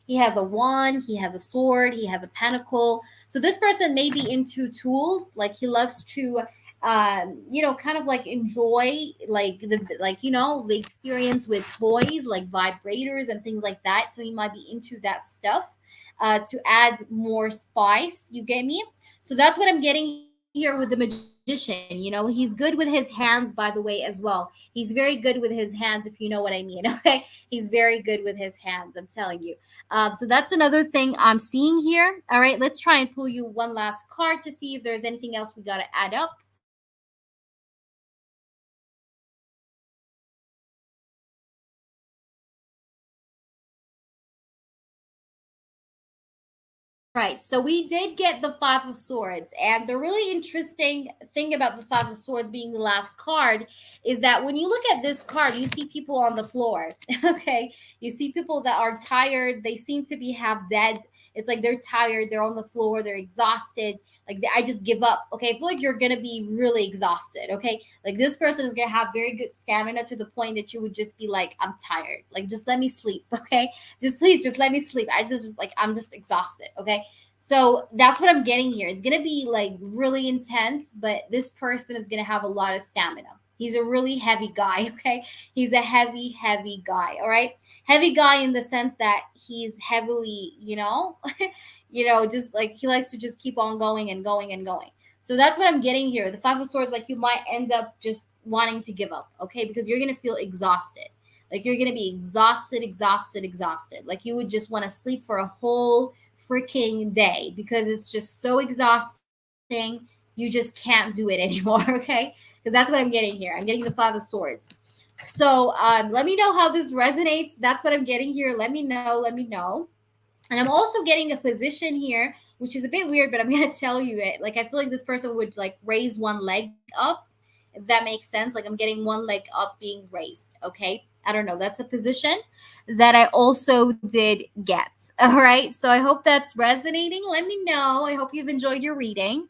he has a wand, he has a sword, he has a pentacle. So this person may be into tools. Like he loves to kind of like enjoy the experience with toys like vibrators and things like that. So he might be into that stuff to add more spice. You get me? So that's what I'm getting here with the Magician. He's good with his hands, by the way, as well. He's very good with his hands, if you know what I mean. Okay, he's very good with his hands. I'm telling you. So that's another thing I'm seeing here. All right, let's try and pull you one last card to see if there's anything else we got to add up. Right, so we did get the Five of Swords, and the really interesting thing about the Five of Swords being the last card is that when you look at this card, you see people on the floor. Okay, you see people that are tired. They seem to be half dead. It's like they're tired. They're on the floor. They're exhausted. Like I just give up. Okay, I feel like you're gonna be really exhausted. Okay, like this person is gonna have very good stamina to the point that you would just be like, I'm tired. Like just let me sleep. Okay, just please just let me sleep. I just like I'm just exhausted. Okay, so that's what I'm getting here. It's gonna be like really intense, but this person is gonna have a lot of stamina. He's a really heavy guy. Okay, he's a heavy guy. All right, heavy guy in the sense that he's heavily, just like he likes to just keep on going and going and going. So that's what I'm getting here. The Five of Swords, like you might end up just wanting to give up, okay? Because you're gonna feel exhausted. Like you're gonna be exhausted. Like you would just want to sleep for a whole freaking day because it's just so exhausting. You just can't do it anymore, okay? Because that's what I'm getting here. I'm getting the Five of Swords. So let me know how this resonates. That's what I'm getting here. Let me know. Let me know. And I'm also getting a position here, which is a bit weird, but I'm gonna tell you it. Like I feel like this person would like raise one leg up, if that makes sense. Like I'm getting one leg up being raised. Okay. I don't know. That's a position that I also did get. All right. So I hope that's resonating. Let me know. I hope you've enjoyed your reading.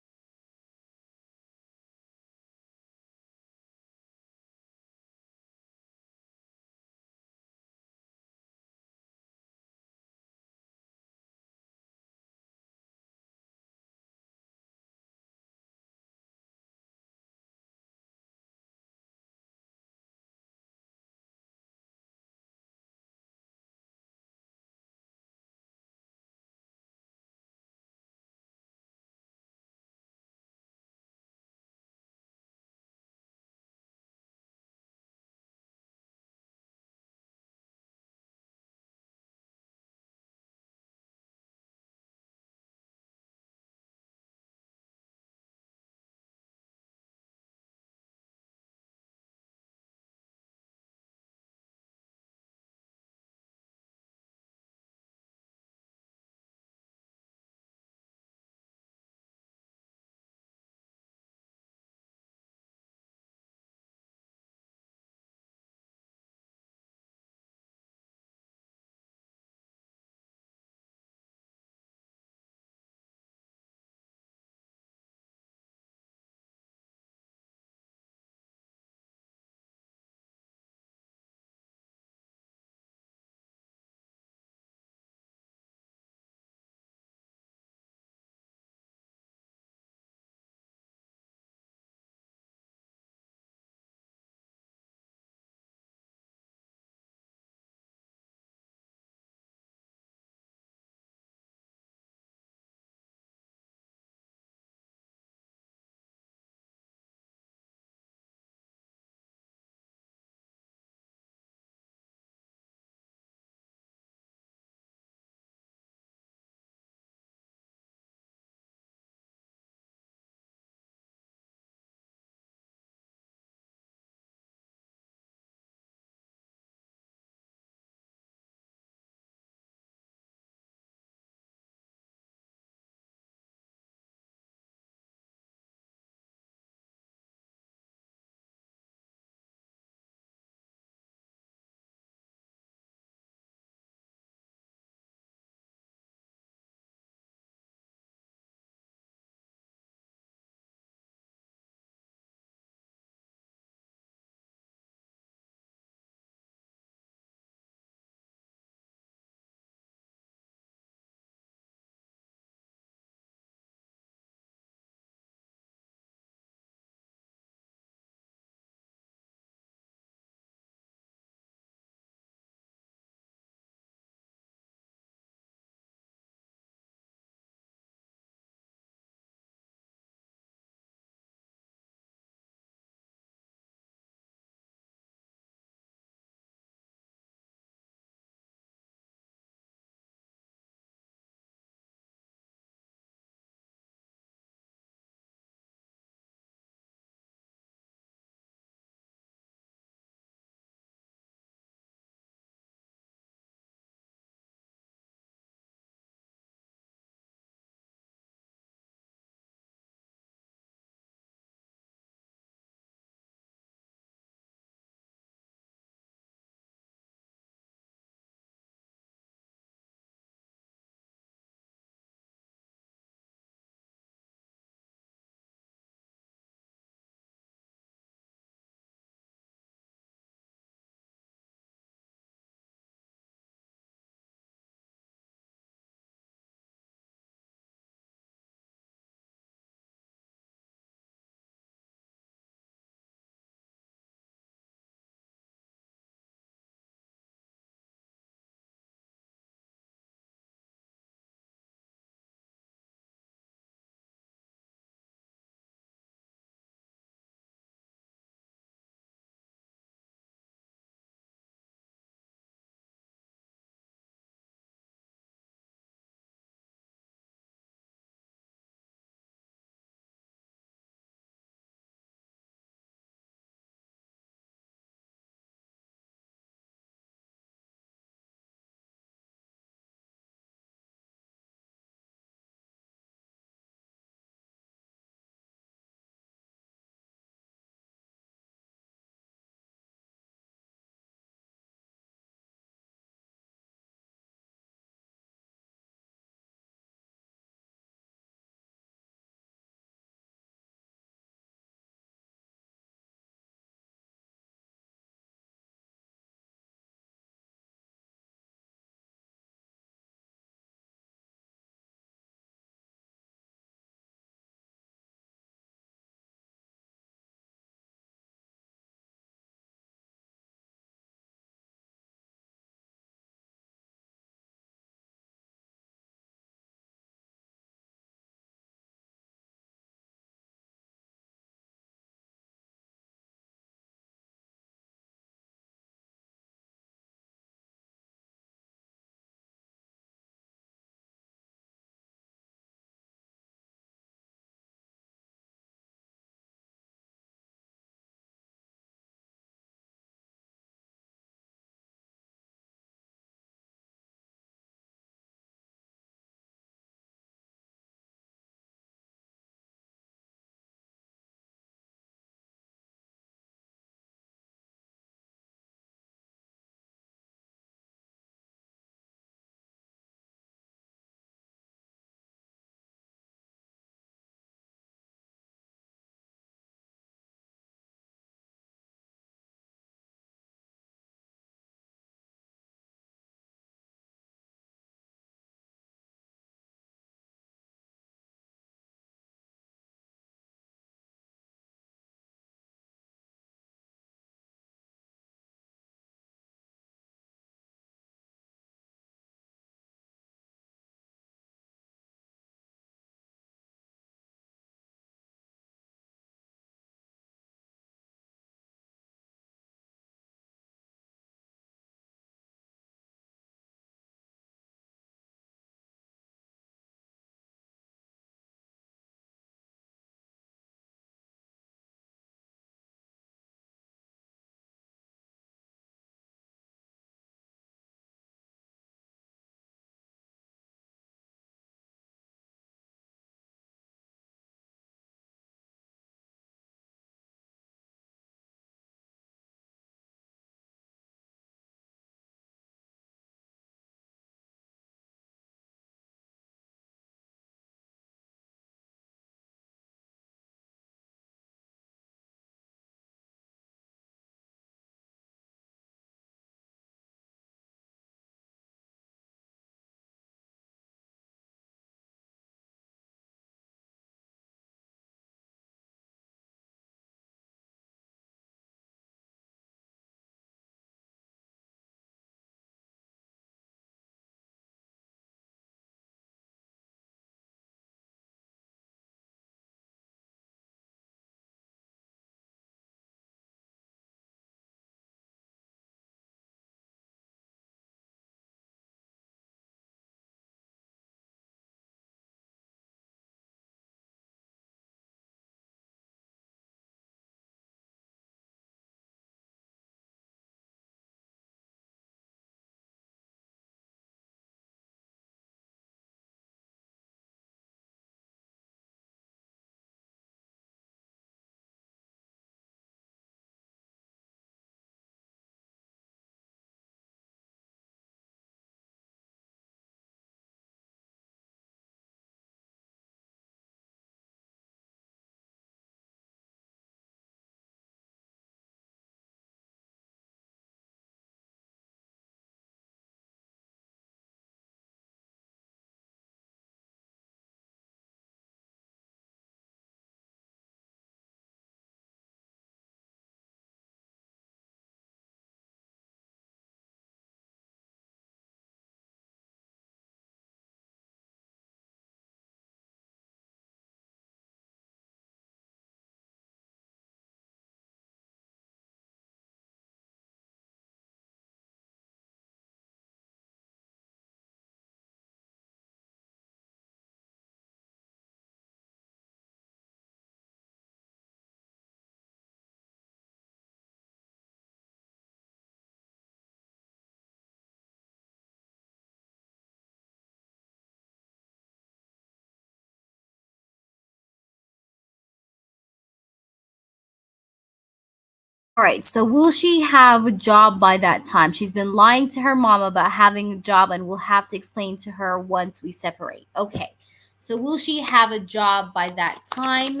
All right, so will she have a job by that time? She's been lying to her mom about having a job, and we'll have to explain to her once we separate. Okay, so will she have a job by that time?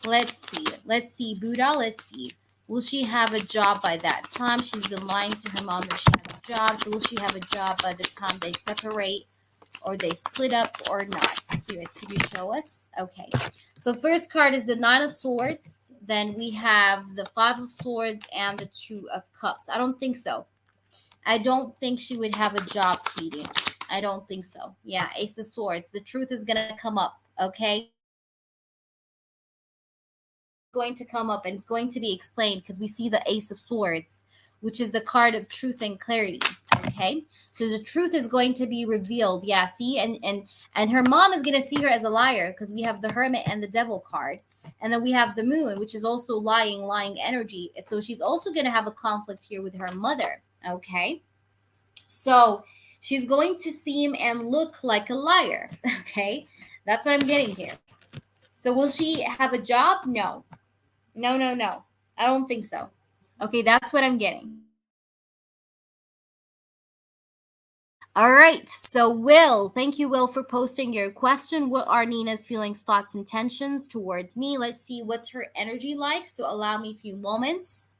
Let's see. Let's see, Buddha. Let's see. Will she have a job by that time? She's been lying to her mom that she has a job. So will she have a job by the time they separate or they split up or not? Spirits, can you show us? Okay. So first card is the Nine of Swords. Then we have the Five of Swords and the Two of Cups. I don't think so. I don't think she would have a job, sweetie. I don't think so. Yeah, Ace of Swords. The truth is going to come up, okay? Going to come up and it's going to be explained because we see the Ace of Swords, which is the card of truth and clarity. Okay, so the truth is going to be revealed. Yeah, see, and her mom is going to see her as a liar because we have the Hermit and the Devil card, and then we have the Moon, which is also lying energy. So she's also going to have a conflict here with her mother. Okay, so she's going to seem and look like a liar. Okay, that's what I'm getting here. So will she have a job? No. No. I don't think so. Okay, that's what I'm getting. All right, so Will, thank you, Will, for posting your question. What are Nina's feelings, thoughts, intentions towards me? Let's see what's her energy like. So allow me a few moments.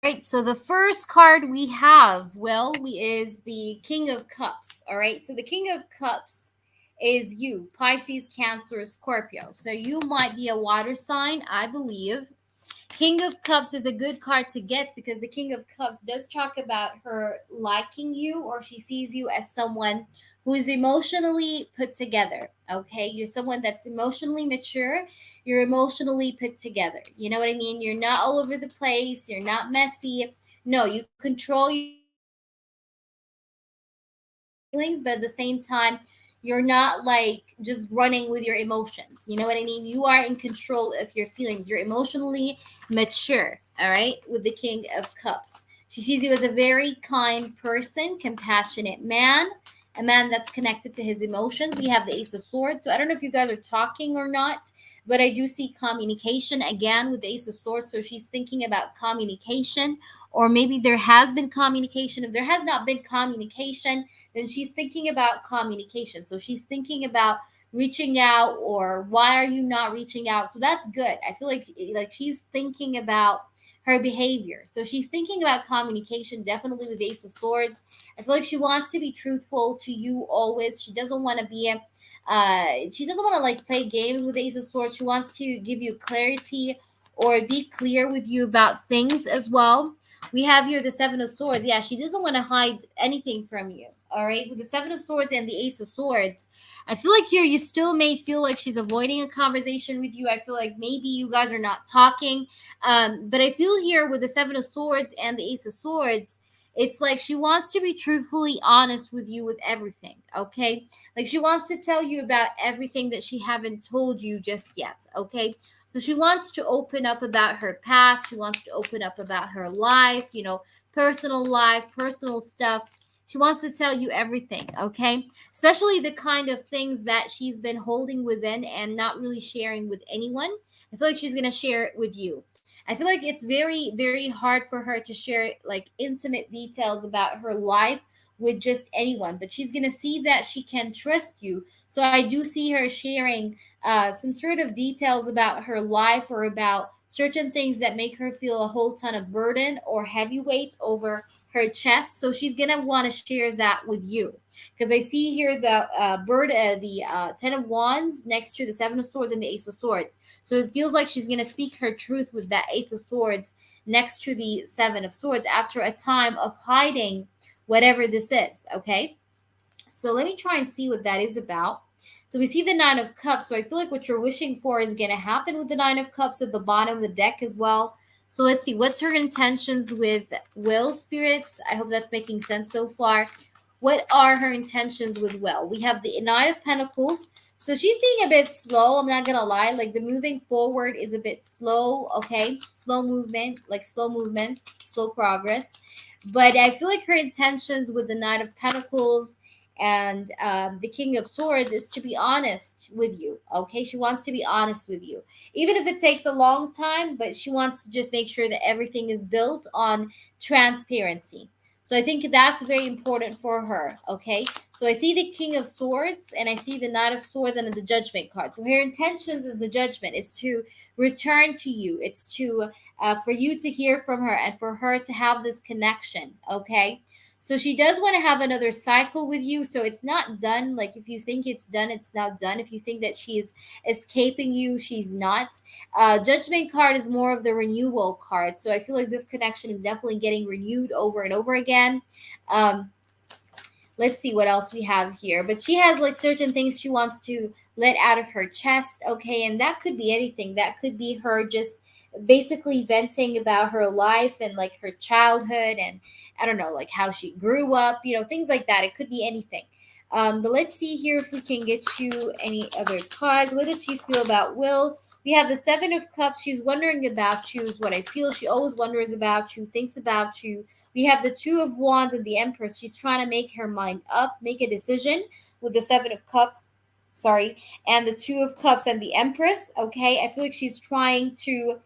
All right, so the first card we have, Will, is the King of Cups. All right, so the King of Cups is you, Pisces, Cancer, Scorpio. So you might be a water sign, I believe. King of Cups is a good card to get because the King of Cups does talk about her liking you, or she sees you as someone who is emotionally put together. Okay, you're someone that's emotionally mature, you're emotionally put together. You know what I mean? You're not all over the place, you're not messy. No, you control your feelings, but at the same time, you're not like just running with your emotions. You know what I mean? You are in control of your feelings. You're emotionally mature, all right, with the King of Cups. She sees you as a very kind person, compassionate man, a man that's connected to his emotions. We have the Ace of Swords. So I don't know if you guys are talking or not, but I do see communication again with the Ace of Swords. So she's thinking about communication, or maybe there has been communication. If there has not been communication, then she's thinking about communication. So she's thinking about reaching out, or why are you not reaching out? So that's good. I feel like she's thinking about her behavior. So she's thinking about communication, definitely with Ace of Swords. I feel like she wants to be truthful to you always. She doesn't want to be she doesn't want to like play games with Ace of Swords. She wants to give you clarity or be clear with you about things as well. We have here the Seven of Swords. Yeah, she doesn't want to hide anything from you. All right, with the Seven of Swords and the Ace of Swords, I feel like here you still may feel like she's avoiding a conversation with you. I feel like maybe you guys are not talking. But I feel here with the Seven of Swords and the Ace of Swords, it's like she wants to be truthfully honest with you with everything. Okay, like she wants to tell you about everything that she haven't told you just yet. Okay, so she wants to open up about her past. She wants to open up about her life, personal life, personal stuff. She wants to tell you everything, okay? Especially the kind of things that she's been holding within and not really sharing with anyone. I feel like she's going to share it with you. I feel like it's very, very hard for her to share like intimate details about her life with just anyone, but she's going to see that she can trust you. So I do see her sharing some sort of details about her life, or about certain things that make her feel a whole ton of burden or heavyweight over her chest. So she's gonna want to share that with you, because I see here the Ten of Wands next to the Seven of Swords and the Ace of Swords. So it feels like she's gonna speak her truth with that Ace of Swords next to the Seven of Swords after a time of hiding whatever this is. Okay, so let me try and see what that is about. So we see the Nine of Cups. So I feel like what you're wishing for is going to happen with the Nine of Cups at the bottom of the deck as well. So let's see. What's her intentions with Will, spirits? I hope that's making sense so far. What are her intentions with Will? We have the Nine of Pentacles. So she's being a bit slow. I'm not going to lie. Like the moving forward is a bit slow. Okay. Slow movement, like slow movements, slow progress. But I feel like her intentions with the Nine of Pentacles And the King of Swords is to be honest with you. Okay, she wants to be honest with you, even if it takes a long time, but she wants to just make sure that everything is built on transparency. So I think that's very important for her. Okay, so I see the King of Swords and I see the Knight of Swords and the Judgment card. So her intentions is the Judgment is to return to you. It's to for you to hear from her and for her to have this connection. Okay, so she does want to have another cycle with you. So it's not done. Like if you think it's done, it's not done. If you think that she's escaping you, she's not. Judgment card is more of the renewal card. So I feel like this connection is definitely getting renewed over and over again. Um, let's see what else we have here. But she has like certain things she wants to let out of her chest. Okay. And that could be anything. That could be her just basically venting about her life and like her childhood and I don't know, like how she grew up, things like that. It could be anything. But let's see here if we can get you any other cards. What does she feel about Will? We have the Seven of Cups. She's wondering about you, is what I feel. She always wonders about you, thinks about you. We have the Two of Wands and the Empress. She's trying to make her mind up, make a decision with the Seven of Cups. Sorry. And the Two of Cups and the Empress. Okay. I feel like she's trying to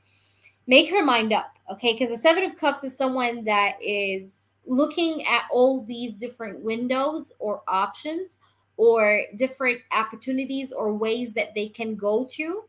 make her mind up. Okay. Because the Seven of Cups is someone that is looking at all these different windows or options or different opportunities or ways that they can go to,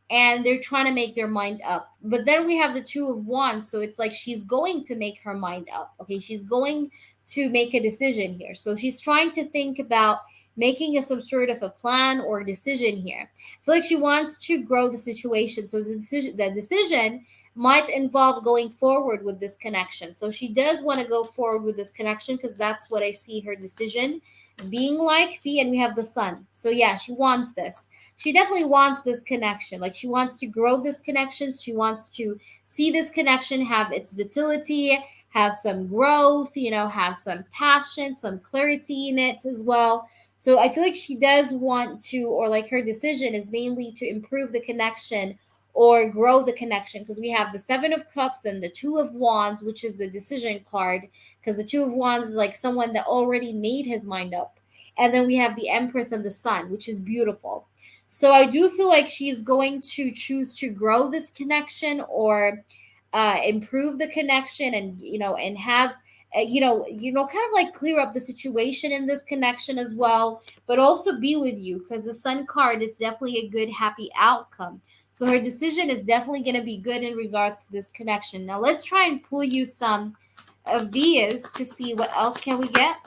and they're trying to make their mind up. But then we have the Two of Wands, so it's like she's going to make her mind up. Okay, she's going to make a decision here. So she's trying to think about making some sort of a plan or decision here. I feel like she wants to grow the situation. So the decision might involve going forward with this connection. So she does want to go forward with this connection because that's what I see her decision being like. See, and we have the Sun. So yeah, she wants this. She definitely wants this connection. Like she wants to grow this connection. She wants to see this connection have its vitality, have some growth, have some passion, some clarity in it as well. So I feel like she does want to, or like her decision is mainly to improve the connection or grow the connection, because we have the Seven of Cups, then the Two of Wands, which is the decision card, because the Two of Wands is like someone that already made his mind up. And then we have the Empress and the Sun, which is beautiful. So I do feel like she's going to choose to grow this connection or improve the connection, and and have kind of like clear up the situation in this connection as well, but also be with you, because the Sun card is definitely a good happy outcome. So her decision is definitely going to be good in regards to this connection. Now let's try and pull you some of these to see what else can we get.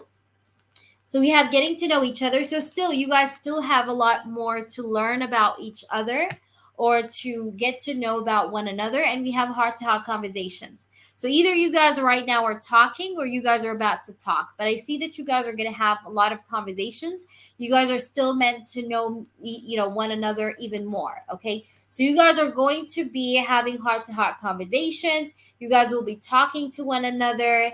So we have getting to know each other. So still, you guys still have a lot more to learn about each other or to get to know about one another. And we have heart-to-heart conversations. So either you guys right now are talking or you guys are about to talk. But I see that you guys are going to have a lot of conversations. You guys are still meant to know, one another even more. Okay. So you guys are going to be having heart-to-heart conversations. You guys will be talking to one another.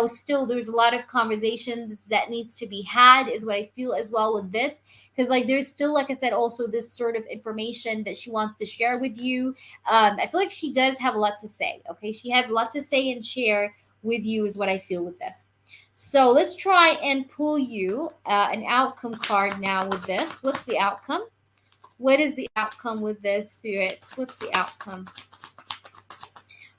Still there's a lot of conversations that needs to be had, is what I feel as well with this, because like there's still, like I said, also this sort of information that she wants to share with you. I feel like she does have a lot to say. Okay, she has a lot to say and share with you, is what I feel with this. So let's try and pull you an outcome card now with this. What's the outcome? What is the outcome with this, spirits? What's the outcome?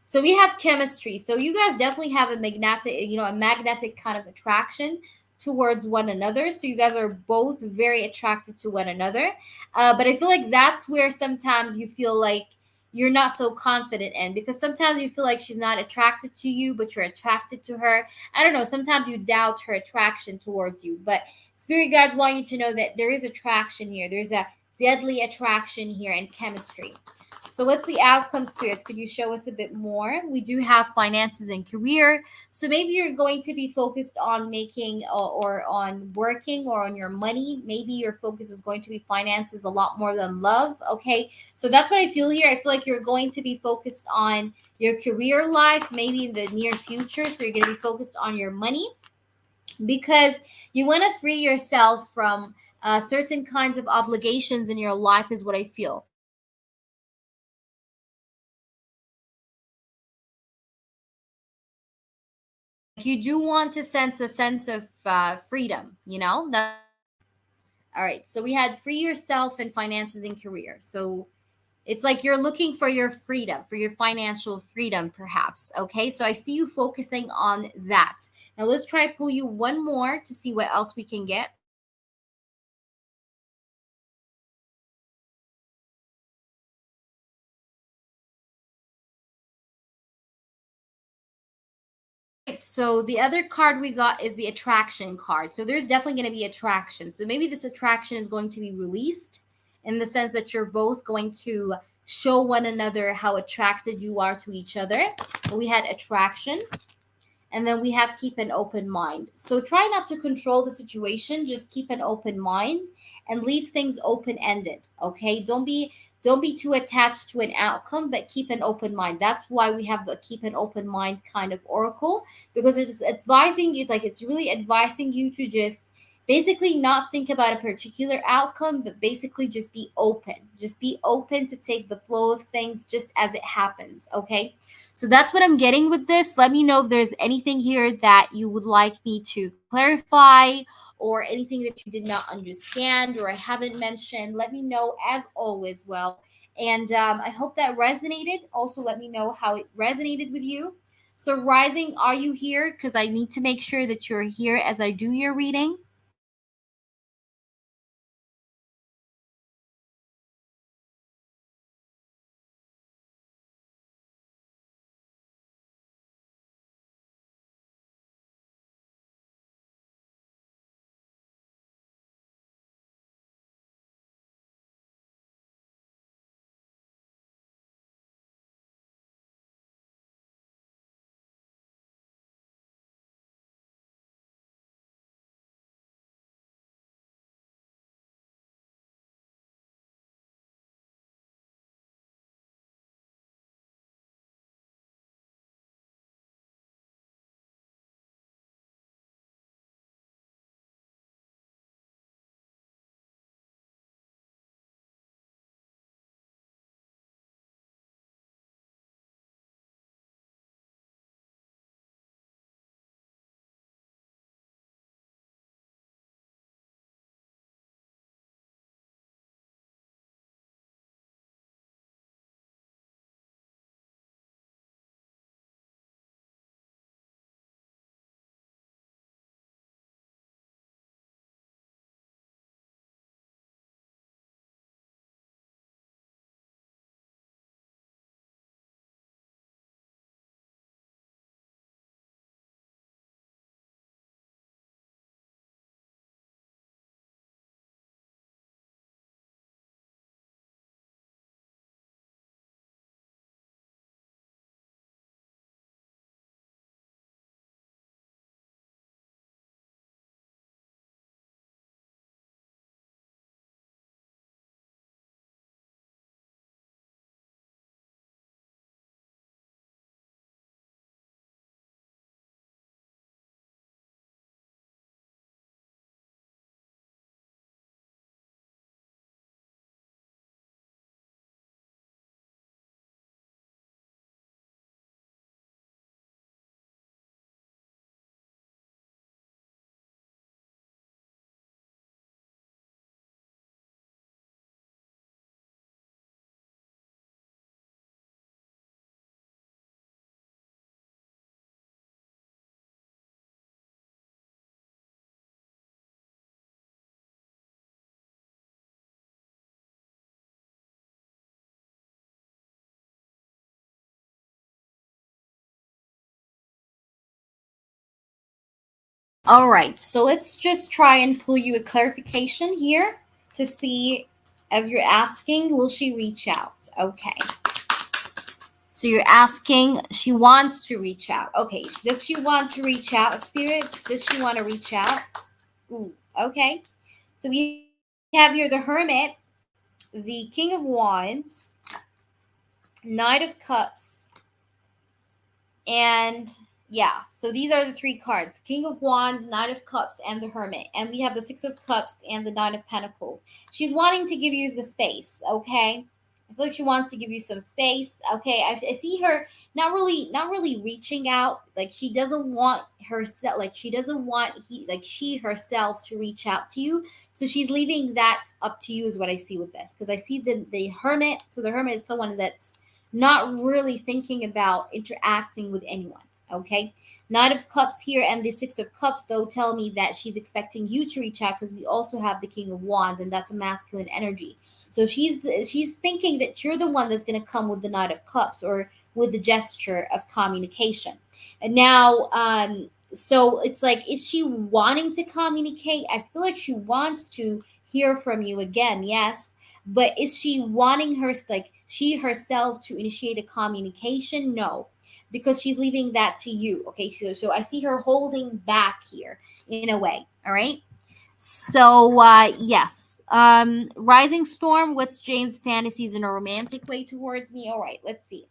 So we have chemistry. So you guys definitely have a magnetic kind of attraction towards one another. So you guys are both very attracted to one another. But I feel like that's where sometimes you feel like you're not so confident in, because sometimes you feel like she's not attracted to you, but you're attracted to her. I don't know. Sometimes you doubt her attraction towards you, but spirit guides want you to know that there is attraction here. There's a deadly attraction here and chemistry. So what's the outcome, spirits? Could you show us a bit more? We do have finances and career. So maybe you're going to be focused on making or on working or on your money. Maybe your focus is going to be finances a lot more than love. Okay. So that's what I feel here. I feel like you're going to be focused on your career life, maybe in the near future. So you're going to be focused on your money, because you want to free yourself from certain kinds of obligations in your life, is what I feel. you do want to sense a sense of freedom, you know? All right. So we had free yourself in finances and career. So it's like you're looking for your freedom, for your financial freedom, perhaps. Okay. So I see you focusing on that. Now let's try to pull you one more to see what else we can get. So the other card we got is the attraction card. So there's definitely going to be attraction. So maybe this attraction is going to be released in the sense that you're both going to show one another how attracted you are to each other. We had attraction, and then we have keep an open mind. So try not to control the situation, just keep an open mind and leave things open ended. Okay, don't be too attached to an outcome, but keep an open mind. That's why we have the keep an open mind kind of oracle, because it's advising you, like it's really advising you to just basically not think about a particular outcome, but basically just be open. Just be open to take the flow of things just as it happens. Okay, so that's what I'm getting with this. Let me know if there's anything here that you would like me to clarify, or anything that you did not understand or I haven't mentioned. Let me know as always. Well, and I hope that resonated. Also, let me know how it resonated with you. So, Rising, are you here? Because I need to make sure that you're here as I do your reading. All right, so let's just try and pull you a clarification here to see, as you're asking, will she reach out? Okay. So you're asking, she wants to reach out. Okay, does she want to reach out, spirits? Does she want to reach out? Ooh, okay. So we have here the Hermit, the King of Wands, Knight of Cups, and yeah, so these are the three cards: King of Wands, Knight of Cups, and the Hermit. And we have the Six of Cups and the Nine of Pentacles. She's wanting to give you the space, okay? I feel like she wants to give you some space, okay? I see her not really reaching out. Like she doesn't want herself, like she doesn't want she herself to reach out to you. So she's leaving that up to you is what I see with this. Because I see the hermit. So the hermit is someone that's not really thinking about interacting with anyone. Okay. Knight of Cups here and the Six of Cups, though, tell me that she's expecting you to reach out because we also have the King of Wands, and that's a masculine energy. So she's thinking that you're the one that's going to come with the Knight of Cups or with the gesture of communication. And now, so it's like, is she wanting to communicate? I feel like she wants to hear from you again, yes. But is she wanting she herself to initiate a communication? No, because she's leaving that to you. Okay, so I see her holding back here in a way. All right. So yes. Rising Storm, what's Jane's fantasies in a romantic way towards me? All right, let's see.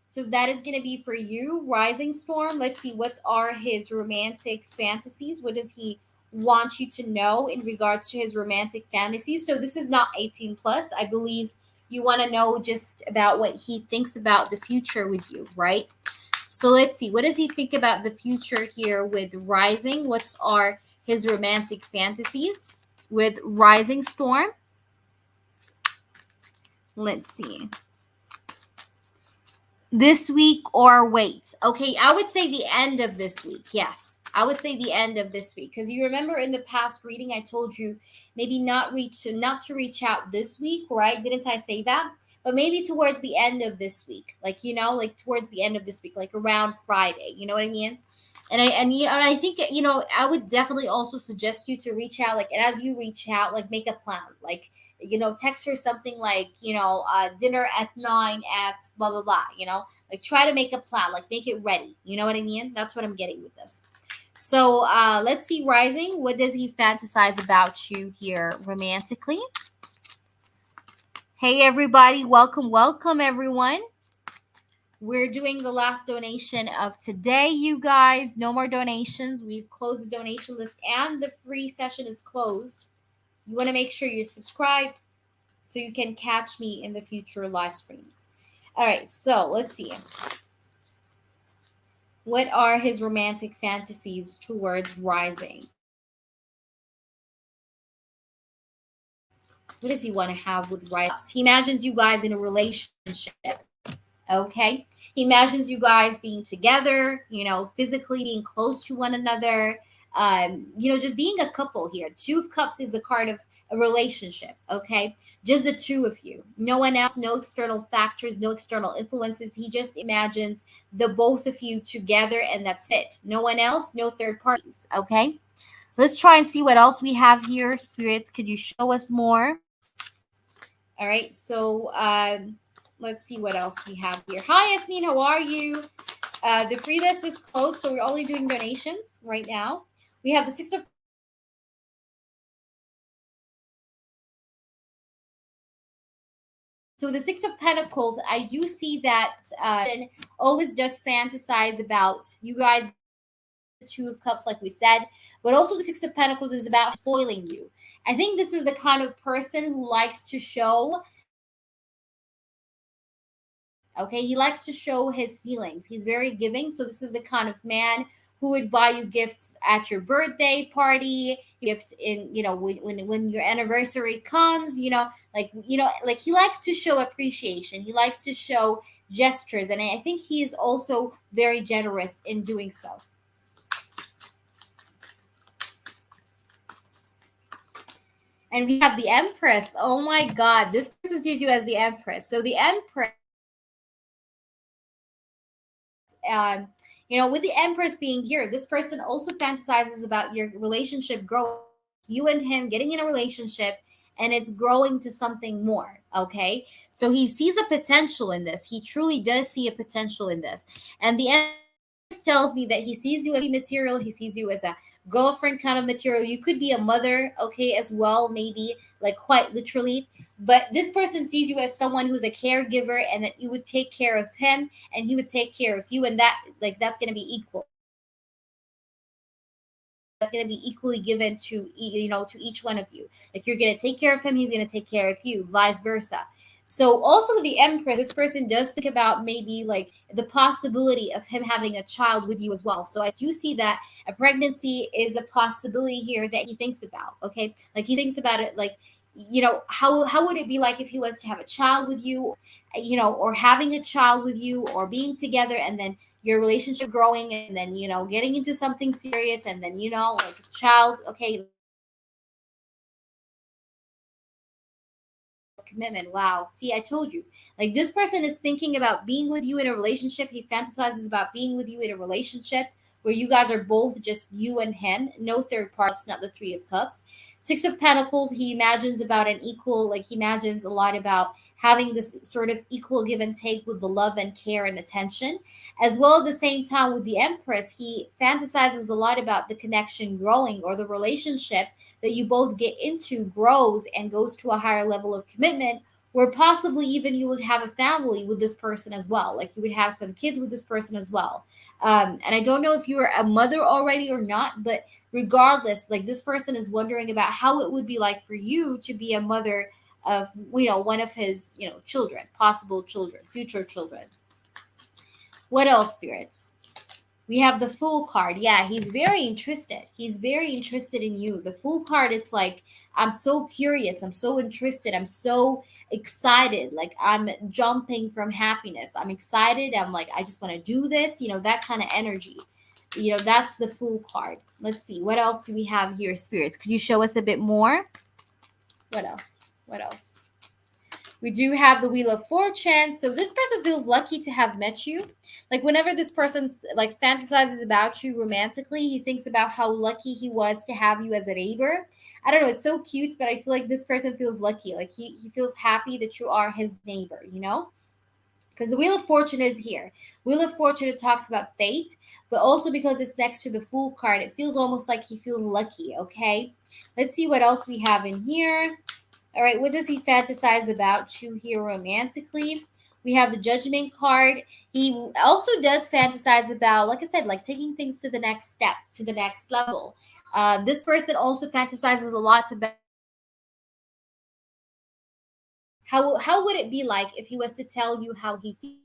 So that is going to be for you, Rising Storm. Let's see, what are his romantic fantasies? What does he want you to know in regards to his romantic fantasies? So this is not 18 plus. I believe you want to know just about what he thinks about the future with you, right? So let's see, what does he think about the future here with Rising? What are his romantic fantasies with Rising Storm? Let's see. This week or wait. Okay, I would say the end of this week. Yes, I would say the end of this week, because you remember in the past reading I told you maybe not to reach out this week, right? Didn't I say that? But maybe towards the end of this week, like towards the end of this week, like around Friday. You know what I mean? And I think I would definitely also suggest you to reach out, like, and as you reach out, like, make a plan, like, text her something like, dinner at 9 at blah blah blah, like, try to make a plan, like, make it ready. You know what I mean? That's what I'm getting with this. So let's see, Rising, what does he fantasize about you here romantically? Hey everybody, welcome everyone. We're doing the last donation of today, you guys. No more donations. We've closed the donation list and the free session is closed. You want to make sure you're subscribed so you can catch me in the future live streams. All right, so let's see. What are his romantic fantasies towards Rising? What does he want to have with Rising? He imagines you guys in a relationship. Okay. He imagines you guys being together, physically being close to one another, just being a couple here. Two of Cups is the card of a relationship. Okay. Just the two of you. No one else, no external factors, no external influences. He just imagines the both of you together, and that's it. No one else, no third parties. Okay. Let's try and see what else we have here. Spirits, could you show us more? All right. So, let's see what else we have here. Hi, Yasmin. How are you? The free list is closed, so we're only doing donations right now. We have the Six of... So the Six of Pentacles, I do see that always does fantasize about you guys. The Two of Cups, like we said, but also the Six of Pentacles is about spoiling you. I think this is the kind of person who likes to show... Okay, he likes to show his feelings. He's very giving. So this is the kind of man who would buy you gifts at your birthday party, gift in, when your anniversary comes, like he likes to show appreciation. He likes to show gestures. And I think he is also very generous in doing so. And we have the Empress. Oh my God, this person sees you as the Empress. So the Empress, with the Empress being here, this person also fantasizes about your relationship growing, you and him getting in a relationship, and it's growing to something more. Okay, so he sees a potential in this. He truly does see a potential in this. And the Empress tells me that he sees you as material. He sees you as a girlfriend kind of material. You could be a mother, okay, as well, maybe, like, quite literally. But this person sees you as someone who's a caregiver, and that you would take care of him and he would take care of you, and that's going to be equal. That's going to be equally given to each one of you. Like, you're going to take care of him, he's going to take care of you, vice versa. So also with the Empress, this person does think about maybe like the possibility of him having a child with you as well. So as you see that a pregnancy is a possibility here that he thinks about. Okay, like he thinks about it like, how would it be like if he was to have a child with you, or having a child with you, or being together, and then your relationship growing, and then getting into something serious, and then like a child. Okay, commitment. Wow. See, I told you. Like this person is thinking about being with you in a relationship. He fantasizes about being with you in a relationship where you guys are both just you and him, no third parts, not the Three of Cups. Six of Pentacles, he imagines about an equal, like he imagines a lot about having this sort of equal give and take with the love and care and attention. As well, at the same time, with the Empress, he fantasizes a lot about the connection growing, or the relationship that you both get into grows and goes to a higher level of commitment, where possibly even you would have a family with this person as well. Like you would have some kids with this person as well. And I don't know if you are a mother already or not, but regardless, like this person is wondering about how it would be like for you to be a mother of, one of his, children, possible children, future children. What else, spirits? We have the Fool card. Yeah, he's very interested. He's very interested in you. The Fool card, it's like, I'm so curious. I'm so interested. I'm so excited. Like, I'm jumping from happiness. I'm excited. I'm like, I just want to do this, that kind of energy. That's the Fool card. Let's see. What else do we have here, spirits? Could you show us a bit more? What else? What else? We do have the Wheel of Fortune. So this person feels lucky to have met you. Like whenever this person like fantasizes about you romantically, he thinks about how lucky he was to have you as a neighbor. I don't know, it's so cute, but I feel like this person feels lucky. Like he feels happy that you are his neighbor. Because the Wheel of Fortune is here. Wheel of Fortune, it talks about fate, but also because it's next to the Fool card, it feels almost like he feels lucky, okay? Let's see what else we have in here. All right, what does he fantasize about you here romantically? We have the Judgment card. He also does fantasize about, like I said, like taking things to the next step, to the next level. This person also fantasizes a lot about how would it be like if he was to tell you how he feels.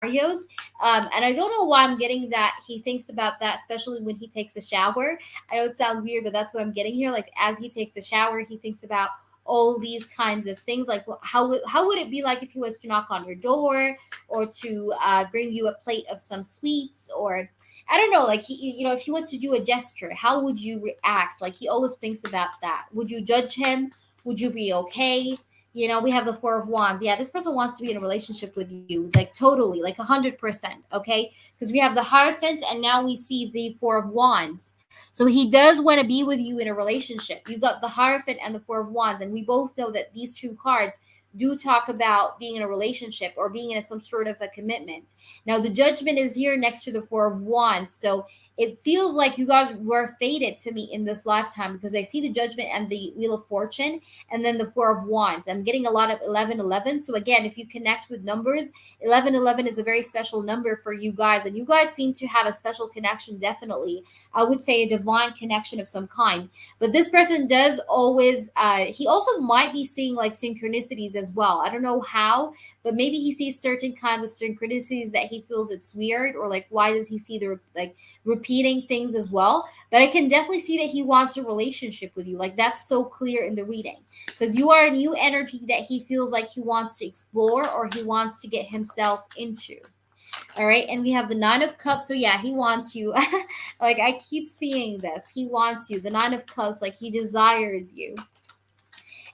And I don't know why I'm getting that he thinks about that, especially when he takes a shower. I know it sounds weird, but that's what I'm getting here. Like as he takes a shower, he thinks about all these kinds of things. Like how would it be like if he was to knock on your door, or to bring you a plate of some sweets, or I don't know, like if he was to do a gesture, how would you react? Like he always thinks about that. Would you judge him? Would you be okay? We have the Four of Wands. Yeah, this person wants to be in a relationship with you, like totally, like 100%. Okay, because we have the Hierophant, and now we see the Four of Wands. So he does want to be with you in a relationship. You got the Hierophant and the Four of Wands, and we both know that these two cards do talk about being in a relationship or being in some sort of a commitment. Now the Judgment is here next to the Four of Wands, so it feels like you guys were fated to meet in this lifetime, because I see the Judgment and the Wheel of Fortune, and then the Four of Wands. I'm getting a lot of 1111. So again, if you connect with numbers, 1111 is a very special number for you guys, and you guys seem to have a special connection. Definitely, I would say a divine connection of some kind. But this person does always he also might be seeing like synchronicities as well. I don't know how, but maybe he sees certain kinds of synchronicities that he feels it's weird, or like why does he see the like repeating things as well. But I can definitely see that he wants a relationship with you. Like that's so clear in the reading, because you are a new energy that he feels like he wants to explore, or he wants to get himself into. All right, and we have the Nine of Cups. So yeah, he wants you. Like I keep seeing this, he wants you. The Nine of Cups, like he desires you.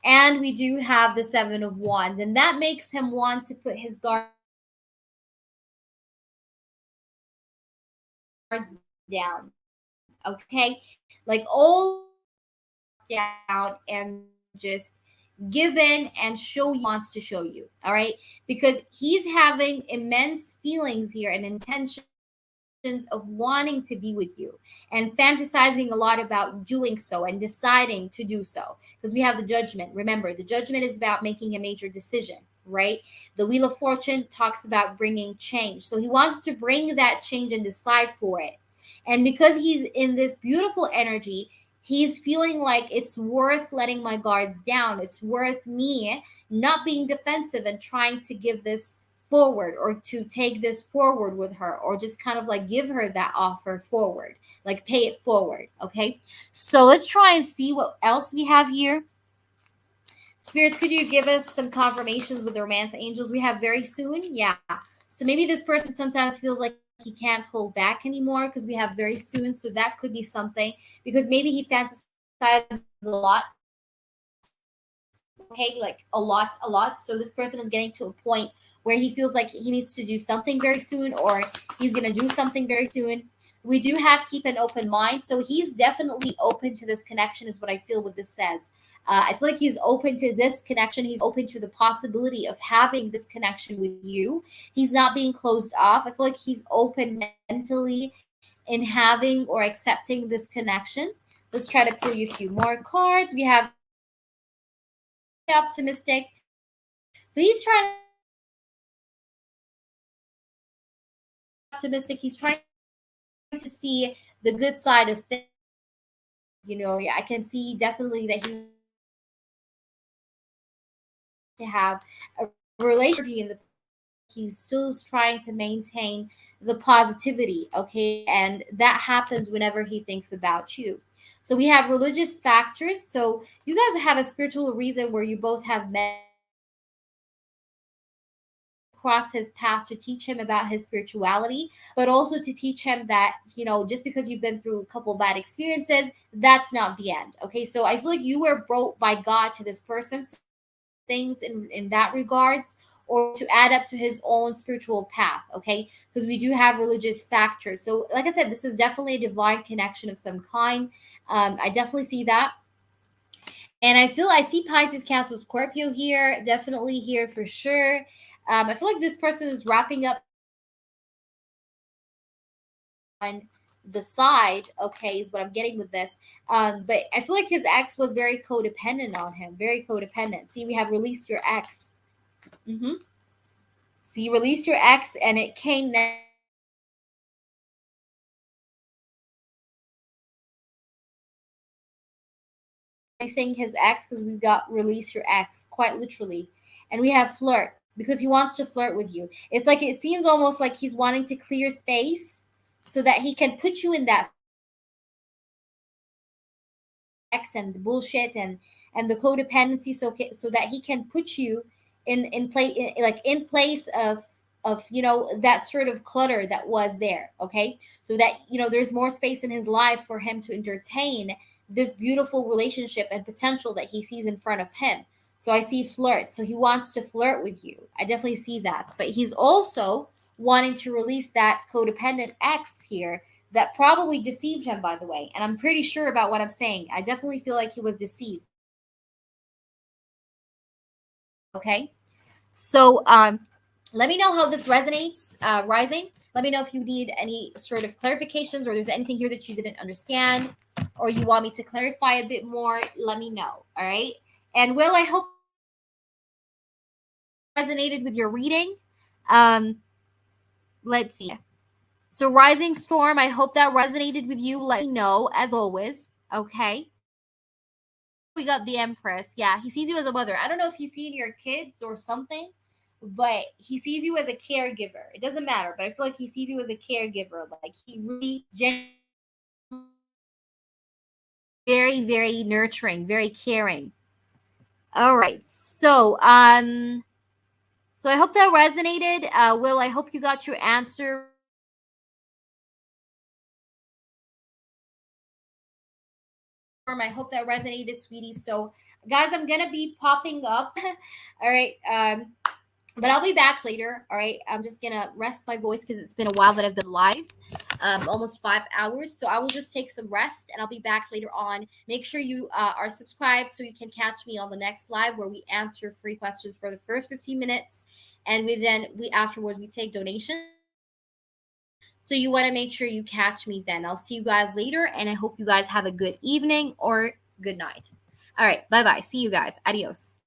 And we do have the Seven of Wands, and that makes him want to put his guards down. Okay, like all down, and just give in and show you wants to show you. All right, because he's having immense feelings here and intentions of wanting to be with you, and fantasizing a lot about doing so and deciding to do so, because we have the Judgment. Remember, the Judgment is about making a major decision, right? The Wheel of Fortune talks about bringing change, so he wants to bring that change and decide for it. And because he's in this beautiful energy, He's feeling like it's worth letting my guards down. It's worth me not being defensive and trying to give this forward, or to take this forward with her, or just kind of like give her that offer forward, like pay it forward. Okay. So let's try and see what else we have here. Spirits, could you give us some confirmations with the romance angels we have very soon? Yeah. So maybe this person sometimes feels like he can't hold back anymore because we have very soon. So that could be something, because maybe he fantasizes a lot. Okay, like a lot, a lot. So this person is getting to a point where he feels like he needs to do something very soon, or he's going to do something very soon. We do have keep an open mind. So he's definitely open to this connection, is what I feel what this says. I feel like he's open to this connection. He's open to the possibility of having this connection with you. He's not being closed off. I feel like he's open mentally in having or accepting this connection. Let's try to pull you a few more cards. We have optimistic. So he's trying optimistic. He's trying to see the good side of things. You know, I can see definitely that he to have a relationship in the he's still trying to maintain the positivity. Okay, and that happens whenever he thinks about you. So we have religious factors. So you guys have a spiritual reason where you both have met cross his path to teach him about his spirituality, but also to teach him that, you know, just because you've been through a couple bad experiences, that's not the end. Okay, so I feel like you were brought by God to this person, so things in that regards, or to add up to his own spiritual path. Okay, because we do have religious factors. So like I said, this is definitely a divine connection of some kind. I definitely see that. And I see Pisces, Cancer, Scorpio here, definitely here for sure. I feel like this person is wrapping up on the side, okay, is what I'm getting with this. But I feel like his ex was very codependent on him, very codependent. See, we have release your ex. See, release your ex, and it came next. Releasing his ex, because we've got release your ex, quite literally. And we have flirt, because he wants to flirt with you. It's like, it seems almost like he's wanting to clear space so that he can put you in that ex and the bullshit and the codependency, so that he can put you in place, like in place of, you know, that sort of clutter that was there. Okay, so that, you know, there's more space in his life for him to entertain this beautiful relationship and potential that he sees in front of him. So I see flirt, so he wants to flirt with you. I definitely see that, but he's also wanting to release that codependent ex here that probably deceived him, by the way. And I'm pretty sure about what I'm saying. I definitely feel like he was deceived. Okay. So let me know how this resonates, rising. Let me know if you need any sort of clarifications, or there's anything here that you didn't understand, or you want me to clarify a bit more. Let me know. All right. And Will, I hope resonated with your reading. Let's see. So Rising Storm, I hope that resonated with you. Let me know, as always. Okay. We got the Empress. Yeah, he sees you as a mother. I don't know if he's seeing your kids or something, but he sees you as a caregiver. It doesn't matter, but I feel like he sees you as a caregiver. Like, he really very, very nurturing, very caring. All right. So I hope that resonated. Will, I hope you got your answer. I hope that resonated, sweetie. So guys, I'm gonna be popping up. All right. But I'll be back later. All right, I'm just gonna rest my voice because it's been a while that I've been live, almost 5 hours. So I will just take some rest, and I'll be back later on. Make sure you are subscribed so you can catch me on the next live, where we answer free questions for the first 15 minutes, and we afterwards we take donations. So you want to make sure you catch me then. I'll see you guys later, and I hope you guys have a good evening or good night. All right, bye bye. See you guys. Adios.